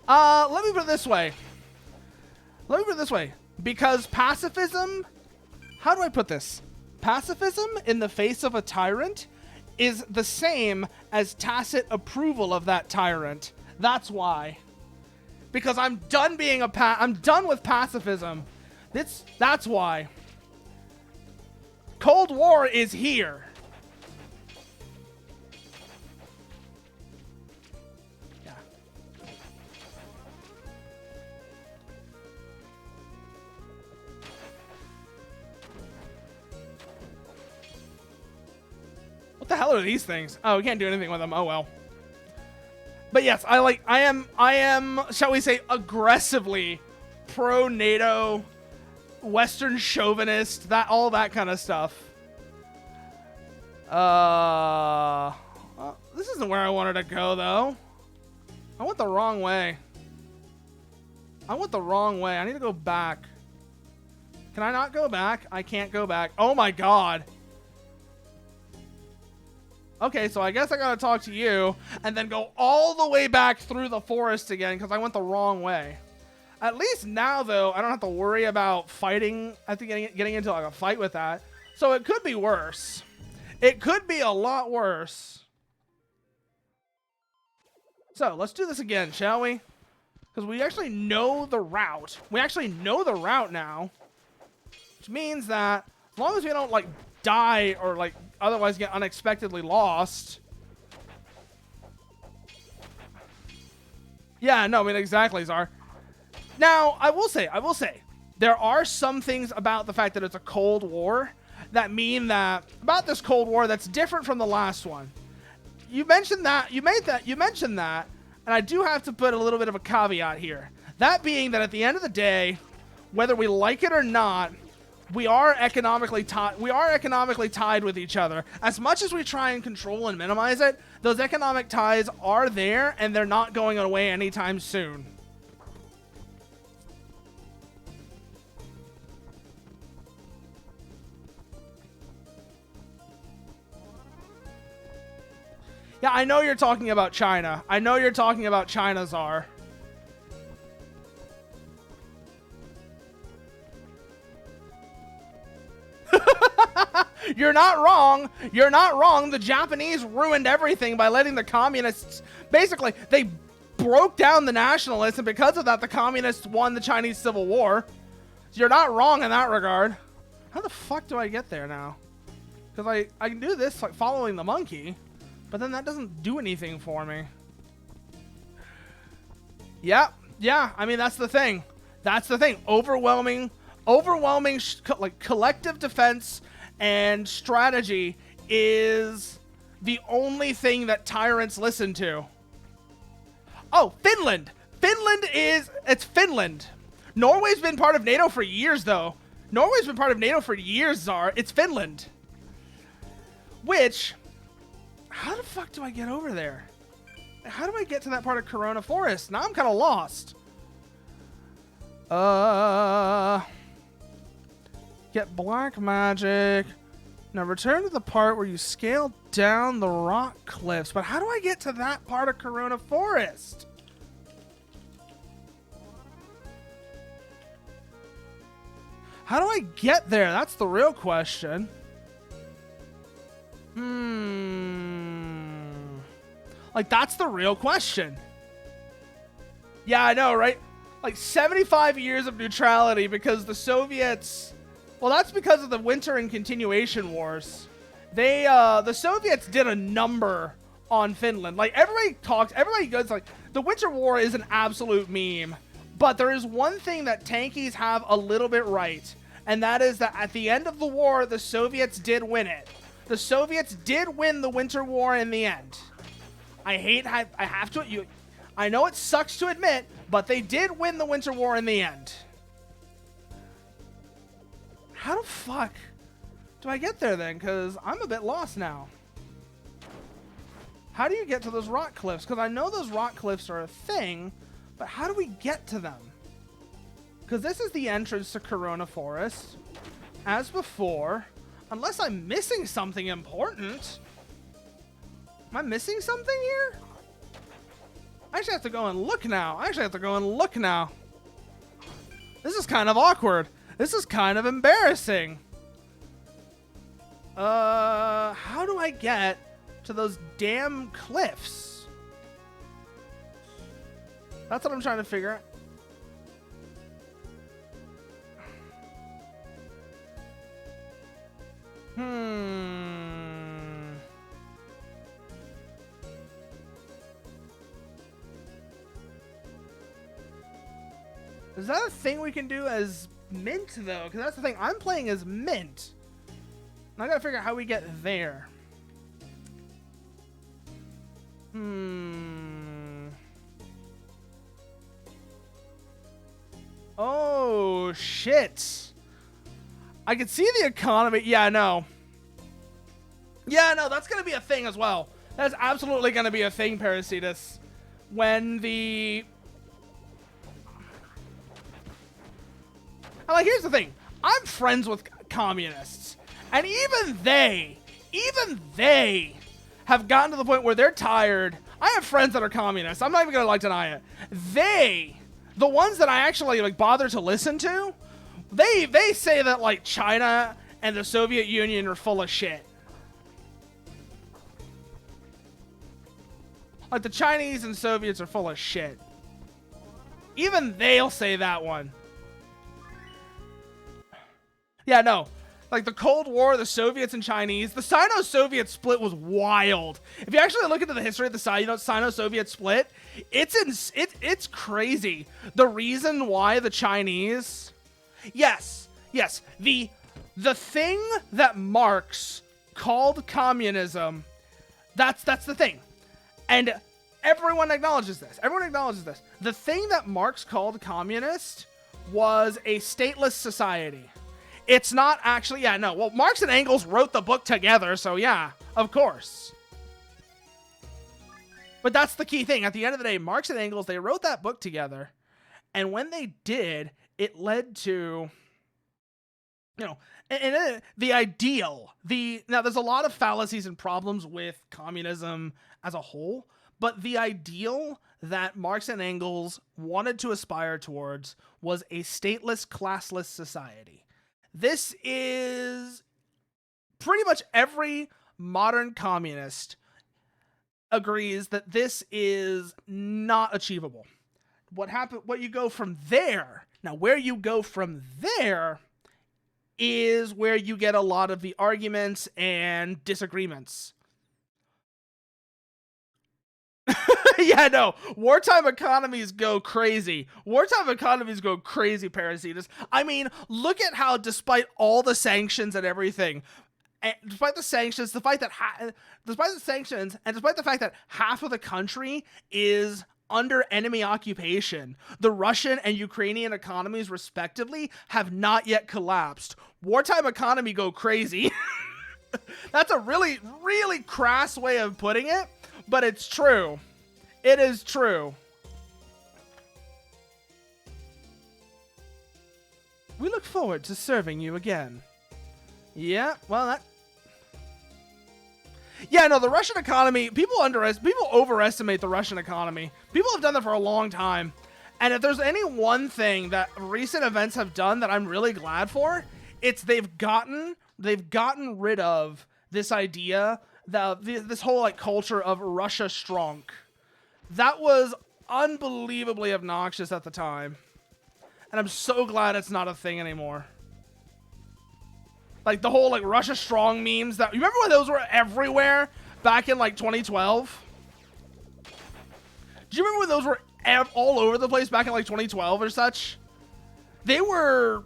Let me put it this way. Because pacifism, how do I put this? Pacifism in the face of a tyrant is the same as tacit approval of that tyrant. That's why. Because I'm done being I'm done with pacifism. That's why. Cold War is here. What the hell are these things? Oh, we can't do anything with them. Oh well. But yes, I am, shall we say, aggressively pro-NATO, Western chauvinist, all that kind of stuff. This isn't where I wanted to go though. I went the wrong way. I need to go back. Can I not go back? I can't go back. Oh my god. Okay, so I guess I gotta talk to you and then go all the way back through the forest again because I went the wrong way. At least now, though, I don't have to worry about fighting. I think getting into like a fight with that. So it could be worse. It could be a lot worse. So let's do this again, shall we? Because we actually know the route. We actually know the route now. Which means that as long as we don't, like, die or, like, otherwise get unexpectedly lost. Yeah, no, I mean, exactly, Czar. Now, I will say, there are some things about the fact that it's a Cold War that mean that, about this Cold War that's different from the last one. You mentioned that, you mentioned that, and I do have to put a little bit of a caveat here. That being that at the end of the day, whether we like it or not, we are economically tied with each other. As much as we try and control and minimize it, those economic ties are there, and they're not going away anytime soon. Yeah, I know you're talking about China. I know you're talking about China, Czar. You're not wrong. You're not wrong. The Japanese ruined everything by letting the communists... Basically, they broke down the nationalists, and because of that, the communists won the Chinese Civil War. So you're not wrong in that regard. How the fuck do I get there now? Because I can do this, like, following the monkey, but then that doesn't do anything for me. Yeah, I mean, that's the thing. That's the thing. Overwhelming, like, collective defense and strategy is the only thing that tyrants listen to. Oh, Finland. It's Finland. Norway's been part of NATO for years, though. Norway's been part of NATO for years, Czar. It's Finland. Which, how the fuck do I get over there? How do I get to that part of Corona Forest? Now I'm kind of lost. Get black magic. Now return to the part where you scale down the rock cliffs. But how do I get to that part of Corona Forest? How do I get there? That's the real question. Like, that's the real question. Yeah, I know, right? Like, 75 years of neutrality because the Soviets... Well, that's because of the Winter and Continuation Wars. They, the Soviets did a number on Finland. Like, everybody goes, like, the Winter War is an absolute meme. But there is one thing that tankies have a little bit right. And that is that at the end of the war, the Soviets did win it. The Soviets did win the Winter War in the end. I know it sucks to admit, but they did win the Winter War in the end. How the fuck do I get there then? Because I'm a bit lost now. How do you get to those rock cliffs? Because I know those rock cliffs are a thing, but how do we get to them? Because this is the entrance to Corona Forest. As before, unless I'm missing something important. Am I missing something here? I actually have to go and look now. This is kind of awkward. This is kind of embarrassing. How do I get to those damn cliffs? That's what I'm trying to figure out. Is that a thing we can do as Mint, though? Because that's the thing. I'm playing as Mint. And I gotta figure out how we get there. Oh, shit. I can see the economy. Yeah, no. Yeah, no, that's gonna be a thing as well. That's absolutely gonna be a thing, Parasitus. When the... Like, here's the thing. I'm friends with communists, and even they have gotten to the point where they're tired. I have friends that are communists. I'm not even gonna like deny it. The ones that I actually like bother to listen to, they say that like China and the Soviet Union are full of shit. Like the Chinese and Soviets are full of shit. Even they'll say that one. Yeah, no. Like the Cold War, the Soviets and Chinese, the Sino-Soviet split was wild. If you actually look into the history of the Sino-Soviet split, it's crazy. The reason why the Chinese, yes, the thing that Marx called communism, that's the thing. And everyone acknowledges this. The thing that Marx called communist was a stateless society. It's not actually, yeah, no. Well, Marx and Engels wrote the book together, so yeah, of course. But that's the key thing. At the end of the day, Marx and Engels, they wrote that book together. And when they did, it led to, you know, the ideal. Now, there's a lot of fallacies and problems with communism as a whole, but the ideal that Marx and Engels wanted to aspire towards was a stateless, classless society. This is pretty much every modern communist agrees that this is not achievable. What you go from there, now where you go from there is where you get a lot of the arguments and disagreements. Yeah, no. Wartime economies go crazy. Parasitas. I mean, look at how, despite all the sanctions and everything, despite the sanctions, despite the fact that half of the country is under enemy occupation, the Russian and Ukrainian economies, respectively, have not yet collapsed. Wartime economy go crazy. That's a really, really crass way of putting it, but it's true. It is true. We look forward to serving you again. Yeah, well, yeah, no, the Russian economy, people overestimate the Russian economy. People have done that for a long time. And if there's any one thing that recent events have done that I'm really glad for, it's they've gotten rid of this idea, this whole like culture of Russia strong. That was unbelievably obnoxious at the time. And I'm so glad it's not a thing anymore. Like the whole like Russia strong memes that, you remember when those were everywhere back in like 2012? Do you remember when those were all over the place back in like 2012 or such? They were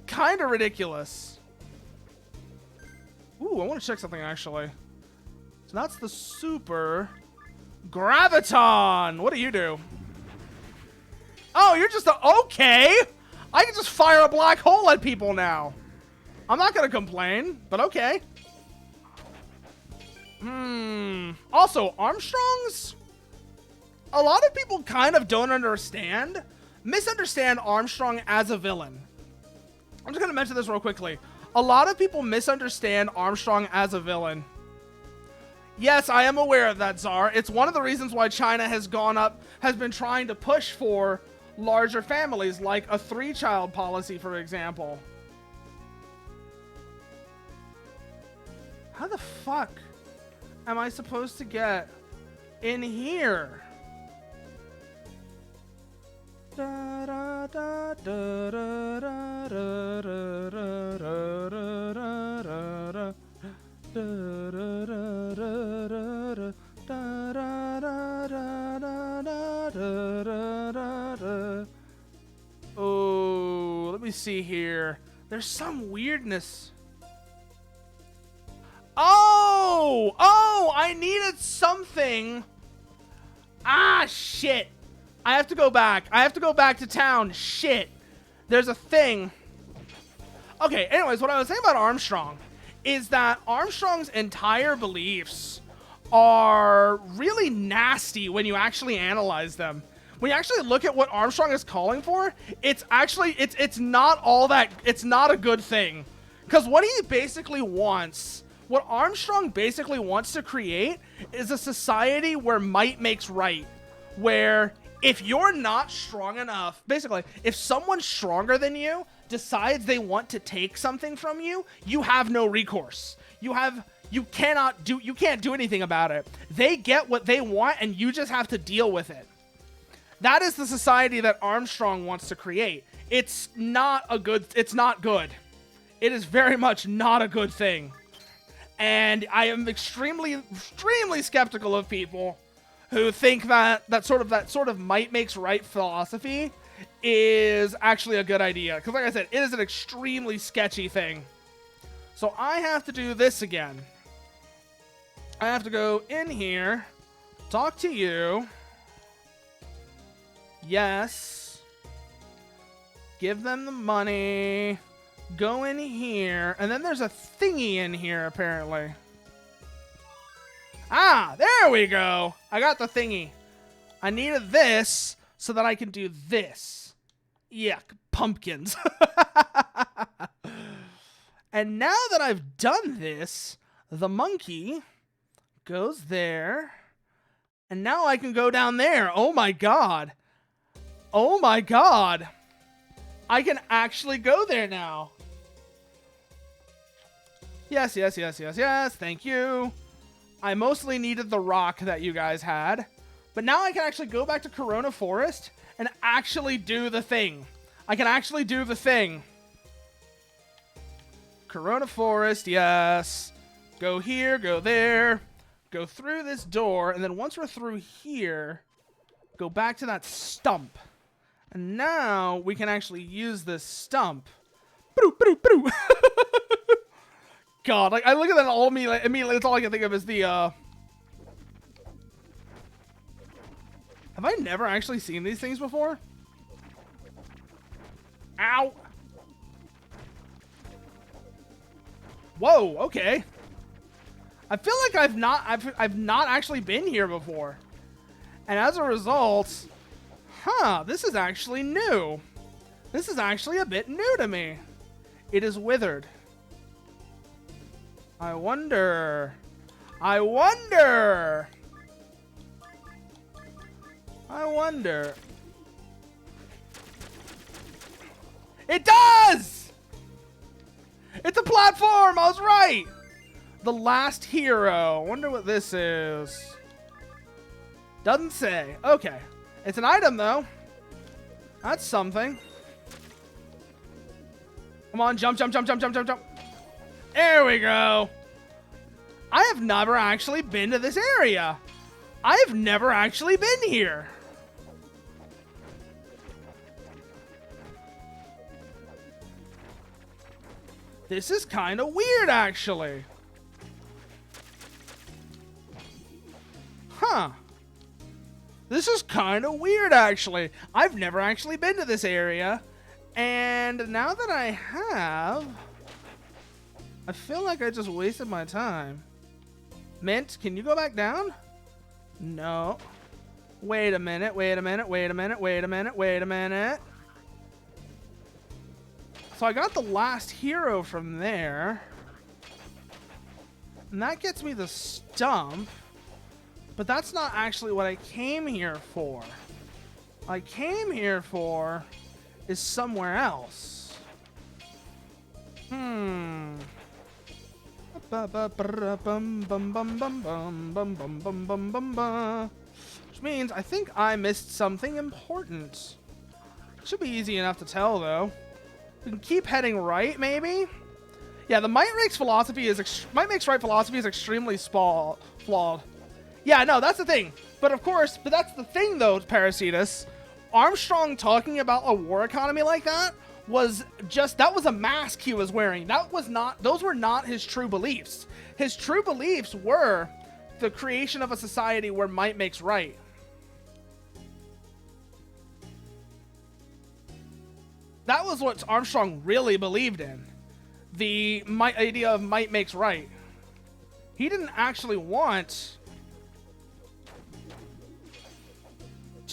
kind of ridiculous. Ooh, I want to check something actually. So that's the super Graviton. What do you do? Oh, you're just okay. I can just fire a black hole at people now. I'm not gonna complain, but okay. Also, Armstrongs? A lot of people kind of don't misunderstand Armstrong as a villain. I'm just gonna mention this real quickly. A lot of people misunderstand Armstrong as a villain. Yes, I am aware of that, Czar. It's one of the reasons why China has been trying to push for larger families, like a 3-child policy, for example. How the fuck am I supposed to get in here? Da, da, da, da, da, da, da, da, da, da, da. Oh, let me see here. There's some weirdness. Oh, I needed something. Ah, shit. I have to go back. I have to go back to town. Shit. There's a thing. Okay, anyways, what I was saying about Armstrong is that Armstrong's entire beliefs are really nasty when you actually analyze them. when you actually look at what Armstrong is calling for, it's actually, it's not all that, it's not a good thing. Because what he basically wants, what Armstrong basically wants to create is a society where might makes right. Where if you're not strong enough, basically, if someone stronger than you decides they want to take something from you, you have no recourse. You can't do anything about it. They get what they want and you just have to deal with it. That is the society that Armstrong wants to create. It's not good. It is very much not a good thing. And I am extremely skeptical of people who think that sort of might makes right philosophy is actually a good idea. Because like I said, it is an extremely sketchy thing. So I have to do this again. I have to go in here, talk to you. Yes. Give them the money. Go in here. And then there's a thingy in here, apparently. Ah, there we go. I got the thingy. I needed this so that I can do this. Yuck, pumpkins. And now that I've done this, the monkey goes there. And now I can go down there. Oh my god. Oh my god. I can actually go there now. Yes. Thank you. I mostly needed the rock that you guys had. But now I can actually go back to Corona Forest and actually do the thing. I can actually do the thing. Corona Forest, yes. Go here, go there. Go through this door. And then once we're through here, go back to that stump. And now we can actually use this stump. God, like I look at that all immediately, that's all I can think of is the Have I never actually seen these things before? Ow. Whoa, okay. I feel like I've not actually been here before. And as a result, this is actually new. This is actually a bit new to me. It is withered. I wonder. It does! It's a platform! I was right! The last hero. Wonder what this is. Doesn't say. Okay. It's an item, though. That's something. Come on, jump. There we go. I have never actually been to this area. I have never actually been here. This is kind of weird, actually. This is kind of weird, actually. I've never actually been to this area. And now that I have, I feel like I just wasted my time. Mint, can you go back down? No. Wait a minute. So I got the last hero from there. And that gets me the stump. But that's not actually what I came here for. What I came here for is somewhere else. Which means I think I missed something important. Should be easy enough to tell, though. We can keep heading right, maybe? Yeah, the might makes right philosophy is extremely flawed. Yeah, no, that's the thing. But of course, that's the thing, though, Parasitus. Armstrong talking about a war economy like that was a mask he was wearing. Those were not his true beliefs. His true beliefs were the creation of a society where might makes right. That was what Armstrong really believed in. The idea of might makes right. He didn't actually want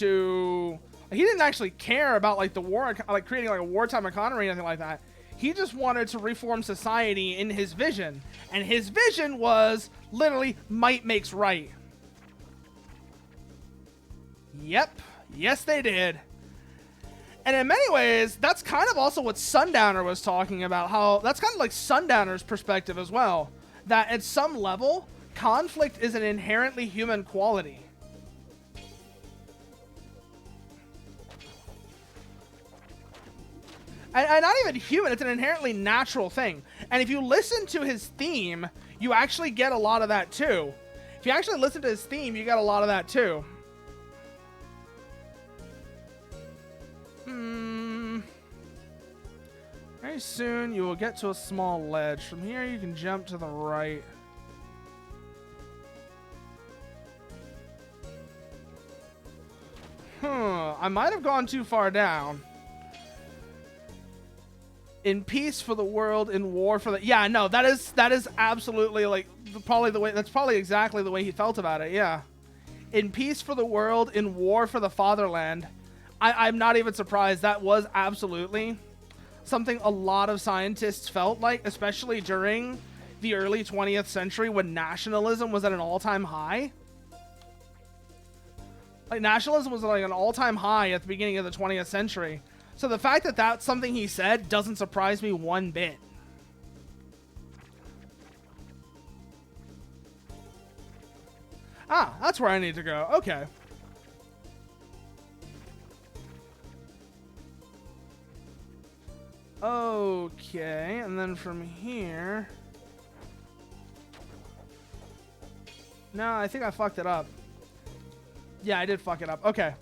to, he didn't actually care about like the war, like creating like a wartime economy or anything like that. He just wanted to reform society in his vision. And his vision was literally might makes right. Yep. Yes, they did. And in many ways, that's kind of also what Sundowner was talking about. How that's kind of like Sundowner's perspective as well. That at some level, conflict is an inherently human quality. And not even human, it's an inherently natural thing. And if you listen to his theme, you actually get a lot of that too. If you actually listen to his theme, you get a lot of that too. Very soon you will get to a small ledge. From here you can jump to the right. I might have gone too far down. In peace for the world, in war for the... Yeah, no, that is absolutely like probably the way... That's probably exactly the way he felt about it, yeah. In peace for the world, in war for the fatherland. I'm not even surprised. That was absolutely something a lot of scientists felt like, especially during the early 20th century when nationalism was at an all-time high. Like, nationalism was like an all-time high at the beginning of the 20th century. So the fact that that's something he said doesn't surprise me one bit. Ah, that's where I need to go. Okay. Okay, and then from here... No, I think I fucked it up. Yeah, I did fuck it up. Okay.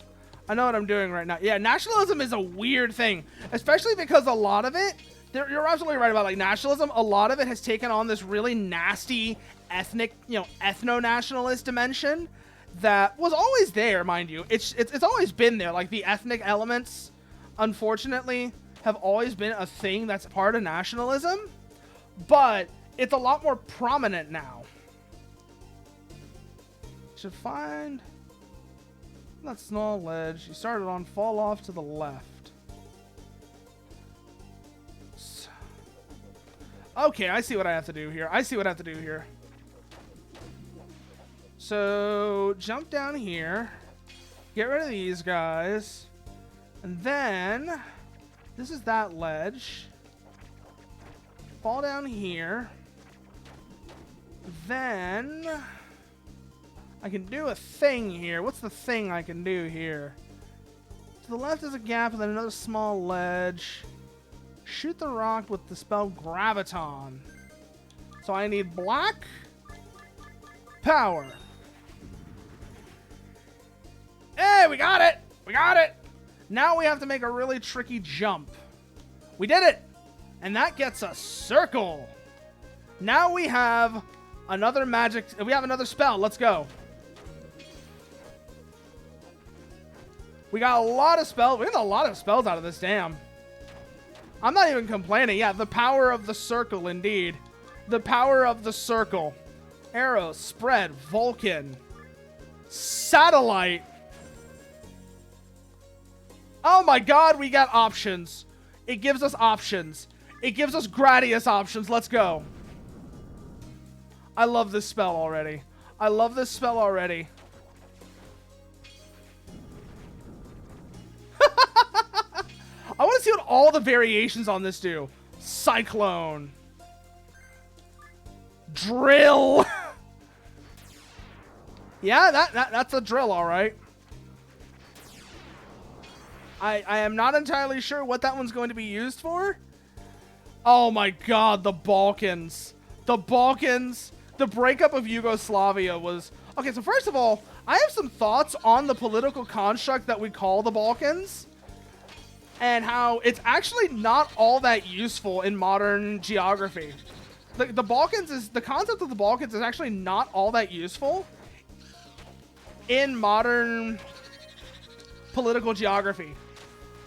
I know what I'm doing right now. Yeah, nationalism is a weird thing, especially because a lot of it, you're absolutely right about like nationalism, a lot of it has taken on this really nasty ethnic, ethno-nationalist dimension that was always there, mind you. It's always been there. Like the ethnic elements, unfortunately, have always been a thing that's part of nationalism, but it's a lot more prominent now. Should find that small ledge you started on, fall off to the left. Okay, I see what I have to do here. So, jump down here, get rid of these guys, and then, this is that ledge. Fall down here. Then... I can do a thing here. What's the thing I can do here? To the left is a gap and then another small ledge. Shoot the rock with the spell Graviton. So I need black power. Hey, we got it! We got it! Now we have to make a really tricky jump. We did it! And that gets a circle. Now we have another magic... We have another spell. Let's go. We got a lot of spells. We got a lot of spells out of this, damn. I'm not even complaining. Yeah, the power of the circle, indeed. The power of the circle. Arrow, spread, Vulcan. Satellite. Oh my god, we got options. It gives us options. It gives us Gradius options. Let's go. I love this spell already. I love this spell already. I want to see what all the variations on this do. Cyclone. Drill. Yeah, that's a drill, all right. I am not entirely sure what that one's going to be used for. Oh my god, the Balkans. The Balkans. The breakup of Yugoslavia was... Okay, so first of all, I have some thoughts on the political construct that we call the Balkans. And how it's actually not all that useful in modern geography. The Balkans is... The concept of the Balkans is actually not all that useful in modern political geography.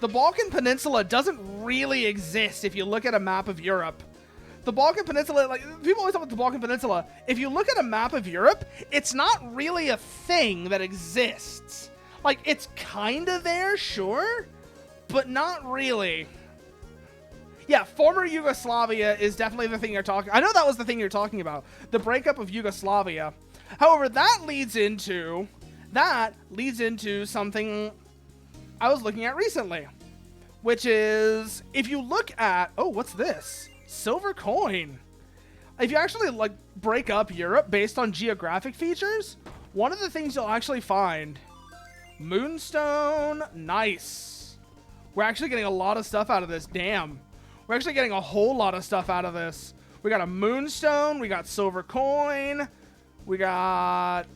The Balkan Peninsula doesn't really exist if you look at a map of Europe. The Balkan Peninsula, like, people always talk about the Balkan Peninsula. If you look at a map of Europe, it's not really a thing that exists. Like, it's kind of there, sure, but not really. Yeah, former Yugoslavia is definitely the thing you're talking... I know that was the thing you're talking about. The breakup of Yugoslavia. However, that leads into something I was looking at recently. Which is, if you look at... Oh, what's this? Silver coin. If you actually, like, break up Europe based on geographic features, one of the things you'll actually find... Moonstone. Nice. We're actually getting a lot of stuff out of this. Damn. We're actually getting a whole lot of stuff out of this. We got a moonstone. We got silver coin. We got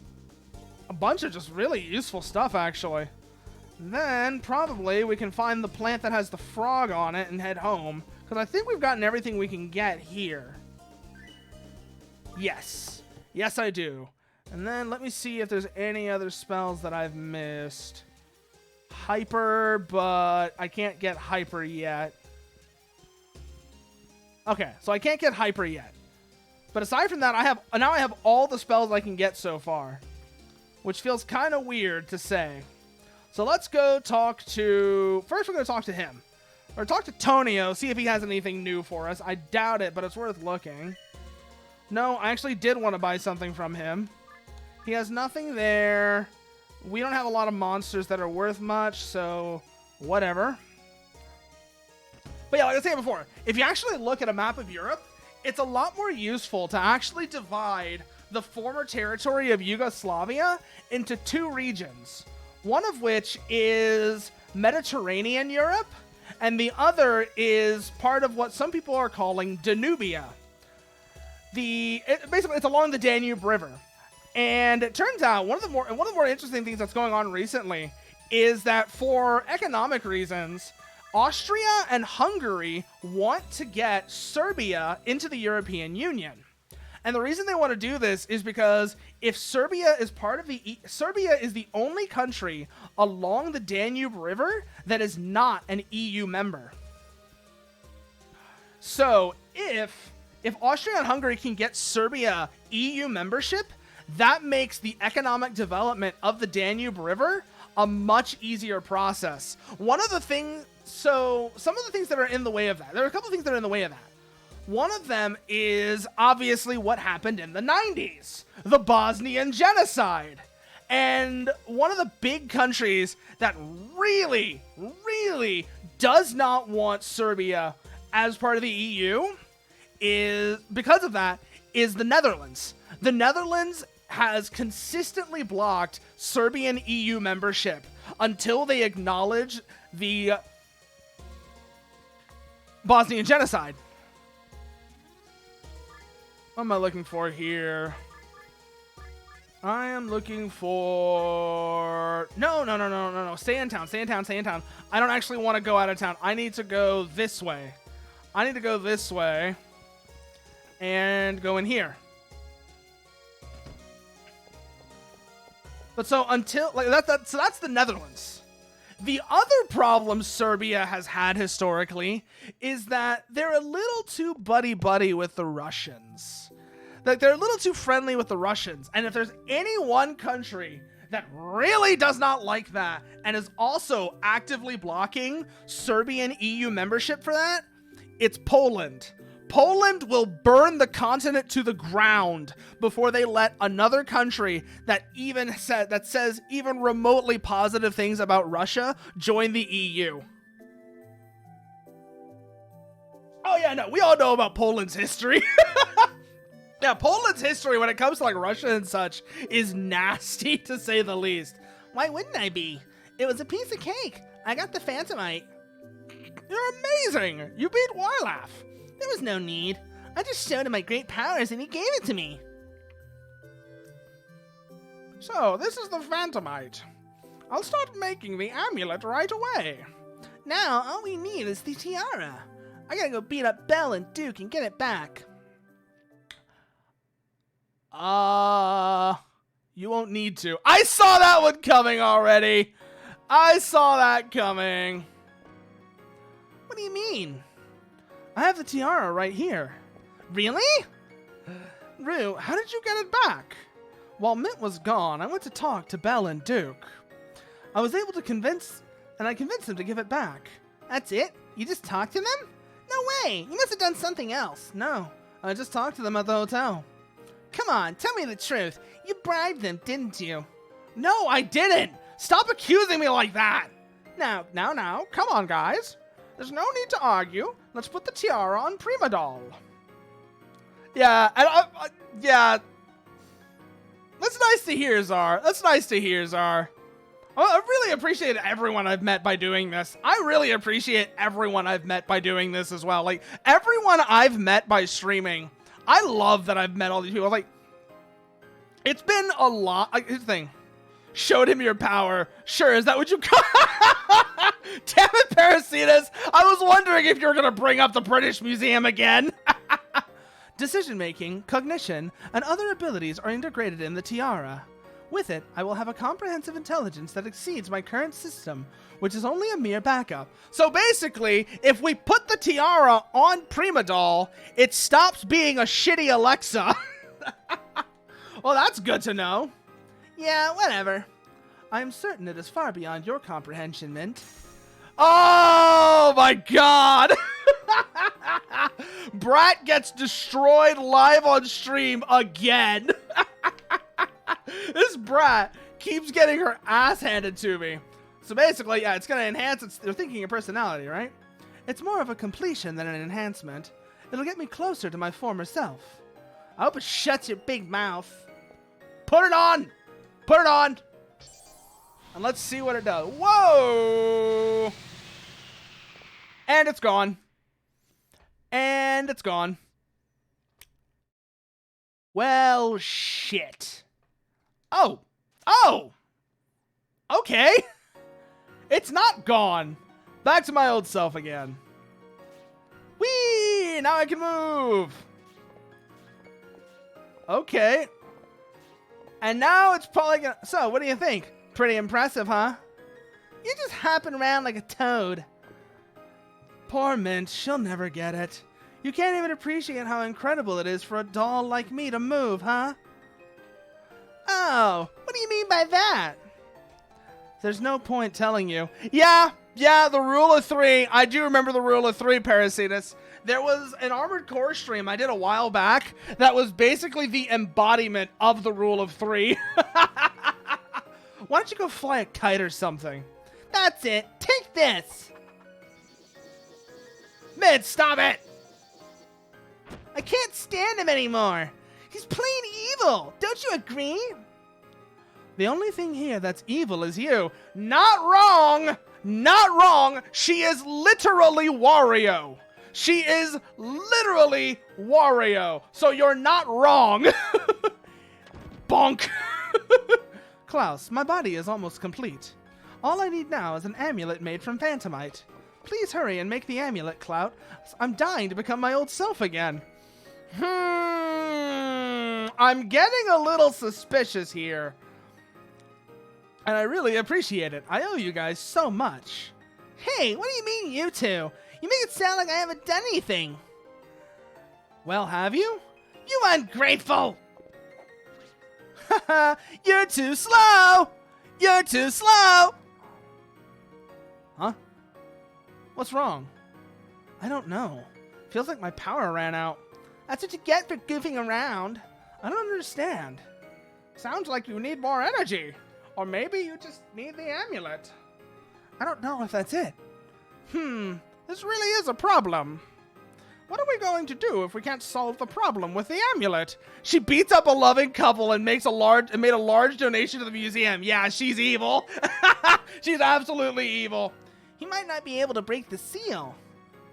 a bunch of just really useful stuff, actually. Then, probably, we can find the plant that has the frog on it and head home. Because I think we've gotten everything we can get here. Yes. Yes, I do. And then, let me see if there's any other spells that I've missed. Hyper, but I can't get hyper yet. Okay, so I can't get hyper yet. But aside from that, now I have all the spells I can get so far. Which feels kind of weird to say. So let's go talk to... First, we're going to talk to him. Or talk to Tonio, see if he has anything new for us. I doubt it, but it's worth looking. No, I actually did want to buy something from him. He has nothing there. We don't have a lot of monsters that are worth much, so whatever. But yeah, like I was saying before, if you actually look at a map of Europe, it's a lot more useful to actually divide the former territory of Yugoslavia into two regions. One of which is Mediterranean Europe, and the other is part of what some people are calling Danubia. Basically, it's along the Danube River. And it turns out one of the more interesting things that's going on recently is that for economic reasons, Austria and Hungary want to get Serbia into the European Union. And the reason they want to do this is because if Serbia is part of Serbia is the only country along the Danube River that is not an EU member. So if Austria and Hungary can get Serbia EU membership, that makes the economic development of the Danube River a much easier process. Some of the things that are in the way of that. There are a couple of things that are in the way of that. One of them is obviously what happened in the 90s, the Bosnian genocide. And one of the big countries that really, really does not want Serbia as part of the EU is the Netherlands. The Netherlands has consistently blocked Serbian EU membership until they acknowledge the Bosnian genocide. What am I looking for here? I am looking for... No. Stay in town. I don't actually want to go out of town. I need to go this way. And go in here. But so until... So that's the Netherlands. The other problem Serbia has had historically is that they're a little too buddy-buddy with the Russians. Like, they're a little too friendly with the Russians. And if there's any one country that really does not like that and is also actively blocking Serbian EU membership for that, it's Poland. Poland will burn the continent to the ground before they let another country that says even remotely positive things about Russia join the EU. Oh yeah, no, we all know about Poland's history. Yeah, Poland's history when it comes to like Russia and such is nasty to say the least. Why wouldn't I be? It was a piece of cake. I got the Phantomite. You're amazing. You beat Wylaf. There was no need. I just showed him my great powers and he gave it to me. So, this is the Phantomite. I'll start making the amulet right away. Now, all we need is the tiara. I gotta go beat up Belle and Duke and get it back. You won't need to. I saw that one coming already. I saw that coming. What do you mean? I have the tiara right here. Really? Rue, how did you get it back? While Mint was gone, I went to talk to Belle and Duke. I was able to convince him to give it back. That's it? You just talked to them? No way! You must have done something else. No, I just talked to them at the hotel. Come on, tell me the truth. You bribed them, didn't you? No, I didn't! Stop accusing me like that! Now, come on, guys. There's no need to argue. Let's put the tiara on Prima Doll. Yeah, yeah. That's nice to hear, Czar. That's nice to hear, Czar. I really appreciate everyone I've met by doing this. I really appreciate everyone I've met by doing this as well. Like, everyone I've met by streaming, I love that I've met all these people. Like, it's been a lot. Like, here's the thing. Showed him your power. Sure, is that what you call? Damn it, Parasitas. I was wondering if you were going to bring up the British Museum again. Decision-making, cognition, and other abilities are integrated in the tiara. With it, I will have a comprehensive intelligence that exceeds my current system, which is only a mere backup. So basically, if we put the tiara on Prima Doll, it stops being a shitty Alexa. Well, that's good to know. Yeah, whatever. I am certain it is far beyond your comprehension, Mint. Oh my god! Brat gets destroyed live on stream again. This brat keeps getting her ass handed to me. So basically, yeah, it's going to enhance their thinking and personality, right? It's more of a completion than an enhancement. It'll get me closer to my former self. I hope it shuts your big mouth. Put it on! Put it on! And let's see what it does. Whoa! And it's gone. And it's gone. Well, shit. Oh. Oh! Okay. It's not gone. Back to my old self again. Whee! Now I can move. Okay. And now it's probably gonna... So, what do you think? Pretty impressive, huh? You just hopping around like a toad. Poor Mint, she'll never get it. You can't even appreciate how incredible it is for a doll like me to move, huh? Oh, what do you mean by that? There's no point telling you. Yeah, the rule of three. I do remember the rule of three, Parasitus. There was an Armored Core stream I did a while back that was basically the embodiment of the rule of three. Why don't you go fly a kite or something? That's it. Take this. Mint, stop it! I can't stand him anymore. He's plain evil. Don't you agree? The only thing here that's evil is you. Not wrong! Not wrong! She is literally Wario. She is literally Wario. So you're not wrong. Bonk. Klaus, my body is almost complete. All I need now is an amulet made from Phantomite. Please hurry and make the amulet, Clout. I'm dying to become my old self again. I'm getting a little suspicious here. And I really appreciate it. I owe you guys so much. Hey, what do you mean, you two? You make it sound like I haven't done anything. Well, have you? You ungrateful! Haha, you're too slow! You're too slow! Huh? What's wrong? I don't know. Feels like my power ran out. That's what you get for goofing around. I don't understand. Sounds like you need more energy. Or maybe you just need the amulet. I don't know if that's it. This really is a problem. What are we going to do if we can't solve the problem with the amulet? She beats up a loving couple and made a large donation to the museum. Yeah, she's evil. She's absolutely evil. He might not be able to break the seal.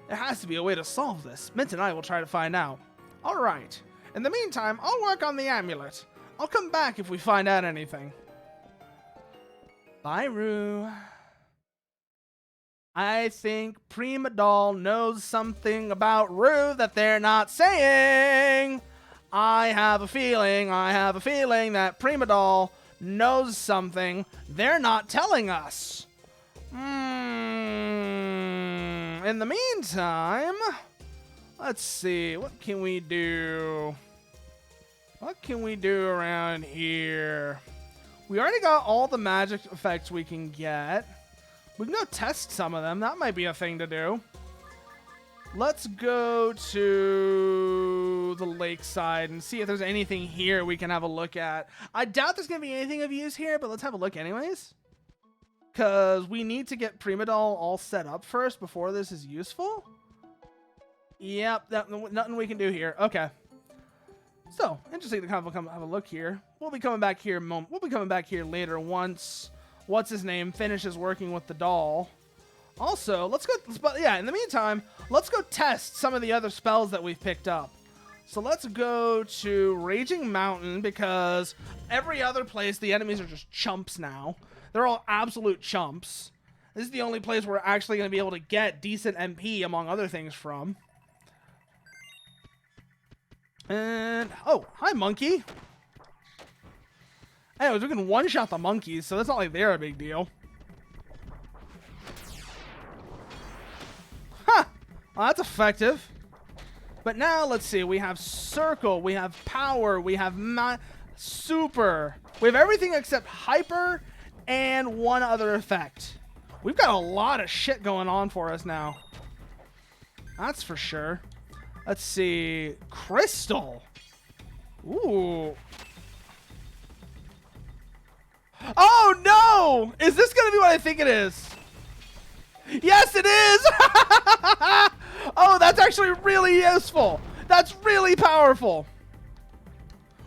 There has to be a way to solve this. Mint and I will try to find out. All right. In the meantime, I'll work on the amulet. I'll come back if we find out anything. Bye, Roo. I think Prima Doll knows something about Roo that they're not saying. I have a feeling that Prima Doll knows something they're not telling us. In the meantime, let's see. What can we do? What can we do around here? We already got all the magic effects we can get. We can go test some of them. That might be a thing to do. Let's go to the lakeside and see if there's anything here we can have a look at. I doubt there's going to be anything of use here, but let's have a look anyways. Because we need to get Primadol all set up first before this is useful. Yep, nothing we can do here. Okay. So, interesting to come have a look here. We'll be coming back here later once what's his name finishes working with the doll. Also, in the meantime, let's go test some of the other spells that we've picked up. So let's go to Raging Mountain, because every other place the enemies are just chumps now. They're all absolute chumps. This is the only place we're actually going to be able to get decent MP, among other things, from. And, oh, hi, monkey. Anyways, we can one-shot the monkeys, so that's not like they're a big deal. Huh! Well, that's effective. But now, let's see. We have Circle, we have Power, we have Super. We have everything except Hyper and one other effect. We've got a lot of shit going on for us now. That's for sure. Let's see. Crystal. Ooh. Oh, no! Is this going to be what I think it is? Yes, it is! Oh, that's actually really useful. That's really powerful.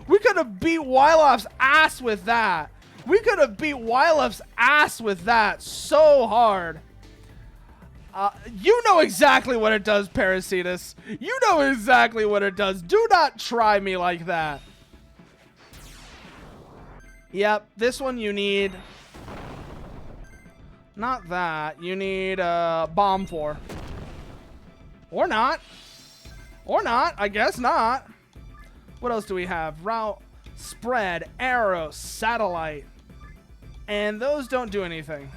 We could have beat Wylof's ass with that. We could have beat Wylof's ass with that so hard. You know exactly what it does, Parasitus. You know exactly what it does. Do not try me like that. Yep, this one you need... Not that. You need Bomb for. Or not. Or not. I guess not. What else do we have? Route, Spread, Arrow, Satellite. And those don't do anything.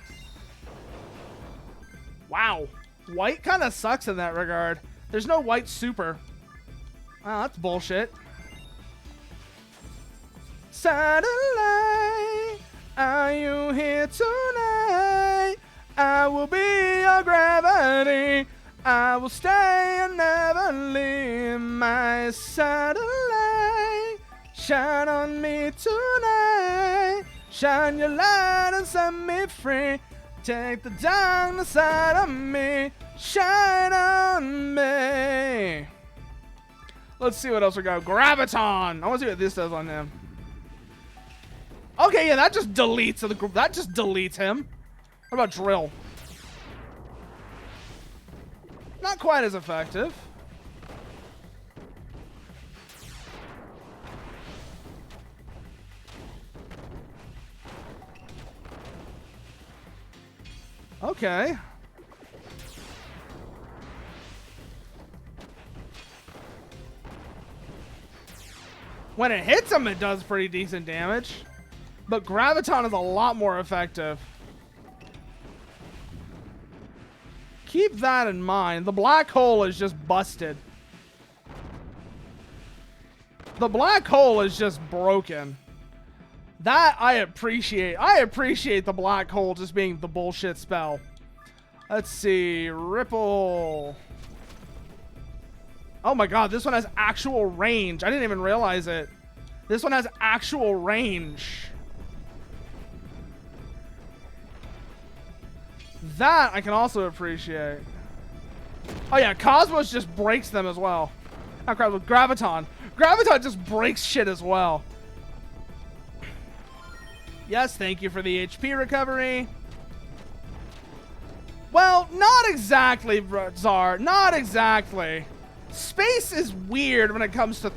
Wow. White kind of sucks in that regard. There's no white super. Oh, that's bullshit. Satellite, are you here tonight? I will be your gravity. I will stay and never leave. My satellite, shine on me tonight. Shine your light and set me free. Take the darkness out of me. Shine on me. Let's see what else we got. Graviton. I want to see what this does on him. Okay, yeah, that just deletes the group. That just deletes him. What about Drill? Not quite as effective. Okay. When it hits him, it does pretty decent damage. But Graviton is a lot more effective. Keep that in mind. The black hole is just busted. The black hole is just broken. That I appreciate. I appreciate the black hole just being the bullshit spell. Let's see. Ripple. Oh my god, this one has actual range. I didn't even realize it. This one has actual range. That I can also appreciate. Oh yeah, Cosmos just breaks them as well. Not crap with Graviton. Graviton just breaks shit as well. Yes, thank you for the HP recovery. Well, not exactly, Czar. Not exactly. Space is weird when it comes to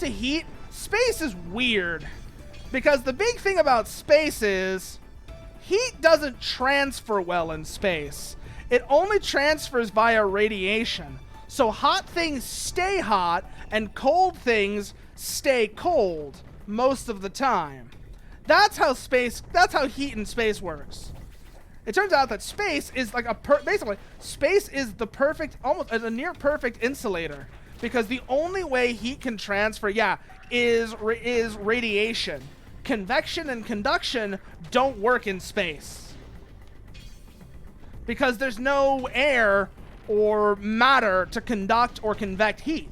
heat. Space is weird because the big thing about space is heat doesn't transfer well in space. It only transfers via radiation. So hot things stay hot and cold things stay cold most of the time. That's how heat in space works. It turns out that space is like basically space is the perfect, almost a near perfect insulator, because the only way heat can transfer, is radiation. convection and conduction don't work in space. Because there's no air or matter to conduct or convect heat.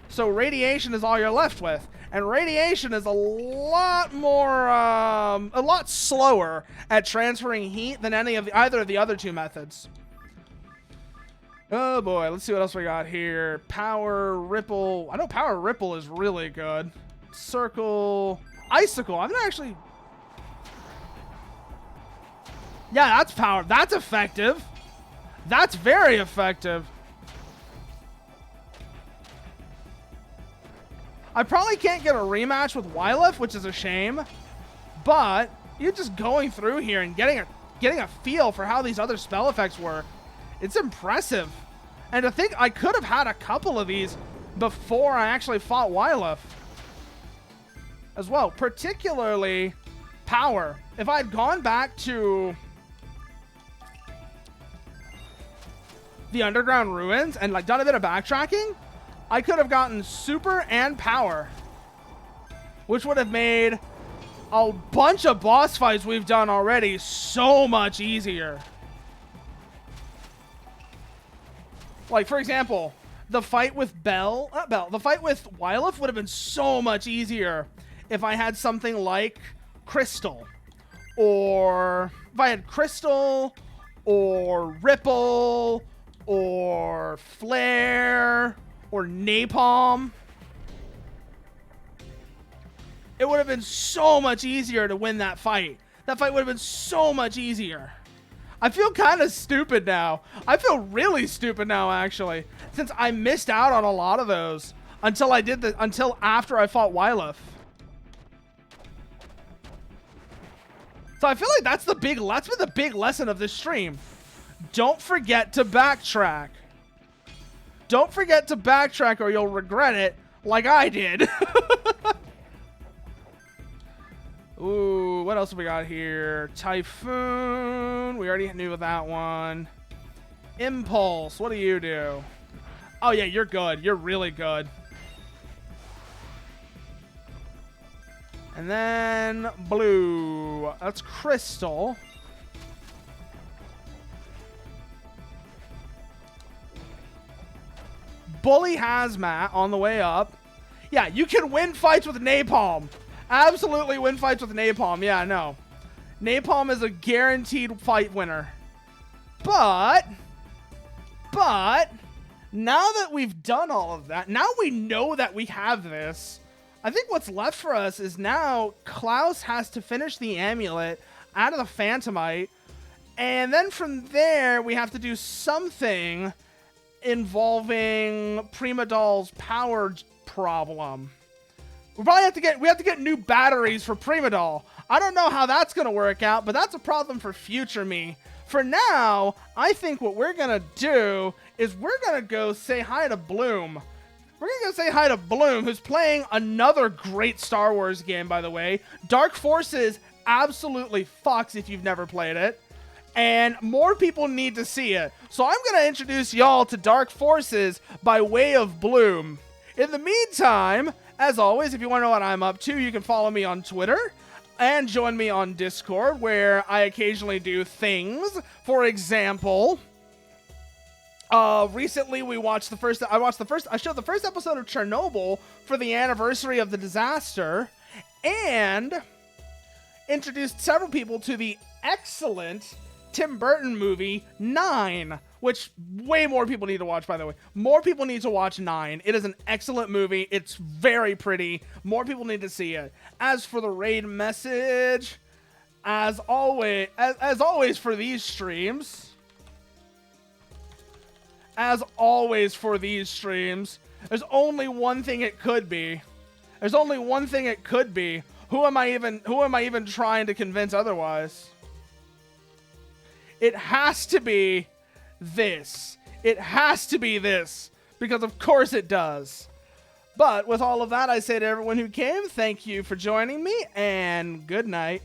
So radiation is all you're left with. And radiation is a lot slower at transferring heat than either of the other two methods. Oh boy, let's see what else we got here. Power, ripple. I know power ripple is really good. Circle, icicle. I'm not actually. Yeah, that's power. That's effective. That's very effective. I probably can't get a rematch with Wyleth, which is a shame. But you're just going through here and getting a feel for how these other spell effects work. It's impressive. And to think I could have had a couple of these before I actually fought Wyleth as well. Particularly power. If I had gone back to the underground ruins and like done a bit of backtracking, I could have gotten super and power, which would have made a bunch of boss fights we've done already so much easier. Like, for example, the fight with the fight with Wyleth would have been so much easier if I had something like Crystal. Or if I had Crystal or Ripple or Flare or Napalm. It would have been so much easier to win that fight. That fight would have been so much easier. I feel kind of stupid now. I feel really stupid now, actually, since I missed out on a lot of those until after I fought Wyleth. So I feel like that's been the big lesson of this stream. Don't forget to backtrack. Don't forget to backtrack or you'll regret it like I did. Ooh, what else have we got here? Typhoon. We already knew that one. Impulse. What do you do? Oh, yeah, you're good. You're really good. And then blue. That's Crystal. Bully Hazmat on the way up. Yeah, you can win fights with Napalm. Absolutely win fights with Napalm. Yeah, no. Napalm is a guaranteed fight winner. But now that we've done all of that, now we know that we have this, I think what's left for us is now Klaus has to finish the amulet out of the Phantomite. And then from there, we have to do something involving Prima Doll's power problem. We probably have to get new batteries for Prima Doll. I don't know how that's going to work out, but that's a problem for future me. For now, I think what we're going to do is we're going to go say hi to Bloom. We're going to go say hi to Bloom, who's playing another great Star Wars game, by the way. Dark Forces absolutely fucks if you've never played it. And more people need to see it. So I'm going to introduce y'all to Dark Forces by way of Bloom. In the meantime, as always, if you want to know what I'm up to, you can follow me on Twitter and join me on Discord, where I occasionally do things. For example, recently I showed the first episode of Chernobyl for the anniversary of the disaster, and introduced several people to the excellent Tim Burton movie 9, which way more people need to watch, by the way. More people need to watch 9. It is an excellent movie. It's very pretty. More people need to see it. As for the raid message, as always for these streams, there's only one thing it could be. There's only one thing it could be. Who am I even trying to convince otherwise? It has to be this. It has to be this. Because of course it does. But with all of that, I say to everyone who came, thank you for joining me, and good night.